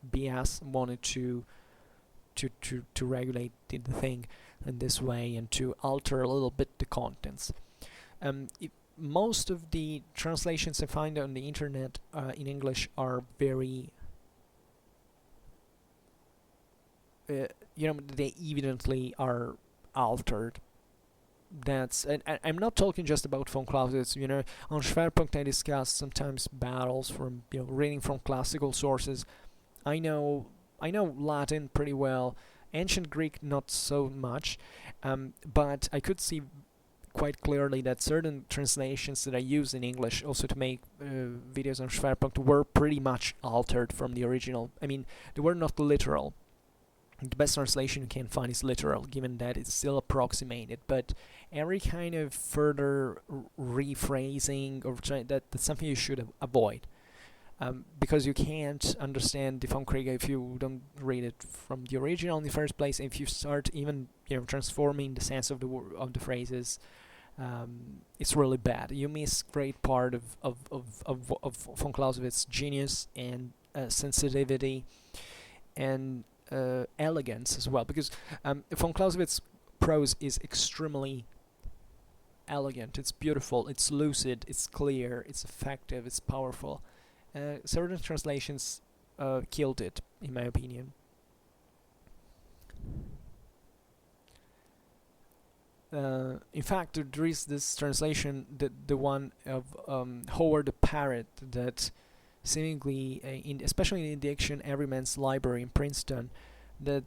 bias, wanted to regulate the thing in this way and to alter a little bit the contents. Most of the translations I find on the internet in English are very they evidently are altered. I'm not talking just about von Clausewitz. On Schwerpunkt I discuss sometimes battles from reading from classical sources. I know Latin pretty well, ancient Greek not so much, but I could see quite clearly that certain translations that I use in English also to make videos on Schwerpunkt were pretty much altered from the original. I mean, they were not literal. The best translation you can find is literal, given that it's still approximated, but every kind of further rephrasing or that's something you should avoid. Because you can't understand the von Kriege if you don't read it from the original in the first place. If you start even transforming the sense of the phrases, it's really bad. You miss great part of von Clausewitz's genius and sensitivity and elegance as well. Because von Clausewitz's prose is extremely elegant. It's beautiful. It's lucid. It's clear. It's effective. It's powerful. Certain translations killed it, in my opinion. In fact, there is this translation, the one of Howard the Parrot, that seemingly, especially in the edition Everyman's Library in Princeton, that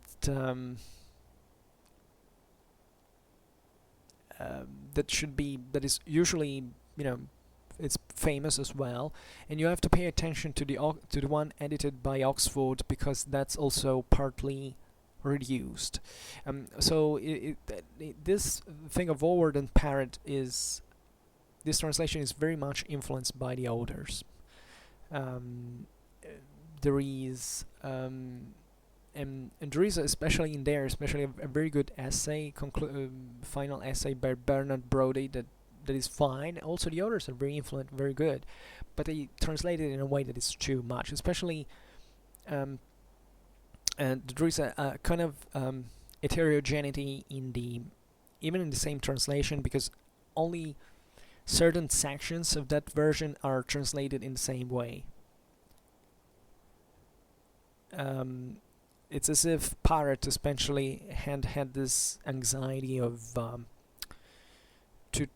that is usually it's famous as well, and you have to pay attention to the one edited by Oxford, because that's also partly reduced. So this thing of Howard and Parrot this translation is very much influenced by the authors. There is and there is especially a very good essay, final essay by Bernard Brodie that is fine. Also, the others are very influent, very good, but they translate it in a way that is too much. Especially, and there is a kind of heterogeneity even in the same translation, because only certain sections of that version are translated in the same way. It's as if Parrot especially had this anxiety of to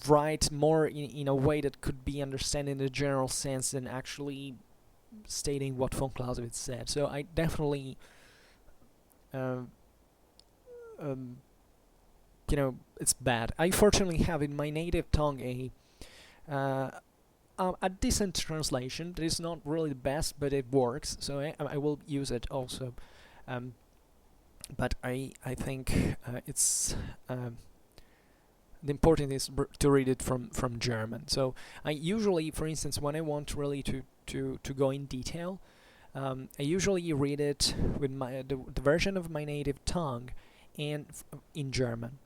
write more in a way that could be understood in the general sense than actually stating what von Clausewitz said. So I definitely it's bad. I fortunately have in my native tongue a decent translation that is not really the best, but it works, so I will use it also. But I think it's the important is to read it from German. So I usually, for instance, when I want really to go in detail, I usually read it with the version of my native tongue and in German,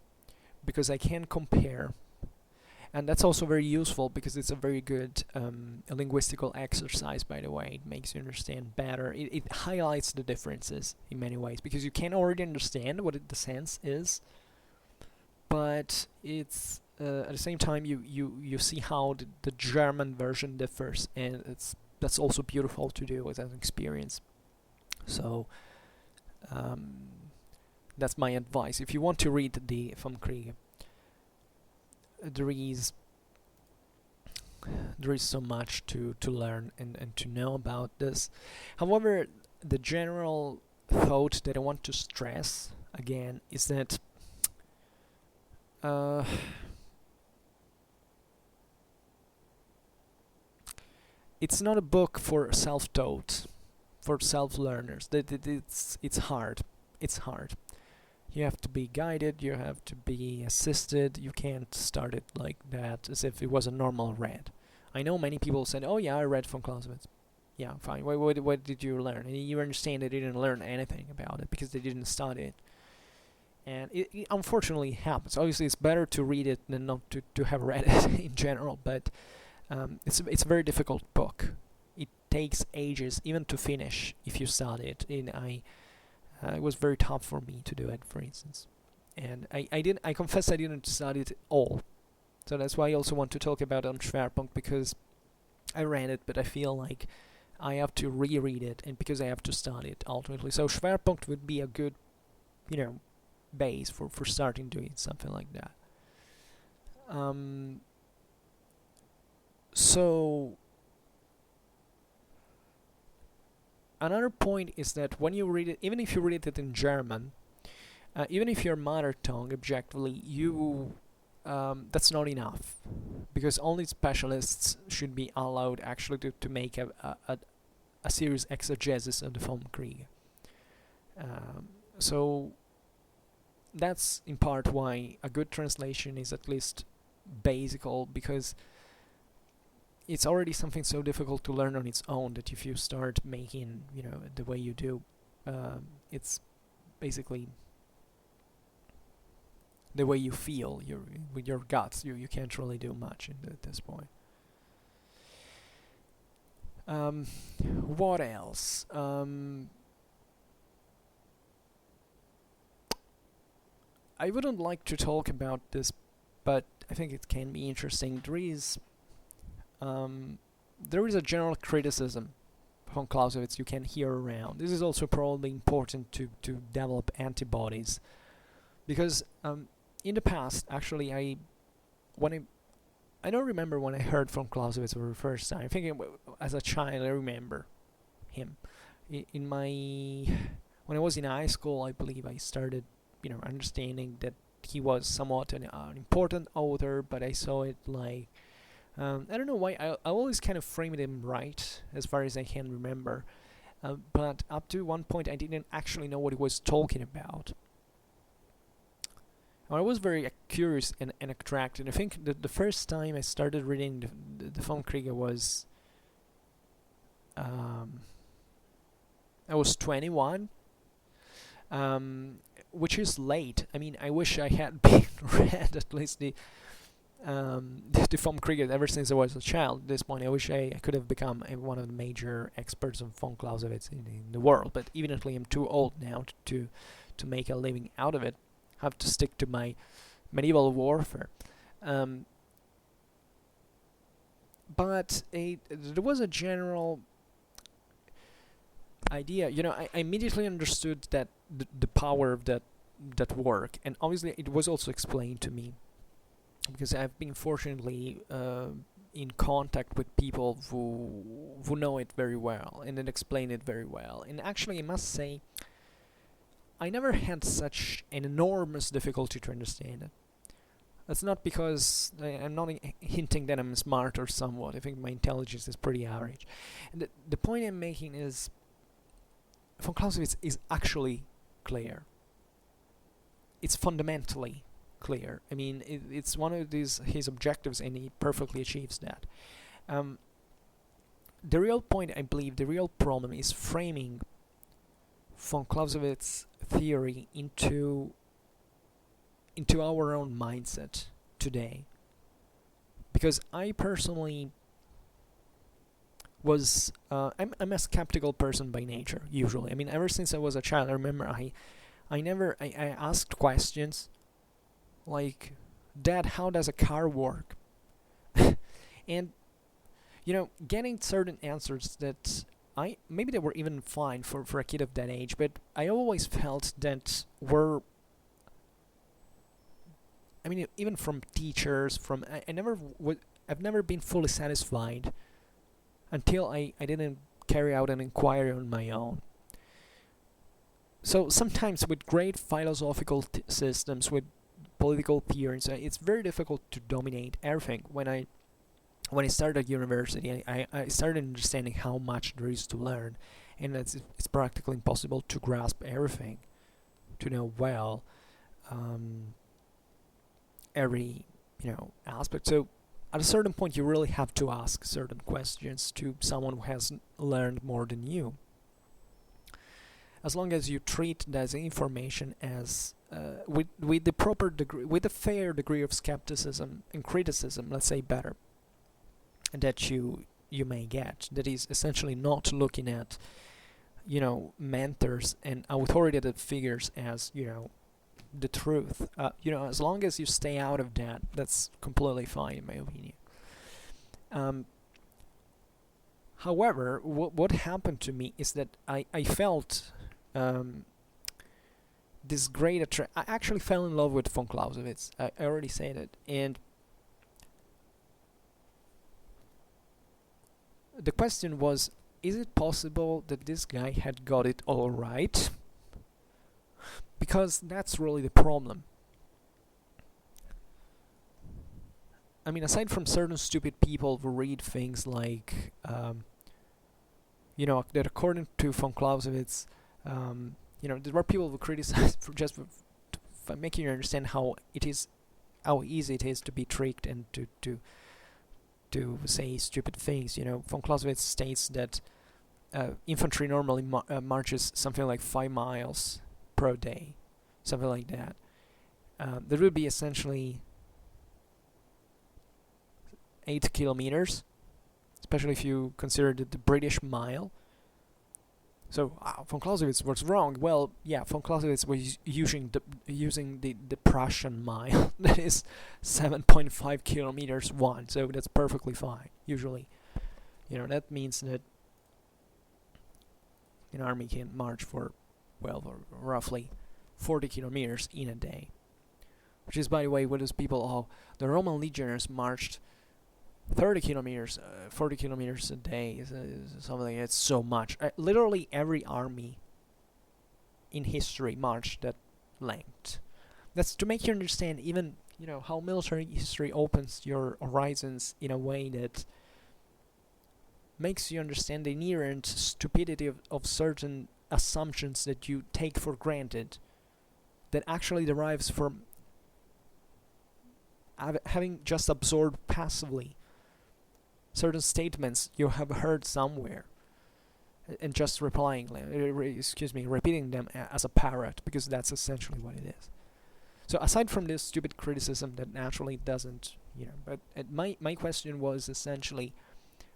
because I can compare. And that's also very useful because it's a very good a linguistical exercise, by the way. It makes you understand better. It highlights the differences in many ways, because you can already understand what the sense is, but it's at the same time you see how the German version differs, and that's also beautiful to do as an experience. So that's my advice. If you want to read the vom Kriege, there is so much to learn and to know about this. However, the general thought that I want to stress again is that it's not a book for self-taught, for self-learners. It's hard. It's hard. You have to be guided, you have to be assisted, you can't start it like that as if it was a normal read. I know many people said, oh yeah, I read from Clausewitz. Yeah, fine, what did you learn? And you understand they didn't learn anything about it because they didn't study it. And it unfortunately happens. Obviously it's better to read it than not to have read it in general, but it's a very difficult book. It takes ages even to finish if you study it. It was very tough for me to do it, for instance. And I confess I didn't study it all. So that's why I also want to talk about on Schwerpunkt, because I read it, but I feel like I have to reread it, and because I have to study it ultimately. So Schwerpunkt would be a good, base for starting doing something like that. So another point is that when you read it, even if you read it in German, even if your mother tongue objectively, that's not enough, because only specialists should be allowed actually to make a serious exegesis of the vom Kriege. So that's in part why a good translation is at least basical, because it's already something so difficult to learn on its own that if you start making, the way you do, it's basically the way you feel with your guts. You can't really do much at this point. What else? I wouldn't like to talk about this, but I think it can be interesting. There is a general criticism from Clausewitz you can hear around. This is also probably important to develop antibodies, because in the past, actually, I don't remember when I heard from Clausewitz for the first time. I think as a child I remember him. When I was in high school, I believe I started, understanding that he was somewhat an important author, but I saw it like, I don't know why, I always kind of framed him right, as far as I can remember, but up to one point I didn't actually know what he was talking about. I was very curious and attracted. I think the first time I started reading the vom Kriege was, I was 21, which is late. I mean, I wish I had been read at least the vom Kriege ever since I was a child. At this point, I wish I could have become one of the major experts on von Clausewitz in the world. But evidently, I'm too old now to make a living out of it. I have to stick to my medieval warfare. But there was a general idea. I immediately understood that the power of that work, and obviously it was also explained to me, because I've been fortunately in contact with people who know it very well and then explain it very well. And actually, I must say, I never had such an enormous difficulty to understand it. That's not because I'm not hinting that I'm smart or somewhat. I think my intelligence is pretty average. And the point I'm making is, von Clausewitz is actually clear. It's fundamentally clear. I mean, it's one of his objectives, and he perfectly achieves that. The real point, I believe, the real problem is framing von Clausewitz's theory into our own mindset today. because I personally was I'm a skeptical person by nature usually. I mean, ever since I was a child, I remember I asked questions like, Dad, how does a car work? And getting certain answers that maybe they were even fine for a kid of that age, but I always felt that were, I mean, even from teachers, I've never been fully satisfied until I didn't carry out an inquiry on my own. So sometimes with great philosophical systems, with political theories, it's very difficult to dominate everything. When I started university, I started understanding how much there is to learn, and it's practically impossible to grasp everything, to know well every aspect. So at a certain point, you really have to ask certain questions to someone who has learned more than you. As long as you treat that information as with the proper degree, with a fair degree of skepticism and criticism, let's say better, that you may get, that is essentially not looking at mentors and authoritative figures as the truth. As long as you stay out of that, that's completely fine in my opinion. However, what happened to me is that I felt this great I actually fell in love with von Clausewitz. I already said it, and the question was, is it possible that this guy had got it all right? Because that's really the problem. I mean, aside from certain stupid people who read things like, that according to von Clausewitz, there are people who criticize for just for making you understand how easy it is to be tricked and to say stupid things. Von Clausewitz states that infantry normally marches something like 5 miles per day, something like that. That would be essentially 8 kilometers, especially if you consider the British mile. So von Clausewitz was wrong. Well, yeah, von Clausewitz was using the Prussian mile. That is 7.5 kilometers one, so that's perfectly fine. Usually, that means that an army can march for, roughly 40 kilometers in a day. Which is, by the way, what those people, the Roman legionaries marched 30 kilometers, 40 kilometers a day is something like that's so much. Literally every army in history marched that length. That's to make you understand even, how military history opens your horizons in a way that makes you understand the inherent stupidity of certain assumptions that you take for granted, that actually derives from having just absorbed passively certain statements you have heard somewhere, and just repeating them as a parrot, because that's essentially what it is. So aside from this stupid criticism that naturally doesn't, but my question was essentially,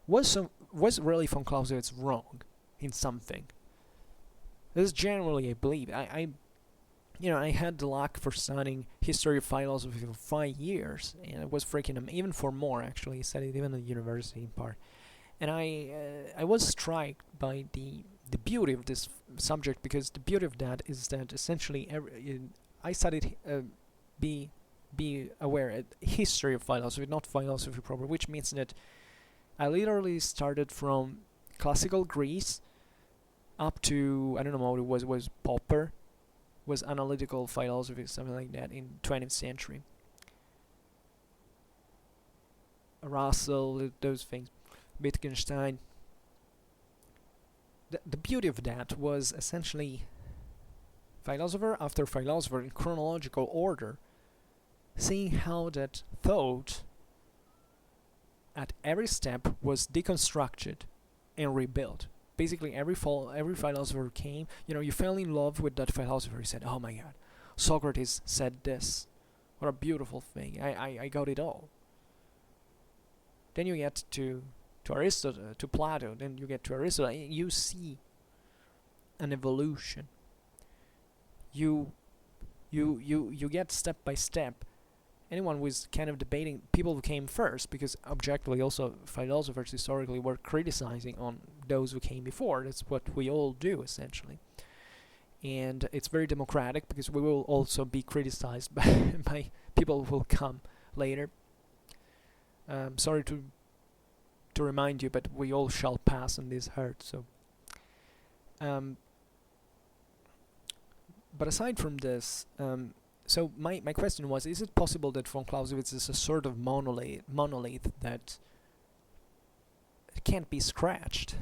was really von Clausewitz wrong in something? This is generally, I believe. I had the luck for studying history of philosophy for 5 years, and it was freaking even for more actually. I studied even at university in part, and I was struck by the beauty of this subject, because the beauty of that is that essentially I studied be aware history of philosophy, not philosophy proper, which means that I literally started from classical Greece up to, I don't know what it was Popper. Was analytical philosophy, something like that, in 20th century. Russell, those things, Wittgenstein. The beauty of that was essentially philosopher after philosopher in chronological order, seeing how that thought at every step was deconstructed and rebuilt. Basically, every philosopher came, you fell in love with that philosopher. You said, oh my god, Socrates said this. What a beautiful thing. I got it all. Then you get to Aristotle, to Plato. Then you get to Aristotle. And you see an evolution. You get step by step. Anyone was kind of debating, people who came first, because objectively also philosophers historically were criticizing on those who came before. That's what we all do, essentially. And it's very democratic, because we will also be criticized by people who will come later. Sorry to remind you, but we all shall pass on this earth, so... but aside from this, so my question was, is it possible that von Clausewitz is a sort of monolith that can't be scratched?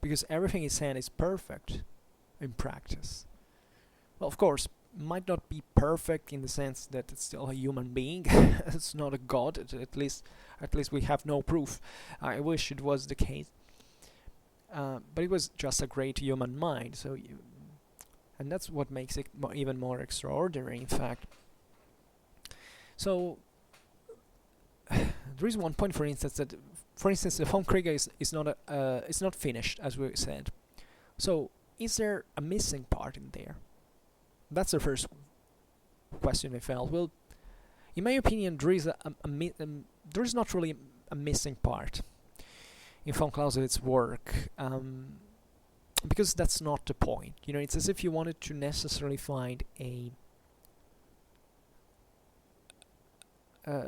Because everything he said is perfect in practice. Well, of course, might not be perfect in the sense that it's still a human being. It's not a god. At least we have no proof. I wish it was the case. But it was just a great human mind. And that's what makes it even more extraordinary, in fact. So there is one point, for instance, that, the von Kriege is not finished, as we said. So is there a missing part in there? That's the first question I felt. Well, in my opinion, there is there is not really a missing part in von Clausewitz's work. Because that's not the point. It's as if you wanted to necessarily find a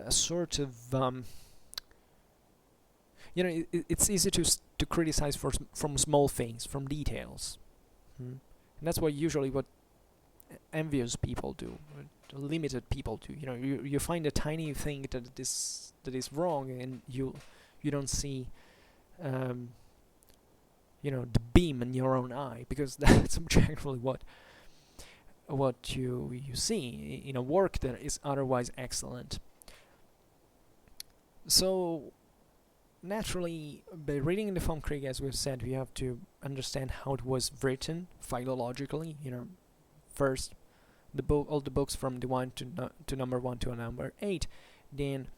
sort of it's easy to criticize from small things, from details, and that's usually what envious people do, limited people do. You find a tiny thing that is wrong, and you don't see the beam in your own eye, because that's objectively what you see in a work that is otherwise excellent. So naturally, by reading the von Kriege, as we've said, we have to understand how it was written philologically. First all the books from the one to number 1 to number 8, then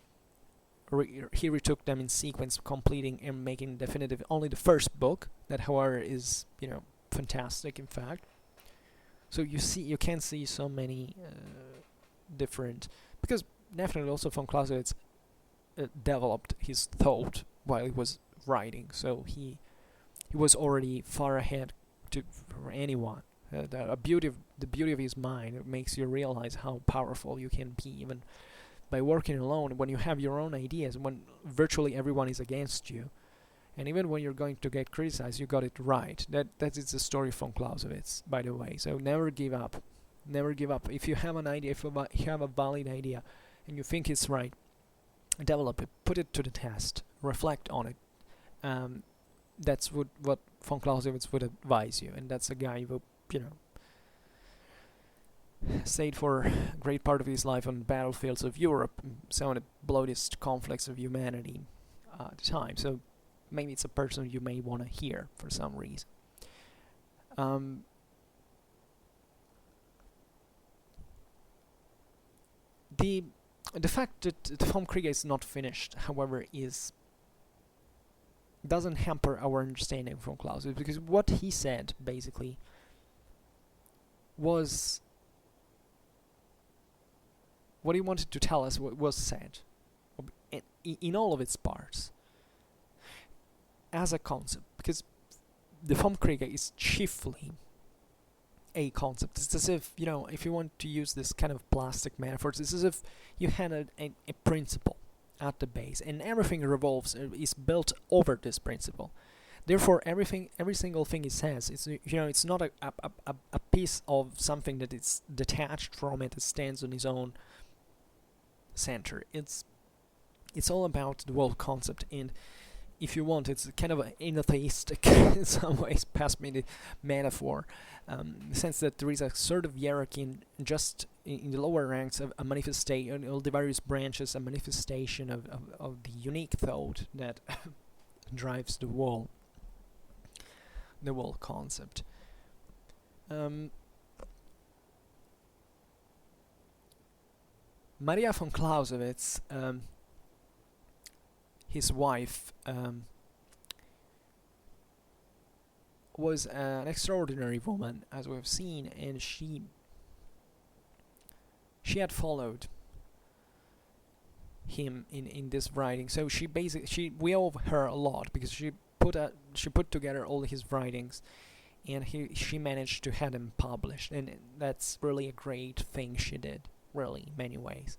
he retook them in sequence, completing and making definitive only the first book, that however is fantastic, in fact. So you can see so many different, because definitely also von Clausewitz developed his thought while he was writing, so he was already far ahead for anyone. The beauty of his mind makes you realize how powerful you can be, even by working alone, when you have your own ideas, when virtually everyone is against you, and even when you're going to get criticized, you got it right. That is the story of von Clausewitz, by the way. So never give up. Never give up. If you have an idea, if you have a valid idea, and you think it's right, develop it, put it to the test, reflect on it. That's what von Clausewitz would advise you, and that's a guy who, stayed for a great part of his life on battlefields of Europe, some of the bloodiest conflicts of humanity at the time. So maybe it's a person you may want to hear for some reason. The fact that the von Kriege is not finished, however, doesn't hamper our understanding of von Clausewitz, because what he said basically was what he wanted to tell us was said in all of its parts as a concept, because the von Kriege is chiefly a concept. It's as if, if you want to use this kind of plastic metaphors, it's as if you had a principle at the base, and everything revolves, is built over this principle. Therefore, every single thing he says, it's not a piece of something that is detached from it, that stands on its own center. It's all about the world concept, and if you want, it's kind of atheistic in some ways, pass me the metaphor, in the sense that there is a sort of hierarchy in the lower ranks of a manifestation, all the various branches, a manifestation of the unique thought that drives the world concept. Maria von Clausewitz, his wife was an extraordinary woman, as we've seen, and she had followed him in this writing. So we owe her a lot, because she put together all his writings, and she managed to have them published, and that's really a great thing she did, really, in many ways.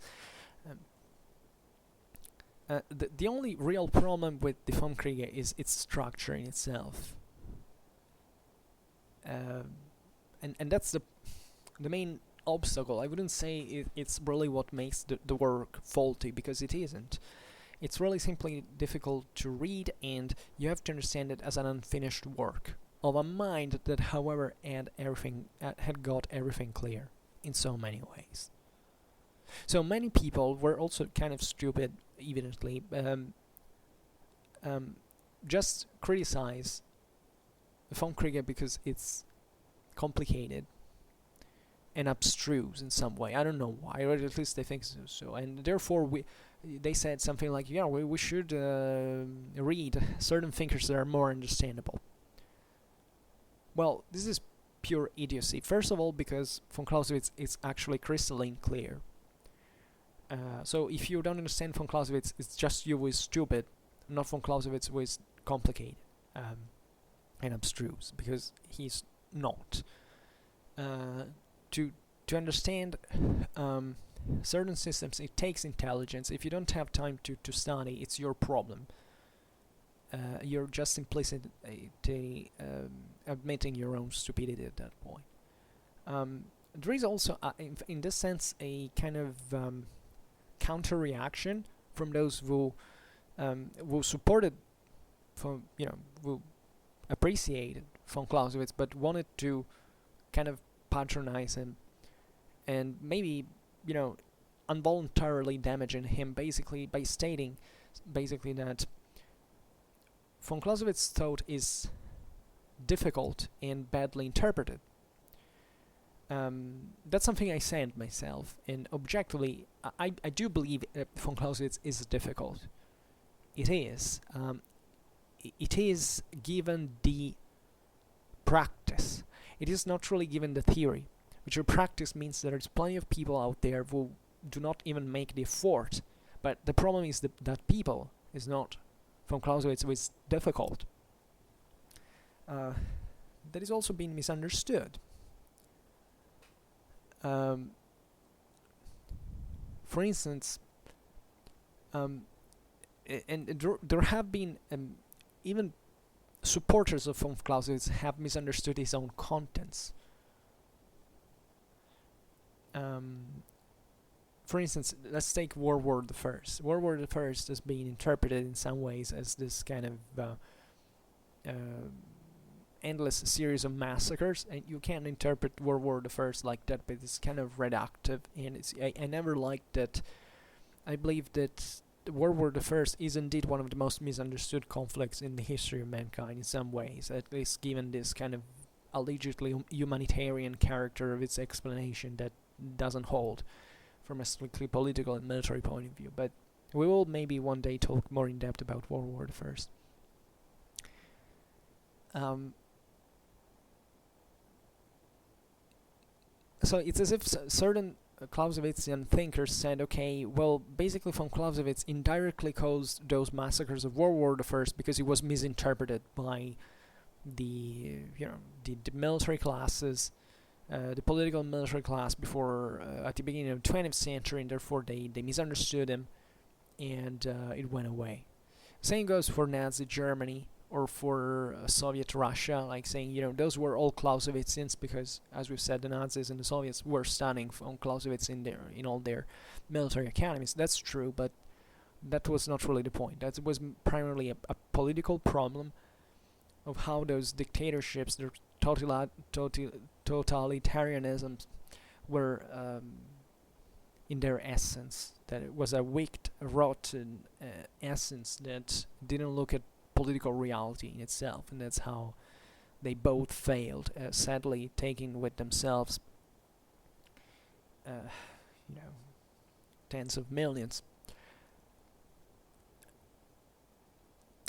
The only real problem with the vom Kriege is its structure in itself, and that's the main obstacle. I wouldn't say it's really what makes the work faulty, because it isn't. It's really simply difficult to read, and you have to understand it as an unfinished work of a mind that, however, had got everything clear in so many ways. So many people were also kind of stupid, evidently, just criticize the vom Kriege because it's complicated and abstruse in some way. I don't know why, or at least they think so. And therefore they said something like, yeah, we should read certain thinkers that are more understandable. Well, this is pure idiocy. First of all, because von Clausewitz is actually crystalline clear. So if you don't understand von Clausewitz, it's just you who is stupid, not von Clausewitz who is complicated and abstruse, because he's not. To understand certain systems, it takes intelligence. If you don't have time to study, it's your problem. You're just implicitly admitting your own stupidity at that point. There is also, in this sense, a kind of counter-reaction from those who supported, who appreciated von Clausewitz, but wanted to kind of patronize him, and maybe, involuntarily damaging him, basically by stating that von Clausewitz's thought is difficult and badly interpreted. That's something I said myself, and objectively, I do believe von Clausewitz is difficult. It is. It is given the practice. It is not really given the theory, which in practice means that there's plenty of people out there who do not even make the effort. But the problem is that people is not von Clausewitz, who is difficult. That is also being misunderstood. For instance, and there have been even supporters of von Clausewitz have misunderstood his own contents. For instance, let's take World War the First. World War the First is being interpreted in some ways as this kind of endless series of massacres, and you can't interpret World War the First like that, but it's kind of reductive, and I never liked that. I believe that World War the First is indeed one of the most misunderstood conflicts in the history of mankind in some ways, at least given this kind of allegedly humanitarian character of its explanation that doesn't hold from a strictly political and military point of view. But we will maybe one day talk more in depth about World War the First. So it's as if certain Clausewitzian thinkers said, okay, well, basically von Clausewitz indirectly caused those massacres of World War the First because he was misinterpreted by the military classes, the political military class before at the beginning of the 20th century, and therefore they misunderstood him, and it went away. Same goes for Nazi Germany or for Soviet Russia, like saying, those were all Clausewitzians because, as we've said, the Nazis and the Soviets were studying von Clausewitz in all their military academies. That's true, but that was not really the point. That was primarily a political problem of how those dictatorships, their totalitarianisms, were in their essence. That it was a wicked, rotten essence that didn't look at political reality in itself, and that's how they both failed, sadly taking with themselves tens of millions.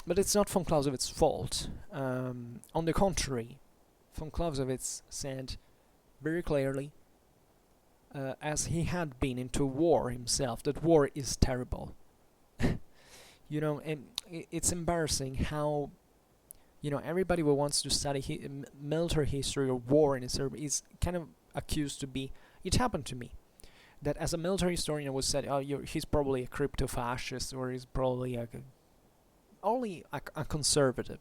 But it's not von Clausewitz's fault. On the contrary, von Clausewitz said very clearly, as he had been into war himself, that war is terrible. And it's embarrassing how, everybody who wants to study military history or war in Serbia is kind of accused to be. It happened to me that as a military historian, I was said, "Oh, he's probably a crypto-fascist, or he's probably only a conservative."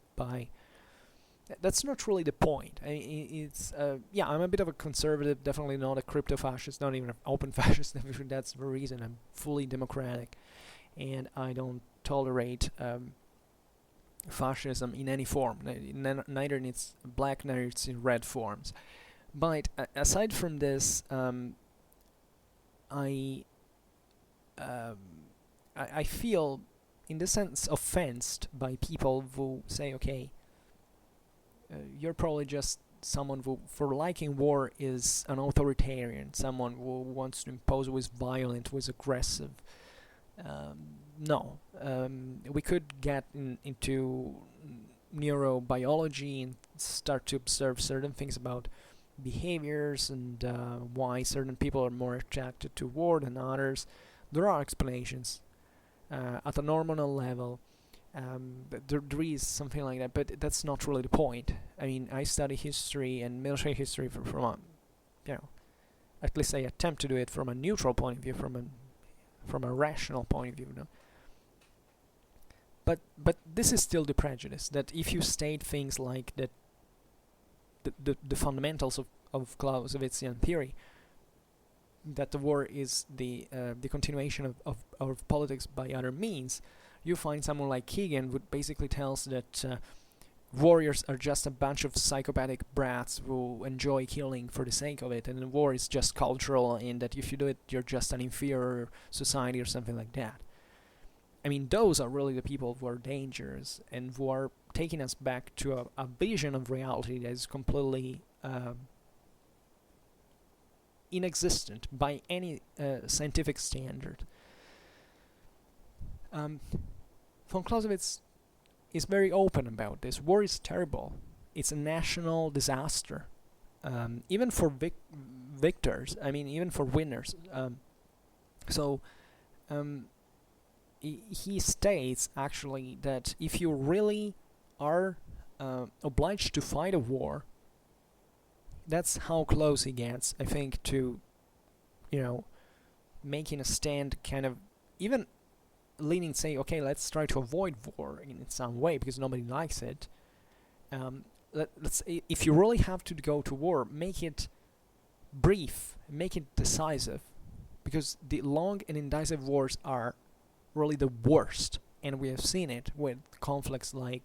That's not really the point. It's I'm a bit of a conservative, definitely not a crypto-fascist, not even an open fascist. That's the reason I'm fully democratic, and I don't tolerate fascism in any form, neither in its black, neither its in red forms. But aside from this, I feel, in the sense, offensed by people who say, okay, you're probably just someone who, for liking war, is an authoritarian, someone who wants to impose, who is violent, who is aggressive. No. We could get into neurobiology and start to observe certain things about behaviors and why certain people are more attracted to war than others. There are explanations at a normal level. There is something like that, but that's not really the point. I mean, I study history and military history from a, at least I attempt to do it from a neutral point of view, from a rational point of view. But this is still the prejudice that if you state things like that, the fundamentals of Clausewitzian theory, that the war is the continuation of politics by other means, you find someone like Kriege who basically tells that warriors are just a bunch of psychopathic brats who enjoy killing for the sake of it, and war is just cultural, and that if you do it, you're just an inferior society or something like that. I mean, those are really the people who are dangerous and who are taking us back to a vision of reality that is completely inexistent by any scientific standard. Von Clausewitz is very open about this. War is terrible. It's a national disaster. Even for victors, I mean, even for winners. He states, actually, that if you really are obliged to fight a war, that's how close he gets, I think, to, making a stand, kind of, even leaning, say, okay, let's try to avoid war in some way because nobody likes it. If you really have to go to war, make it brief, make it decisive, because the long and indecisive wars are really the worst, and we have seen it with conflicts like,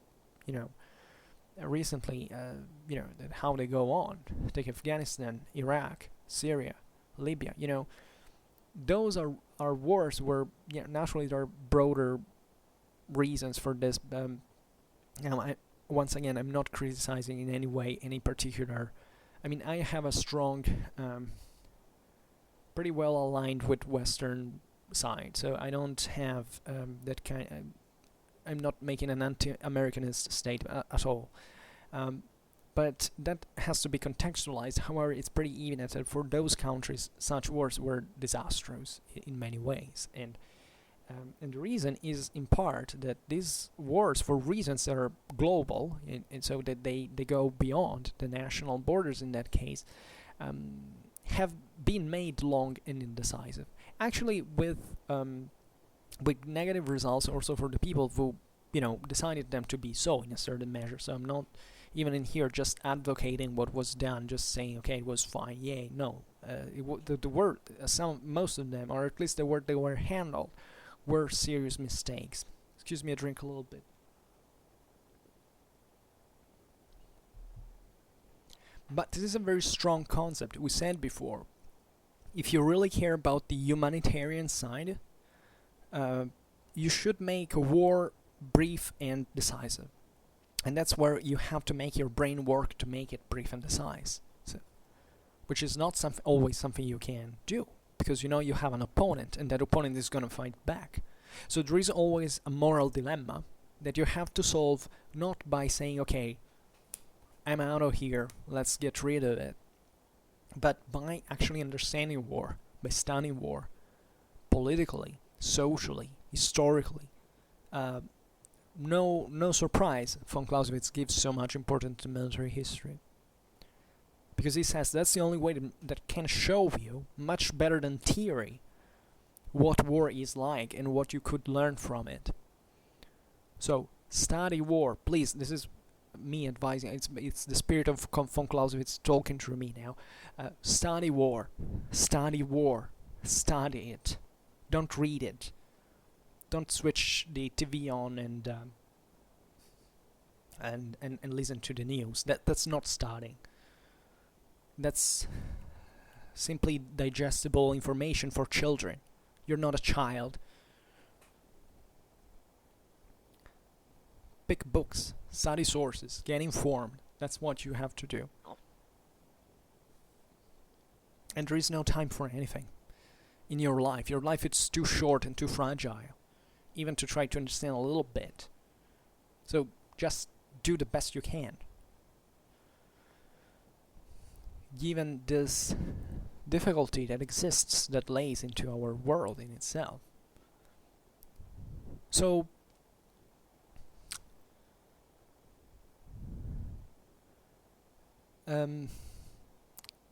recently, how they go on. Take Afghanistan, Iraq, Syria, Libya. Those are wars where, naturally there are broader reasons for this. Once again, I'm not criticizing in any way any particular. I mean, I have a strong, pretty well aligned with Western side, so I don't have that kind. I'm not making an anti-Americanist statement at all. But that has to be contextualized. However, it's pretty evident that for those countries, such wars were disastrous in many ways. And the reason is, in part, that these wars, for reasons that are global, and so that they go beyond the national borders in that case, have been made long and indecisive. Actually, with negative results also for the people who, decided them to be so in a certain measure. So I'm not even in here just advocating what was done, just saying, okay, it was fine, yay. No, the word, most of them, or at least the word they were handled, were serious mistakes. Excuse me, I drink a little bit. But this is a very strong concept. We said before, if you really care about the humanitarian side, you should make a war brief and decisive. And that's where you have to make your brain work to make it brief and decisive. So, which is not always something you can do, because you have an opponent, and that opponent is going to fight back. So there is always a moral dilemma that you have to solve not by saying, okay, I'm out of here, let's get rid of it, but by actually understanding war, by studying war, politically, socially, historically. No surprise von Clausewitz gives so much importance to military history. Because he says that's the only way that can show you, much better than theory, what war is like and what you could learn from it. So, study war, please. This is me advising. It's the spirit of von Clausewitz talking through me now. Study war. Study war. Study it. Don't read it. Don't switch the TV on and listen to the news. That's not studying. That's simply digestible information for children. You're not a child. Pick books, study sources, get informed. That's what you have to do. And there is no time for anything in your life. Your life is too short and too fragile, even to try to understand a little bit. So just do the best you can. Given this difficulty that exists, that lays into our world in itself. So,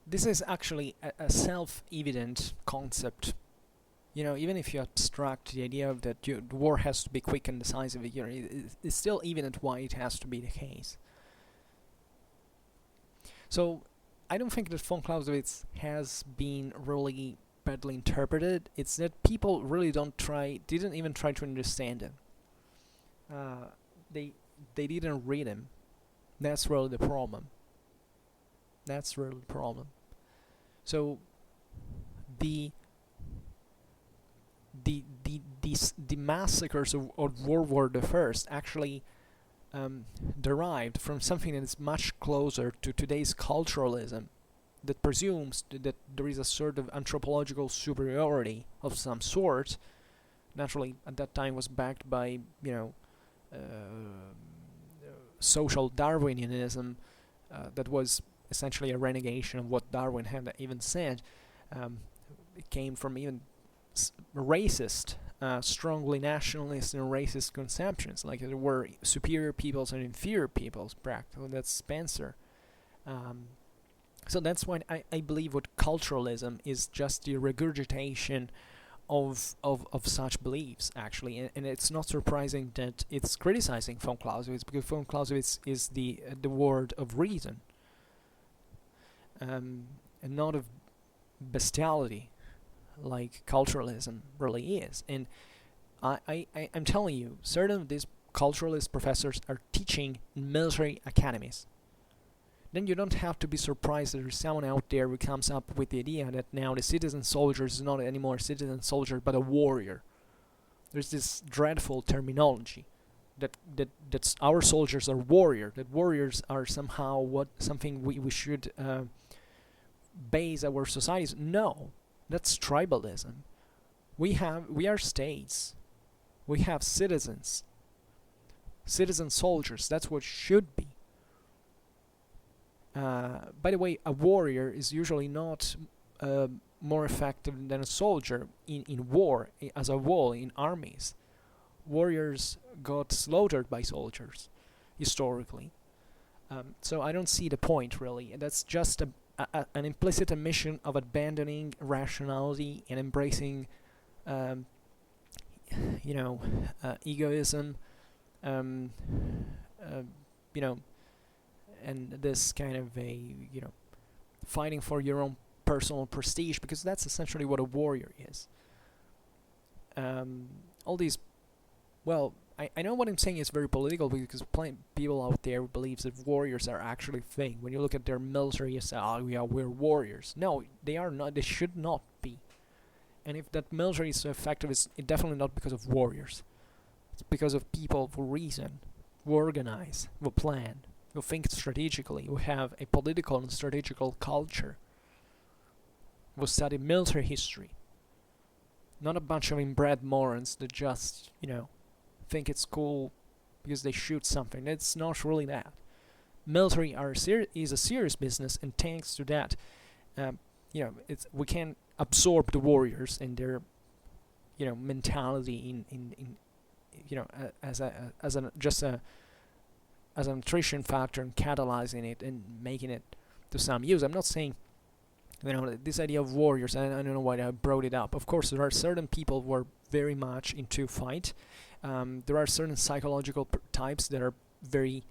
this is actually a self-evident concept. You know, even if you abstract the idea of that the war has to be quick and decisive, it's still evident why it has to be the case. So, I don't think that von Clausewitz has been really badly interpreted. It's that people really didn't even try to understand him. They didn't read him. That's really the problem. That's really the problem. So the massacres of World War I actually derived from something that is much closer to today's culturalism, that presumes that there is a sort of anthropological superiority of some sort. Naturally, at that time was backed by, social Darwinianism, that was essentially a renegation of what Darwin had even said. It came from even racist, strongly nationalist and racist conceptions, like there were superior peoples and inferior peoples, practically. That's Spencer. So that's why I believe what culturalism is just the regurgitation of such beliefs, actually, and it's not surprising that it's criticizing von Clausewitz, because von Clausewitz is the word of reason, and not of bestiality, like culturalism really is. And I'm telling you, certain of these culturalist professors are teaching in military academies. Then you don't have to be surprised that there's someone out there who comes up with the idea that now the citizen soldier is not anymore a citizen soldier but a warrior. There's this dreadful terminology that our soldiers are warrior, that warriors are somehow something we should base our societies. No, that's tribalism. We are states. We have citizens. Citizen soldiers, that's what should be. By the way, a warrior is usually not more effective than a soldier in war, as a whole, in armies. Warriors got slaughtered by soldiers, historically. So I don't see the point, really. That's just an implicit admission of abandoning rationality and embracing, egoism, and this kind of fighting for your own personal prestige, because that's essentially what a warrior is. All these, I know what I'm saying is very political, because people out there believes that warriors are actually a thing. When you look at their military, you say, oh yeah, we're warriors. No, they are not. They should not be. And if that military is so effective, it's definitely not because of warriors. It's because of people who reason, who organize, who plan, who think strategically, who have a political and strategical culture, who study military history. Not a bunch of inbred morons that just, think it's cool because they shoot something. It's not really that. Military is a serious business, and thanks to that, we can absorb the warriors and their mentality in as an attrition factor, and catalyzing it and making it to some use. I'm not saying this idea of warriors, I don't know why I brought it up. Of course, there are certain people who are very much into fight. There are certain psychological types that are very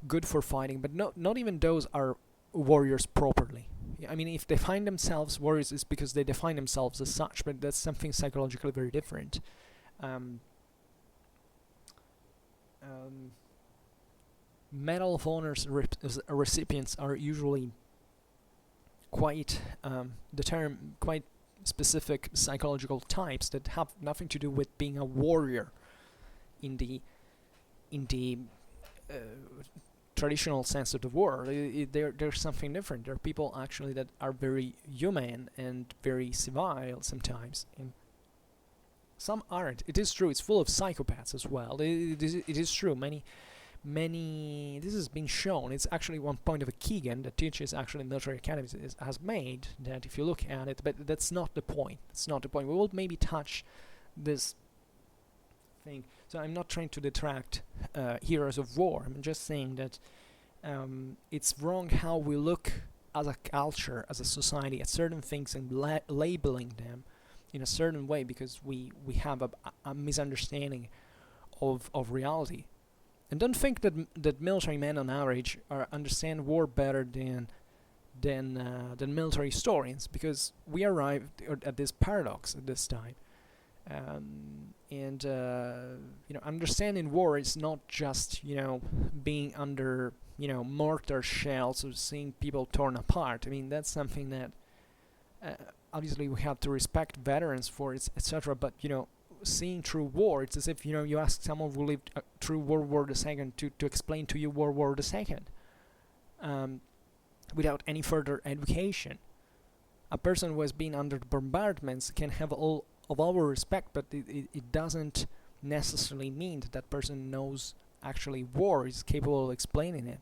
good for fighting, but not even those are warriors properly. I mean, if they find themselves warriors, it's because they define themselves as such, but that's something psychologically very different. Medal of Honor's recipients are usually quite quite specific psychological types that have nothing to do with being a warrior in the traditional sense of the word. There's something different. There are people actually that are very human and very civil sometimes, and some aren't. It is true. It's full of psychopaths as well. It is true. Many. This has been shown. It's actually one point of a Kriege that teaches actually military academies has made, that if you look at it, but that's not the point. That's not the point. We will maybe touch this thing. So I'm not trying to detract heroes of war. I'm just saying that it's wrong how we look as a culture, as a society, at certain things and labeling them in a certain way because we have a misunderstanding of reality. And don't think that military men on average understand war better than military historians, because we arrived at this paradox at this time. Understanding war is not just being under mortar shells or seeing people torn apart. I mean, that's something that obviously we have to respect veterans for, etc. But seeing through war, it's as if you ask someone who lived through World War II to explain to you World War II without any further education. A person who has been under bombardments can have all of our respect, but it doesn't necessarily mean that person knows actually war, is capable of explaining it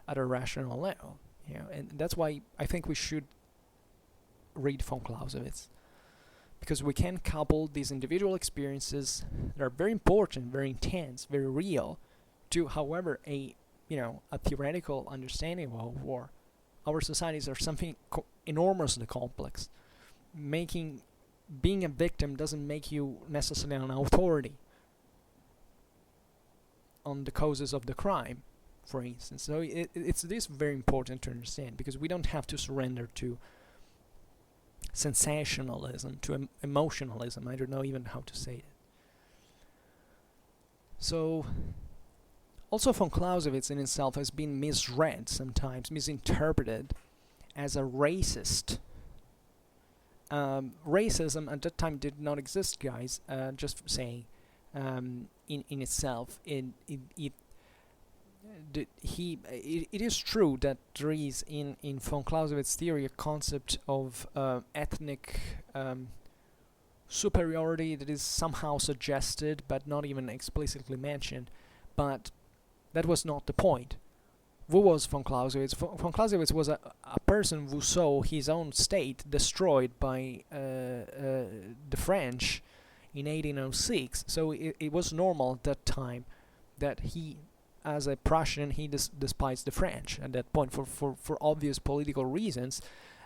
at a rational level. And that's why I think we should read von Clausewitz, because we can couple these individual experiences that are very important, very intense, very real, to, however, a theoretical understanding of war. Our societies are something enormously complex. Being a victim doesn't make you necessarily an authority on the causes of the crime, for instance. So it's this very important to understand, because we don't have to surrender to sensationalism, to emotionalism. I don't know even how to say it. So also von Clausewitz in itself has been misread sometimes, misinterpreted as a racist. Racism at that time did not exist, guys. Just saying, in itself, it is true that there is in von Clausewitz's theory a concept of ethnic superiority that is somehow suggested but not even explicitly mentioned. But that was not the point. Who was von Clausewitz? Von Clausewitz was a person who saw his own state destroyed by the French in 1806. So it was normal at that time that he, as a Prussian, he despised the French at that point for obvious political reasons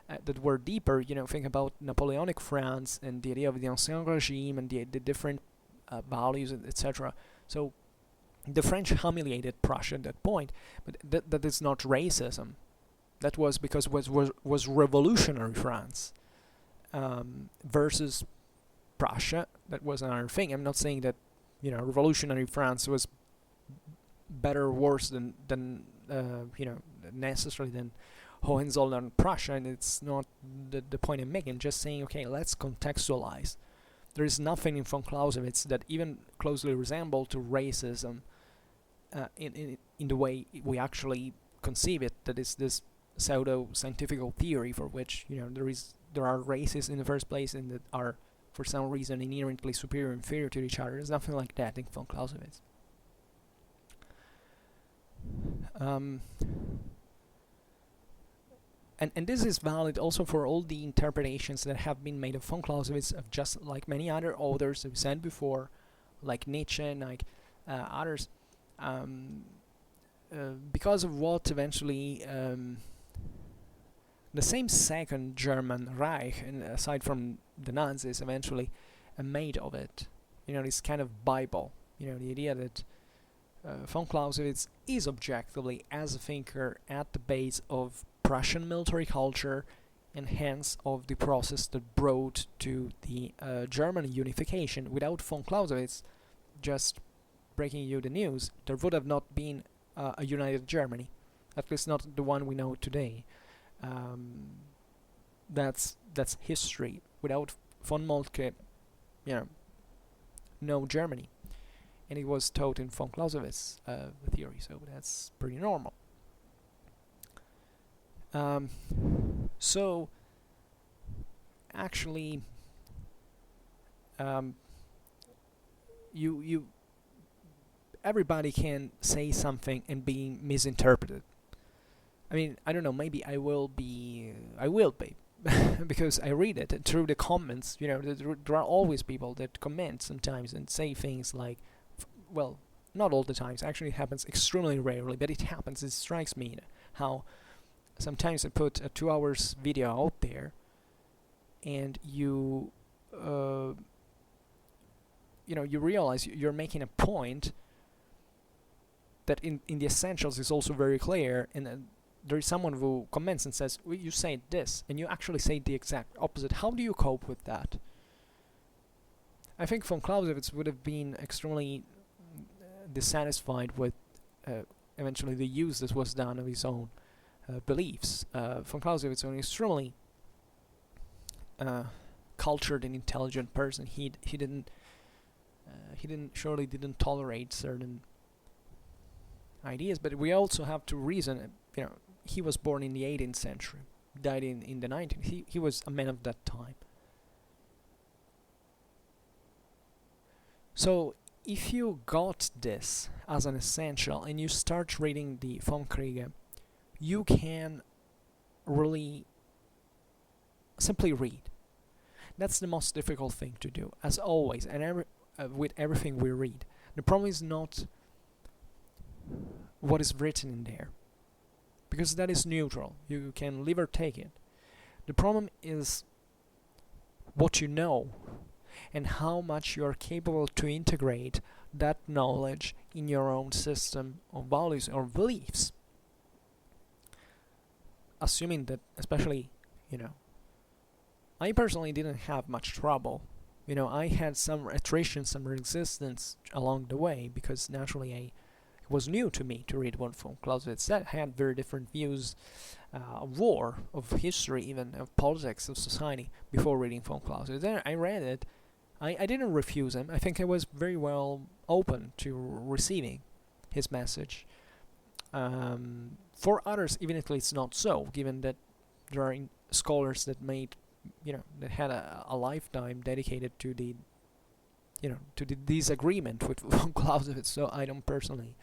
that were deeper. Think about Napoleonic France and the idea of the Ancien Regime and the different values, etc. So the French humiliated Prussia at that point, but that is not racism. That was because was revolutionary France versus Prussia. That was another thing. I'm not saying that revolutionary France was better or worse than necessarily than Hohenzollern Prussia, and it's not the point I'm making. Just saying, okay, let's contextualize. There is nothing in von Clausewitz that even closely resembles to racism in the way we actually conceive it. That is this pseudo-scientific theory for which there are races in the first place and that are for some reason inherently superior and inferior to each other. There's nothing like that in von Clausewitz. Um, and this is valid also for all the interpretations that have been made of von Clausewitz, of just like many other authors we said before, like Nietzsche, like others, because of what eventually the same second German Reich, and aside from the Nazis, eventually made of it. This kind of Bible. The idea that von Clausewitz is objectively, as a thinker, at the base of Prussian military culture, and hence of the process that brought to the German unification. Without von Clausewitz, just breaking you the news, there would have not been a united Germany, at least not the one we know today. That's history. Without von Moltke, no Germany, and it was taught in von Clausewitz theory, so that's pretty normal. So actually, you everybody can say something and be misinterpreted. I mean, I don't know, maybe I will be because I read it through the comments. There are always people that comment sometimes and say things like, well, not all the times, actually it happens extremely rarely, but it happens. It strikes me how sometimes I put a 2 hours video out there, and you realize you're making a point that in the essentials is also very clear, and there is someone who comments and says, well, you said this, and you actually say the exact opposite. How do you cope with that? I think von Clausewitz would have been extremely dissatisfied with eventually the use that was done of his own beliefs. Von Clausewitz was an extremely cultured and intelligent person. He surely didn't tolerate certain ideas, but we also have to reason. He was born in the 18th century, died in the 19th. He was a man of that time. So if you got this as an essential and you start reading the von Kriege, you can really simply read. That's the most difficult thing to do, as always, and with everything we read. The problem is not what is written in there, because that is neutral. You can live or take it. The problem is what you know and how much you are capable to integrate that knowledge in your own system of values or beliefs. Assuming that, especially, I personally didn't have much trouble. I had some attrition, some resistance along the way, because naturally it was new to me to read what von Clausewitz said. I had very different views of war, of history, even of politics, of society, before reading von Clausewitz. Then I read it. I didn't refuse him. I think I was very well open to receiving his message. For others, even if it's not so, given that there are scholars that made, that had a lifetime dedicated to the, to the disagreement with von Clausewitz. So I don't personally,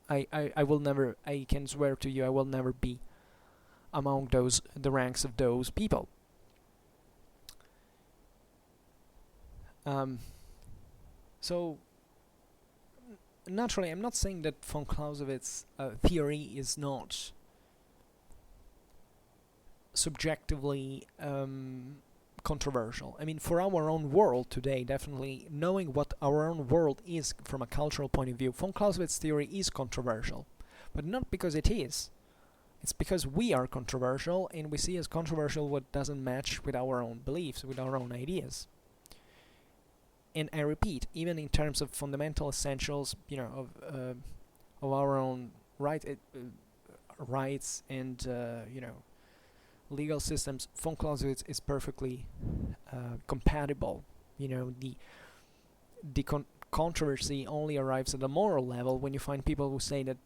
I will never, I can swear to you, I will never be among the ranks of those people. So naturally, I'm not saying that von Clausewitz theory is not subjectively controversial. I mean, for our own world today, definitely knowing what our own world is from a cultural point of view, von Clausewitz theory is controversial, but not because it is. It's because we are controversial, and we see as controversial what doesn't match with our own beliefs, with our own ideas. And I repeat, even in terms of fundamental essentials, of our own rights and legal systems, von Clausewitz is perfectly compatible. The controversy only arrives at a moral level when you find people who say that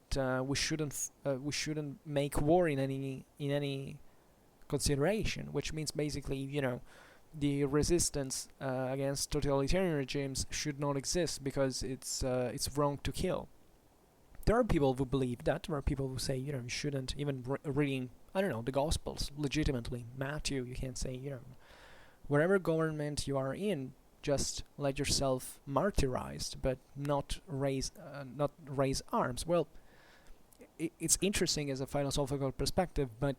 we shouldn't make war in any consideration, which means basically, the resistance against totalitarian regimes should not exist because it's wrong to kill. there are people who believe that. There are people who say, you shouldn't even reading, I don't know, the Gospels legitimately. Matthew, you can't say, wherever government you are in, just let yourself martyrized, but not raise arms. Well, it's interesting as a philosophical perspective, but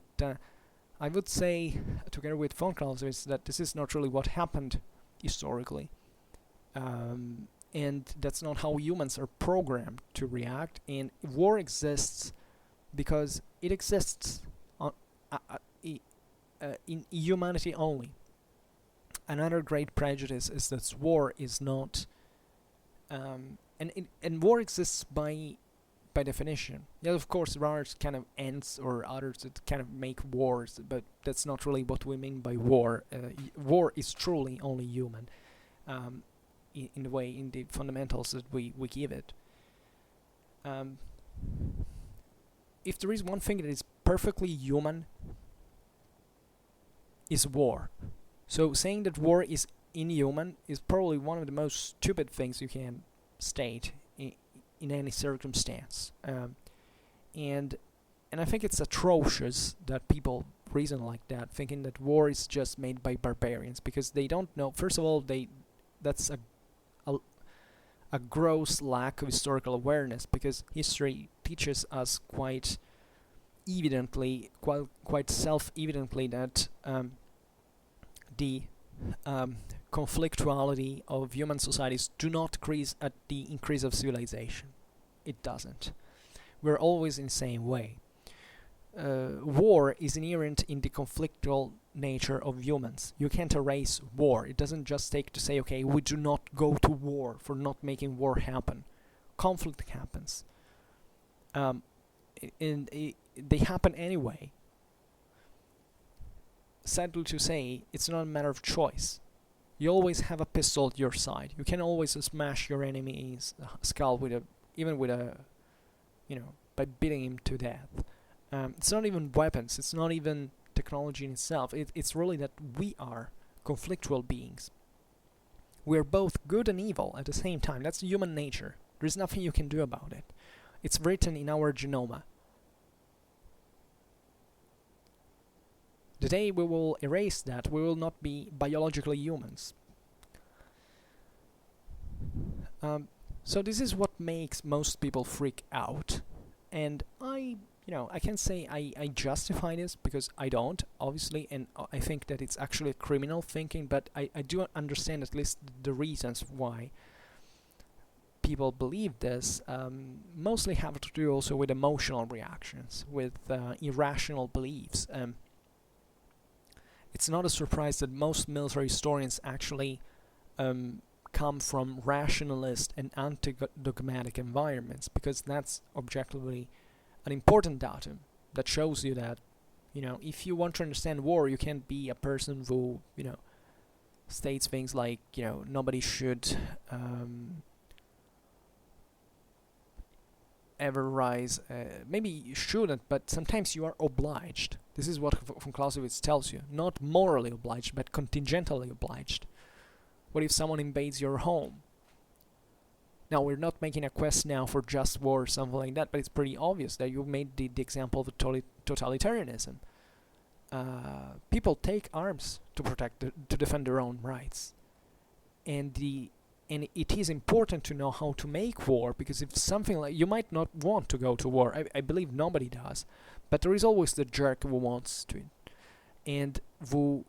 I would say, together with von Clausewitz, that this is not really what happened historically. And that's not how humans are programmed to react. And war exists because it exists in humanity only. Another great prejudice is that war is not, and war exists by definition. Yeah, of course, there are kind of ends or others that kind of make wars, but that's not really what we mean by war. War is truly only human. In the way, in the fundamentals that we give it. If there is one thing that is perfectly human, is war. So saying that war is inhuman is probably one of the most stupid things you can state in any circumstance. And I think it's atrocious that people reason like that, thinking that war is just made by barbarians, because they don't know. First of all, that's a gross lack of historical awareness, because history teaches us quite evidently, quite self-evidently, that the conflictuality of human societies do not increase at the increase of civilization. It doesn't. We're always in the same way. War is inherent in the conflictual nature of humans. You can't erase war. It doesn't just take to say, okay, we do not go to war for not making war happen. Conflict happens. They happen anyway. Sadly to say, it's not a matter of choice. You always have a pistol at your side. You can always smash your enemy's skull by beating him to death. It's not even weapons. It's not even technology in itself. It's really that we are conflictual beings. We're both good and evil at the same time. That's human nature. There's nothing you can do about it. It's written in our genome. The day we will erase that, we will not be biologically humans. So this is what makes most people freak out. And I can say I justify this, because I don't, obviously, and I think that it's actually a criminal thinking, but I do understand at least the reasons why people believe this. Mostly have to do also with emotional reactions, with irrational beliefs. It's not a surprise that most military historians actually come from rationalist and anti-dogmatic environments, because that's objectively an important datum that shows you that, if you want to understand war, you can't be a person who, states things like, nobody should ever rise. Maybe you shouldn't, but sometimes you are obliged. This is what von Clausewitz tells you. Not morally obliged, but contingentally obliged. What if someone invades your home? Now, we're not making a quest now for just war or something like that, but it's pretty obvious that you made the example of totalitarianism. People take arms to defend their own rights. And it is important to know how to make war, because if something like, you might not want to go to war. I believe nobody does, but there is always the jerk who wants to, and who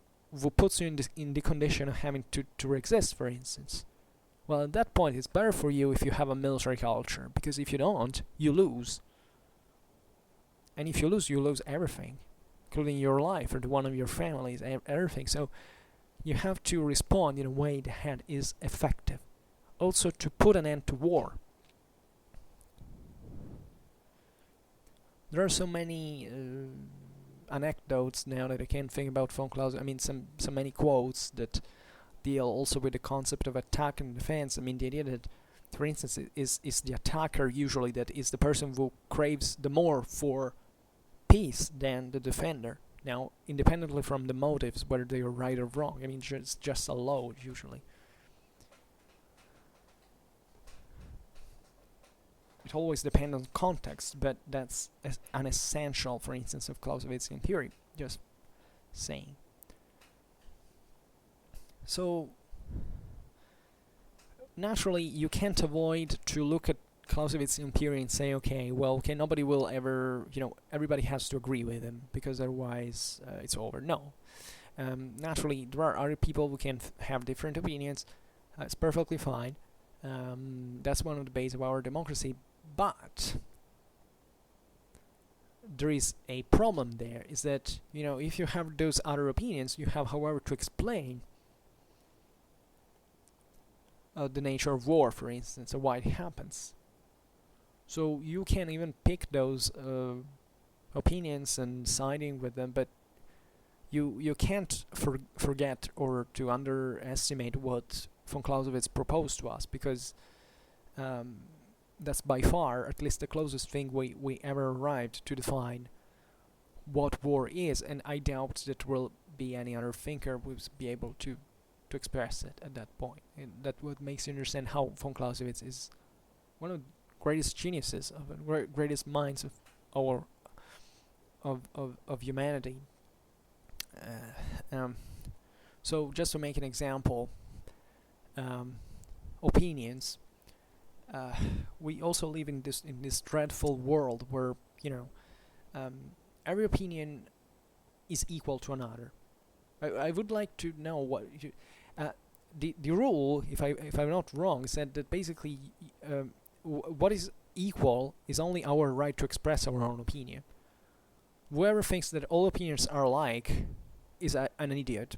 puts you in the condition of having to exist, for instance. Well, at that point, it's better for you if you have a military culture, because if you don't, you lose. And if you lose everything, including your life or the one of your families, everything. So you have to respond in a way that is effective. Also, to put an end to war. There are so many anecdotes now that I can't think about von Clausewitz. I mean, so many quotes that deal also with the concept of attack and defense. I mean, the idea that, for instance, is the attacker usually that is the person who craves the more for peace than the defender. Now, independently from the motives, whether they are right or wrong. I mean, it's just a load usually. might always depend on context, but that's an essential, for instance, of Clausewitzian theory. Just saying. So naturally, you can't avoid to look at Clausewitzian theory and say, okay, well, okay, nobody will ever, everybody has to agree with him, because otherwise it's over. No. Naturally, there are other people who can have different opinions. It's perfectly fine. That's one of the bases of our democracy. But there is a problem there, is that, if you have those other opinions, you have, however, to explain the nature of war, for instance, or why it happens. So you can even pick those opinions and siding with them, but you can't forget or to underestimate what von Clausewitz proposed to us, because that's by far, at least the closest thing we ever arrived to define what war is, and I doubt that there will be any other thinker who will be able to express it at that point. And that what makes you understand how von Clausewitz is one of the greatest geniuses, of the greatest minds of our of humanity. So just to make an example, opinions. We also live in this dreadful world where every opinion is equal to another. I would like to know what the rule, if I'm not wrong, said that basically what is equal is only our right to express our own opinion. Whoever thinks that all opinions are alike is an idiot.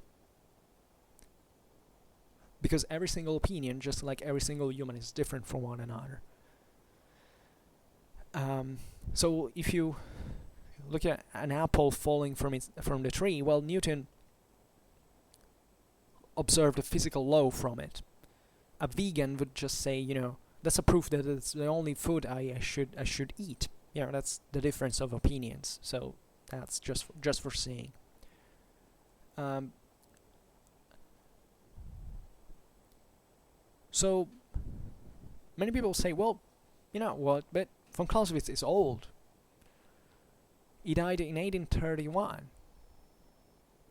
Because every single opinion, just like every single human, is different from one another. So if you look at an apple falling from the tree, well, Newton observed a physical law from it. A vegan would just say, that's a proof that it's the only food I should eat. That's the difference of opinions. So that's just for saying. So many people say, well, you know what, but von Clausewitz is old. He died in 1831.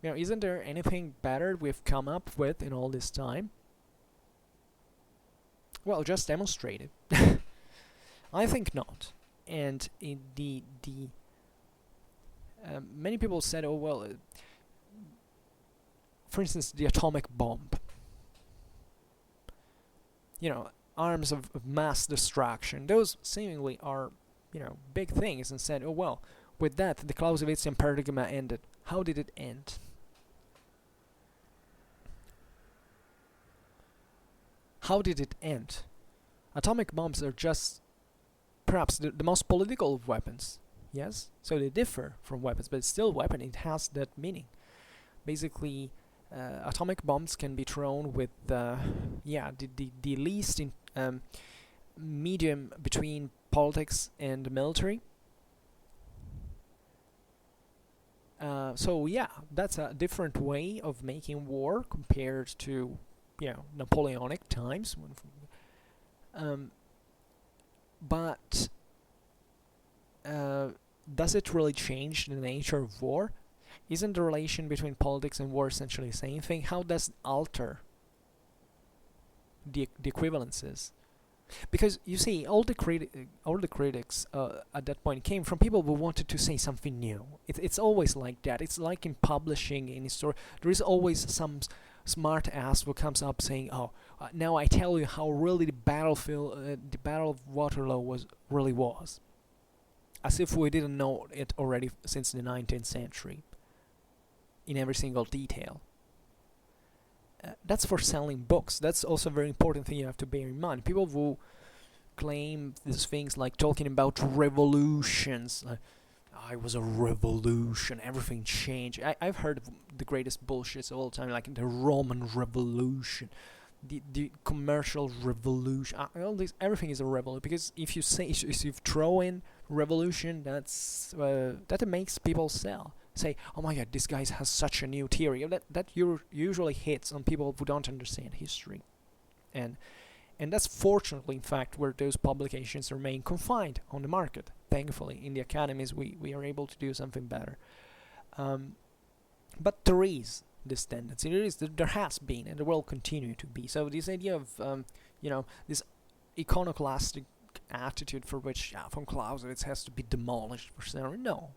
Isn't there anything better we've come up with in all this time? Well, just demonstrate it. I think not. And in many people said, oh well, for instance, the atomic bomb. Arms of mass destruction. Those seemingly are, big things, and said, oh well, with that the Clausewitzian paradigm ended. How did it end? How did it end? Atomic bombs are just perhaps the most political of weapons. Yes? So they differ from weapons, but it's still a weapon. It has that meaning. Basically, atomic bombs can be thrown with the least medium between politics and the military. So yeah, that's a different way of making war compared to Napoleonic times. But does it really change the nature of war? Isn't the relation between politics and war essentially the same thing? How does it alter the equivalences? Because you see, all the critics at that point came from people who wanted to say something new. It's always like that. It's like in publishing, in history. There is always some smart ass who comes up saying, "Oh, now I tell you how really the battlefield, the Battle of Waterloo was," as if we didn't know it already since the 19th century, in every single detail. That's for selling books. That's also a very important thing you have to bear in mind. People who claim these things like talking about revolutions, like, I was a revolution, everything changed. I've heard the greatest bullshits of all time, like the Roman Revolution, the commercial revolution, all this, everything is a revolution, because if you throw in revolution, that makes people say, oh my god, this guy has such a new theory. That usually hits on people who don't understand history, and And that's fortunately, in fact, where those publications remain confined on the market. Thankfully, in the academies, we are able to do something better. But there is this tendency. There has been, and there will continue to be. So this idea of, this iconoclastic attitude for which von Clausewitz has to be demolished for salary. No.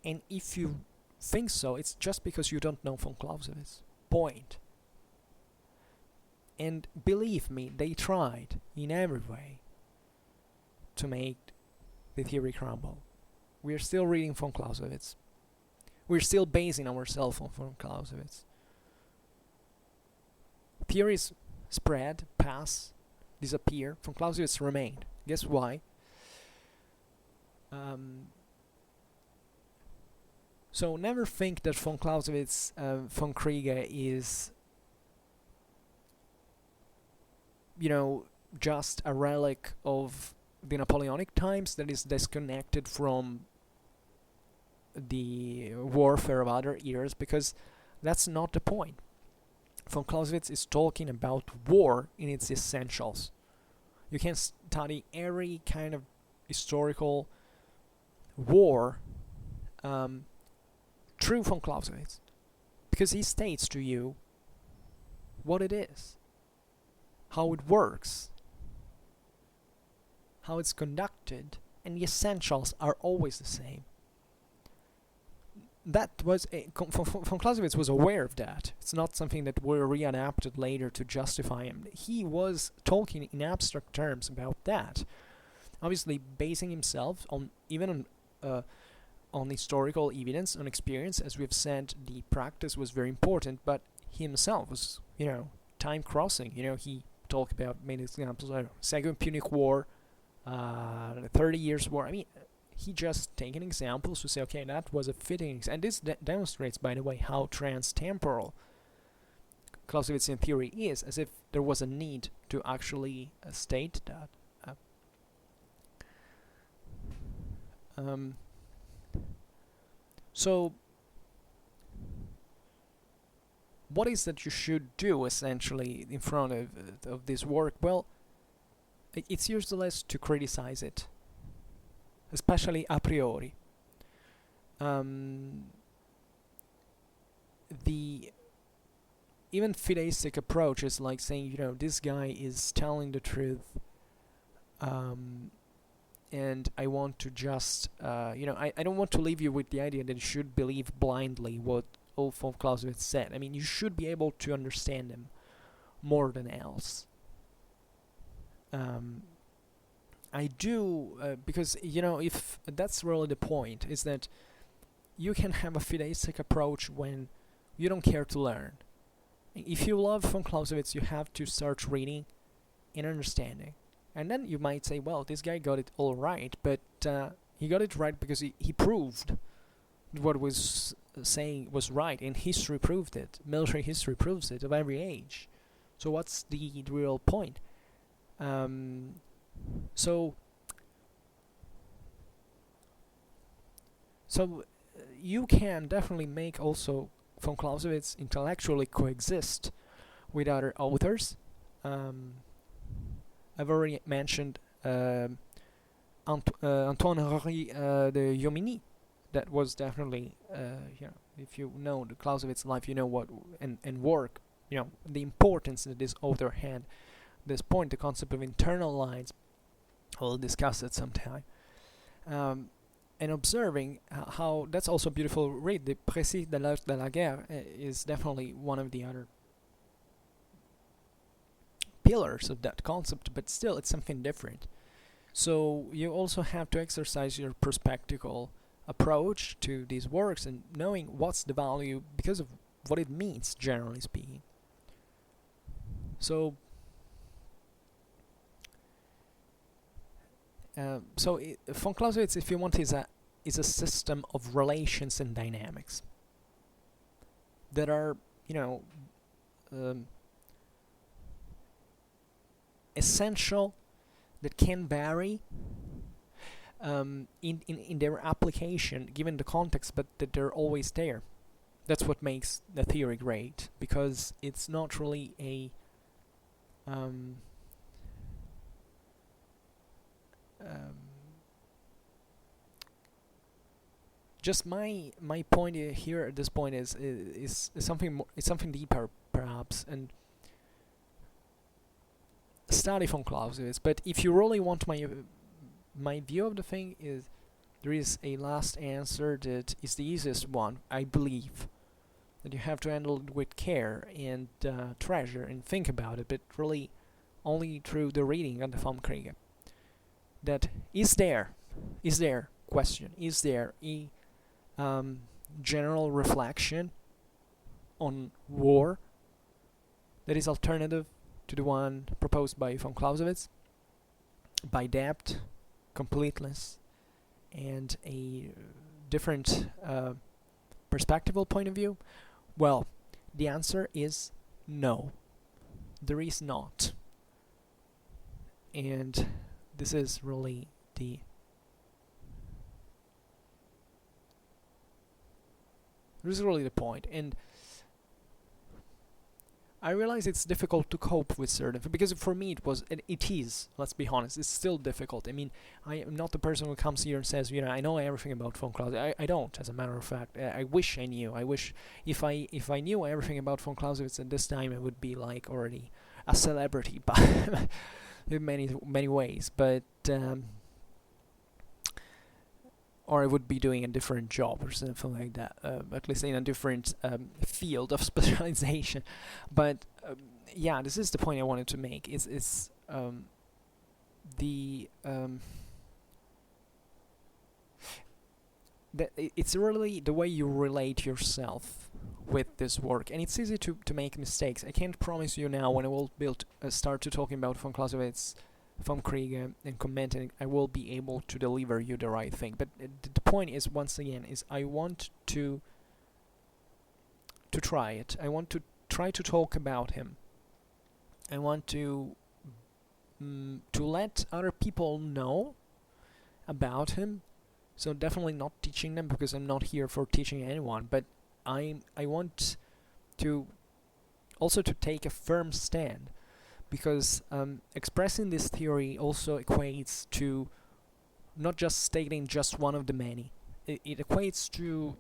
And if you think so, it's just because you don't know von Clausewitz. Point. And believe me, they tried in every way to make the theory crumble. We're still reading von Clausewitz. We're still basing ourselves on von Clausewitz. Theories spread, pass, disappear. Von Clausewitz remained. Guess why? So never think that von Clausewitz, von Kriege is, just a relic of the Napoleonic times that is disconnected from the warfare of other eras, because that's not the point. Von Clausewitz is talking about war in its essentials. You can study every kind of historical war through von Clausewitz, because he states to you what it is, how it works, how it's conducted, and the essentials are always the same. That was von Clausewitz was aware of that. It's not something that were readapted later to justify him. He was talking in abstract terms about that, obviously basing himself on historical evidence, on experience. As we've said, the practice was very important, but he himself was, time crossing. He talked about, made examples, Second Punic War, 30 Years' War. I mean, he just taken examples to say, okay, that was a fitting and this demonstrates, by the way, how trans-temporal Clausewitzian theory is, as if there was a need to actually state that. So, what is that you should do, essentially, in front of this work? Well, it's useless to criticize it, especially a priori. The even fideistic approach is like saying, this guy is telling the truth, and I want to just, I don't want to leave you with the idea that you should believe blindly what all von Clausewitz said. I mean, you should be able to understand him more than else. I do, because, if that's really the point, is that you can have a fideistic approach when you don't care to learn. If you love von Clausewitz, you have to start reading and understanding. And then you might say, well, this guy got it all right, but he got it right because he proved what was saying was right, and history proved it. Military history proves it of every age. So what's the real point? So you can definitely make also von Clausewitz intellectually coexist with other authors. I've already mentioned Antoine-Henri de Jomini. That was definitely, if you know the Clausewitz life, you know what and work, the importance that this author had. This point, the concept of internal lines, we'll discuss it sometime. And observing how that's also a beautiful read. The Précis de l'art de la guerre is definitely one of the other pillars of that concept, but still it's something different. So you also have to exercise your perspectival approach to these works and knowing what's the value because of what it means, generally speaking. So von Clausewitz, if you want, is a system of relations and dynamics that are, essential, that can vary in their application given the context, but that they're always there. That's what makes the theory great, because it's not really um, um, just my point here at this point is something more, it's something deeper perhaps, and study von Clausewitz. But if you really want my view of the thing, is there is a last answer that is the easiest one, I believe, that you have to handle it with care and treasure and think about it, but really only through the reading of the von Kriege. That is there question, is there a general reflection on war that is alternative to the one proposed by von Clausewitz, by depth, completeness, and a different perspectival point of view? Well, the answer is no. There is not. And this is really the point. And I realize it's difficult to cope with certain, because for me it is, let's be honest, it's still difficult. I mean, I am not the person who comes here and says, I know everything about von Clausewitz. I don't, as a matter of fact. I wish I knew. I wish if I knew everything about von Clausewitz at this time, I would be like already a celebrity, but in many ways. But or I would be doing a different job or something like that, at least in a different field of specialization. But yeah, this is the point I wanted to make. It's it's really the way you relate yourself with this work, and it's easy to make mistakes. I can't promise you now, when I will start to talking about von Clausewitz, von Kriege, and commenting, I will be able to deliver you the right thing. But the point is, once again, is I want to try it. I want to try to talk about him. I want to let other people know about him. So definitely not teaching them, because I'm not here for teaching anyone, but I want to also to take a firm stand, because expressing this theory also equates to not just stating just one of the many. It equates to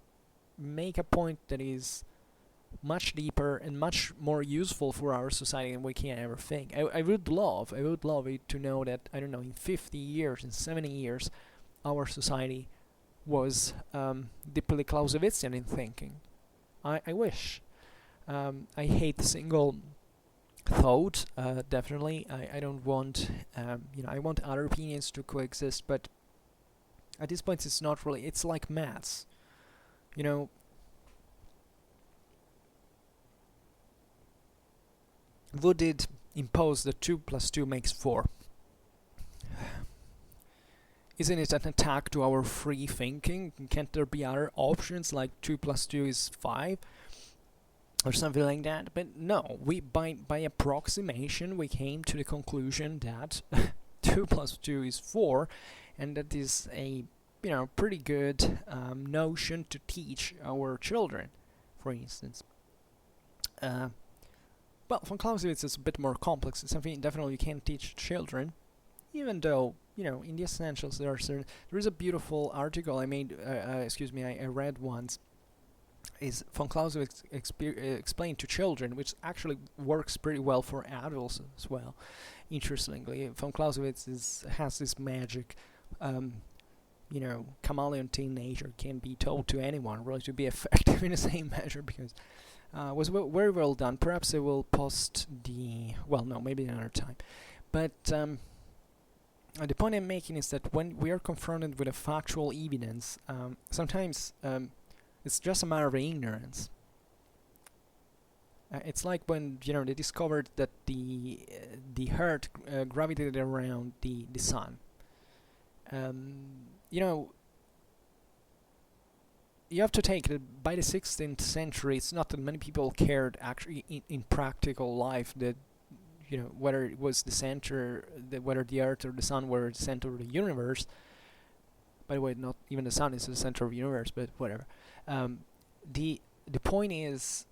make a point that is much deeper and much more useful for our society than we can ever think. I would love it to know that, I don't know, in 50 years, in 70 years, our society was deeply Clausewitzian in thinking. I wish. I hate the single thought, definitely. I don't want, I want other opinions to coexist, but at this point it's not really, it's like maths. Would it impose that 2 plus 2 makes 4? Isn't it an attack to our free thinking? Can't there be other options, like 2 plus 2 is 5? Or something like that? But no, we by approximation we came to the conclusion that 2 plus 2 is 4, and that is a pretty good notion to teach our children, for instance. Well, von Clausewitz is a bit more complex. It's something definitely you can't teach children, even though, in the essentials there is a beautiful article I made, I read once, is von Clausewitz explained to children, which actually works pretty well for adults as well. Interestingly, von Clausewitz has this magic, chameleon teenager can be told to anyone really to be effective in the same measure, because was very well done. Perhaps I will post maybe another time. But the point I'm making is that when we are confronted with a factual evidence, sometimes it's just a matter of ignorance. It's like when they discovered that the Earth gravitated around the sun. You have to take that by the 16th century, it's not that many people cared actually in practical life that whether it was the center, whether the Earth or the sun were the center of the universe. By the way, not even the sun is the center of the universe, but whatever. The point is,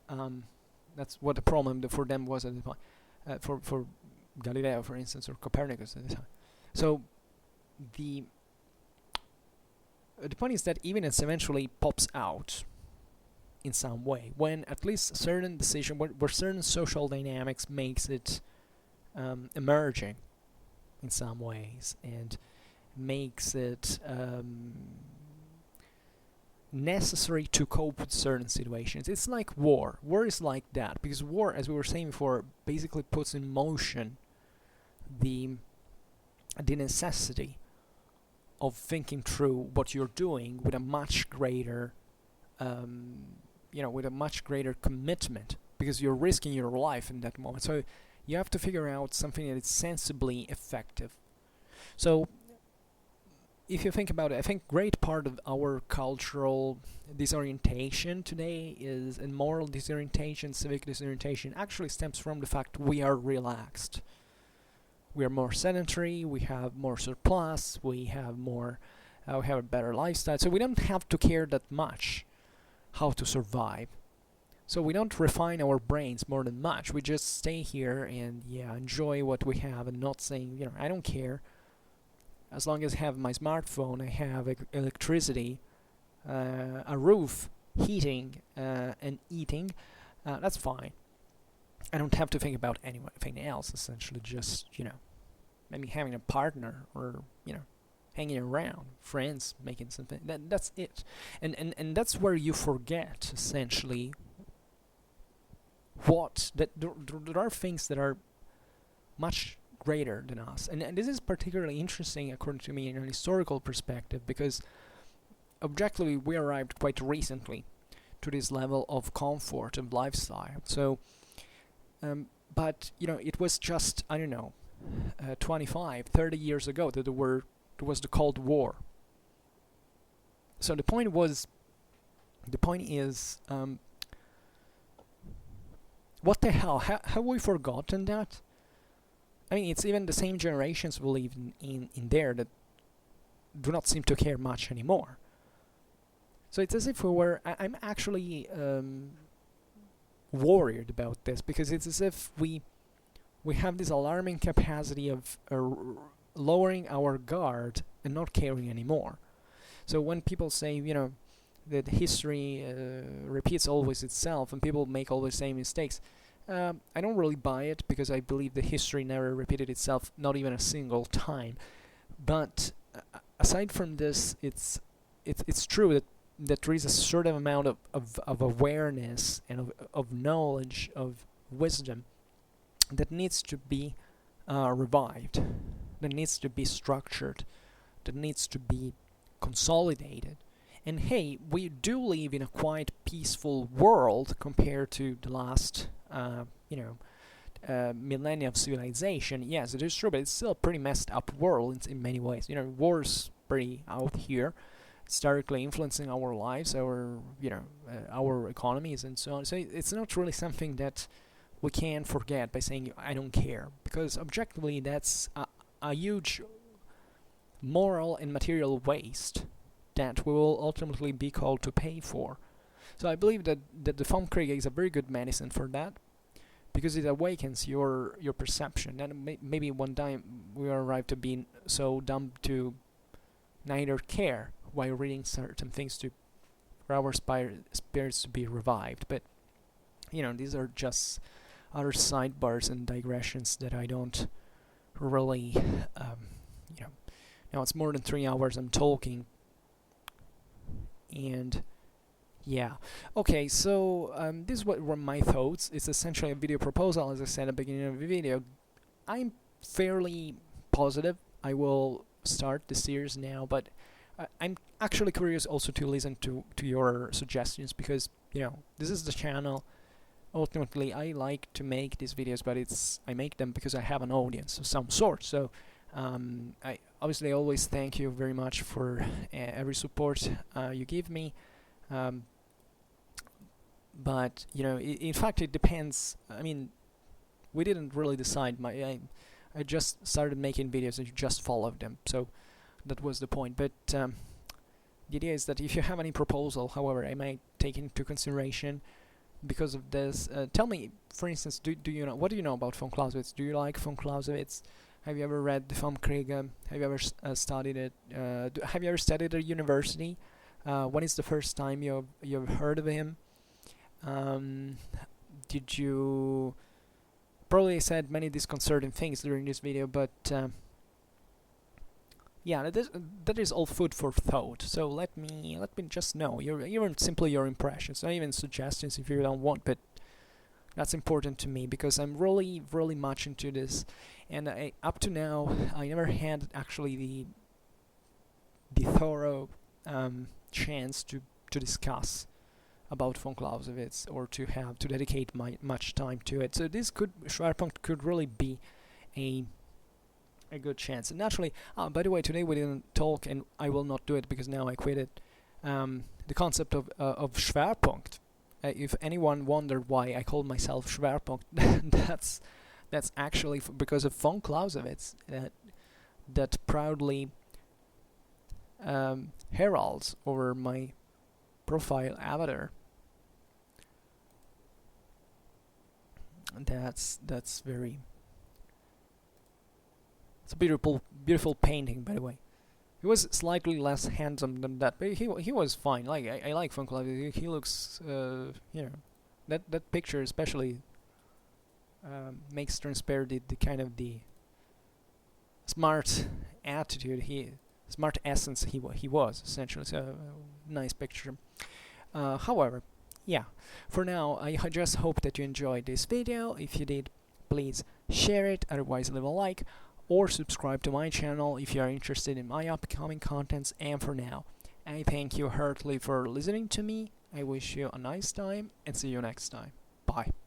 that's what the problem for them was at the point. for Galileo, for instance, or Copernicus at the time. So the point is that evidence eventually pops out in some way when at least a certain decision, where certain social dynamics makes it emerging in some ways and makes it necessary to cope with certain situations. It's like war. War is like that, because war, as we were saying before, basically puts in motion the necessity of thinking through what you're doing with a much greater with a much greater commitment, because you're risking your life in that moment. So you have to figure out something that is sensibly effective. So if you think about it, I think great part of our cultural disorientation today is, and moral disorientation, civic disorientation, actually stems from the fact we are relaxed. We are more sedentary, we have more surplus, we have a better lifestyle, so we don't have to care that much how to survive. So we don't refine our brains more than much. We just stay here and enjoy what we have, and not saying, I don't care. As long as I have my smartphone, I have electricity, a roof, heating, and eating, that's fine. I don't have to think about anything else, essentially. Just, maybe having a partner, or, hanging around, friends, making something. That's it. And that's where you forget, essentially, that there are things that are much greater than us. And this is particularly interesting, according to me, in an historical perspective, because objectively we arrived quite recently to this level of comfort and lifestyle. So, but, it was just, 25, 30 years ago that there was the Cold War. So the point is, what the hell? Have we forgotten that? I mean, it's even the same generations we live in there that do not seem to care much anymore. So it's as if I'm actually worried about this, because it's as if we have this alarming capacity of lowering our guard and not caring anymore. So when people say, that history repeats always itself and people make all the same mistakes, I don't really buy it, because I believe that history never repeated itself, not even a single time. But aside from this, it's true that there is a certain amount of awareness and of knowledge, of wisdom, that needs to be revived, that needs to be structured, that needs to be consolidated. And hey, we do live in a quite peaceful world compared to the last, millennia of civilization. Yes, it is true, but it's still a pretty messed up world in many ways. War's pretty out here. It's directly influencing our lives, our economies, and so on. So it's not really something that we can forget by saying, I don't care, because objectively that's a huge moral and material waste that we will ultimately be called to pay for. So I believe that the film Kriege is a very good medicine for that, because it awakens your perception. And maybe one time we arrive to being so dumb to neither care while reading certain things for our spirits to be revived. But these are just other sidebars and digressions that I don't really now it's more than 3 hours I'm talking. And okay, so this is what were my thoughts. It's essentially a video proposal, as I said at the beginning of the video. I'm fairly positive I will start the series now, but I'm actually curious also to listen to your suggestions, because this is the channel. Ultimately, I like to make these videos, but I make them because I have an audience of some sort. So I obviously always thank you very much for every support you give me. But in fact, it depends. I mean, we didn't really decide. I just started making videos and you just followed them. So that was the point. But the idea is that if you have any proposal, however, I might take into consideration. because of this. Tell me, for instance, do you know, what do you know about von Clausewitz? Do you like von Clausewitz? Have you ever read the von Kriege? Have you ever studied it? Have you ever studied at university? When is the first time you've heard of him? Did you probably said many disconcerting things during this video, but yeah, that is all food for thought. So let me just know even simply your impressions, not even suggestions if you don't want, but that's important to me because I'm really much into this, and up to now I never had actually the thorough chance to discuss about von Clausewitz, or to dedicate much time to it. So this Schwerpunkt could really be a good chance. And naturally, by the way, today we didn't talk, and I will not do it because now I quit it. The concept of Schwerpunkt. If anyone wondered why I called myself Schwerpunkt, that's actually because of von Clausewitz, that proudly heralds over my profile avatar. That's very. It's a beautiful painting, by the way. He was slightly less handsome than that, but he was fine. Like I like von Clausewitz. He looks, you know, that picture especially makes transparent the kind of the smart attitude, smart essence he was essentially. So nice picture. However, yeah, for now I just hope that you enjoyed this video. If you did, please share it, otherwise leave a like, or subscribe to my channel if you are interested in my upcoming contents. And for now, I thank you heartily for listening to me. I wish you a nice time and see you next time. Bye.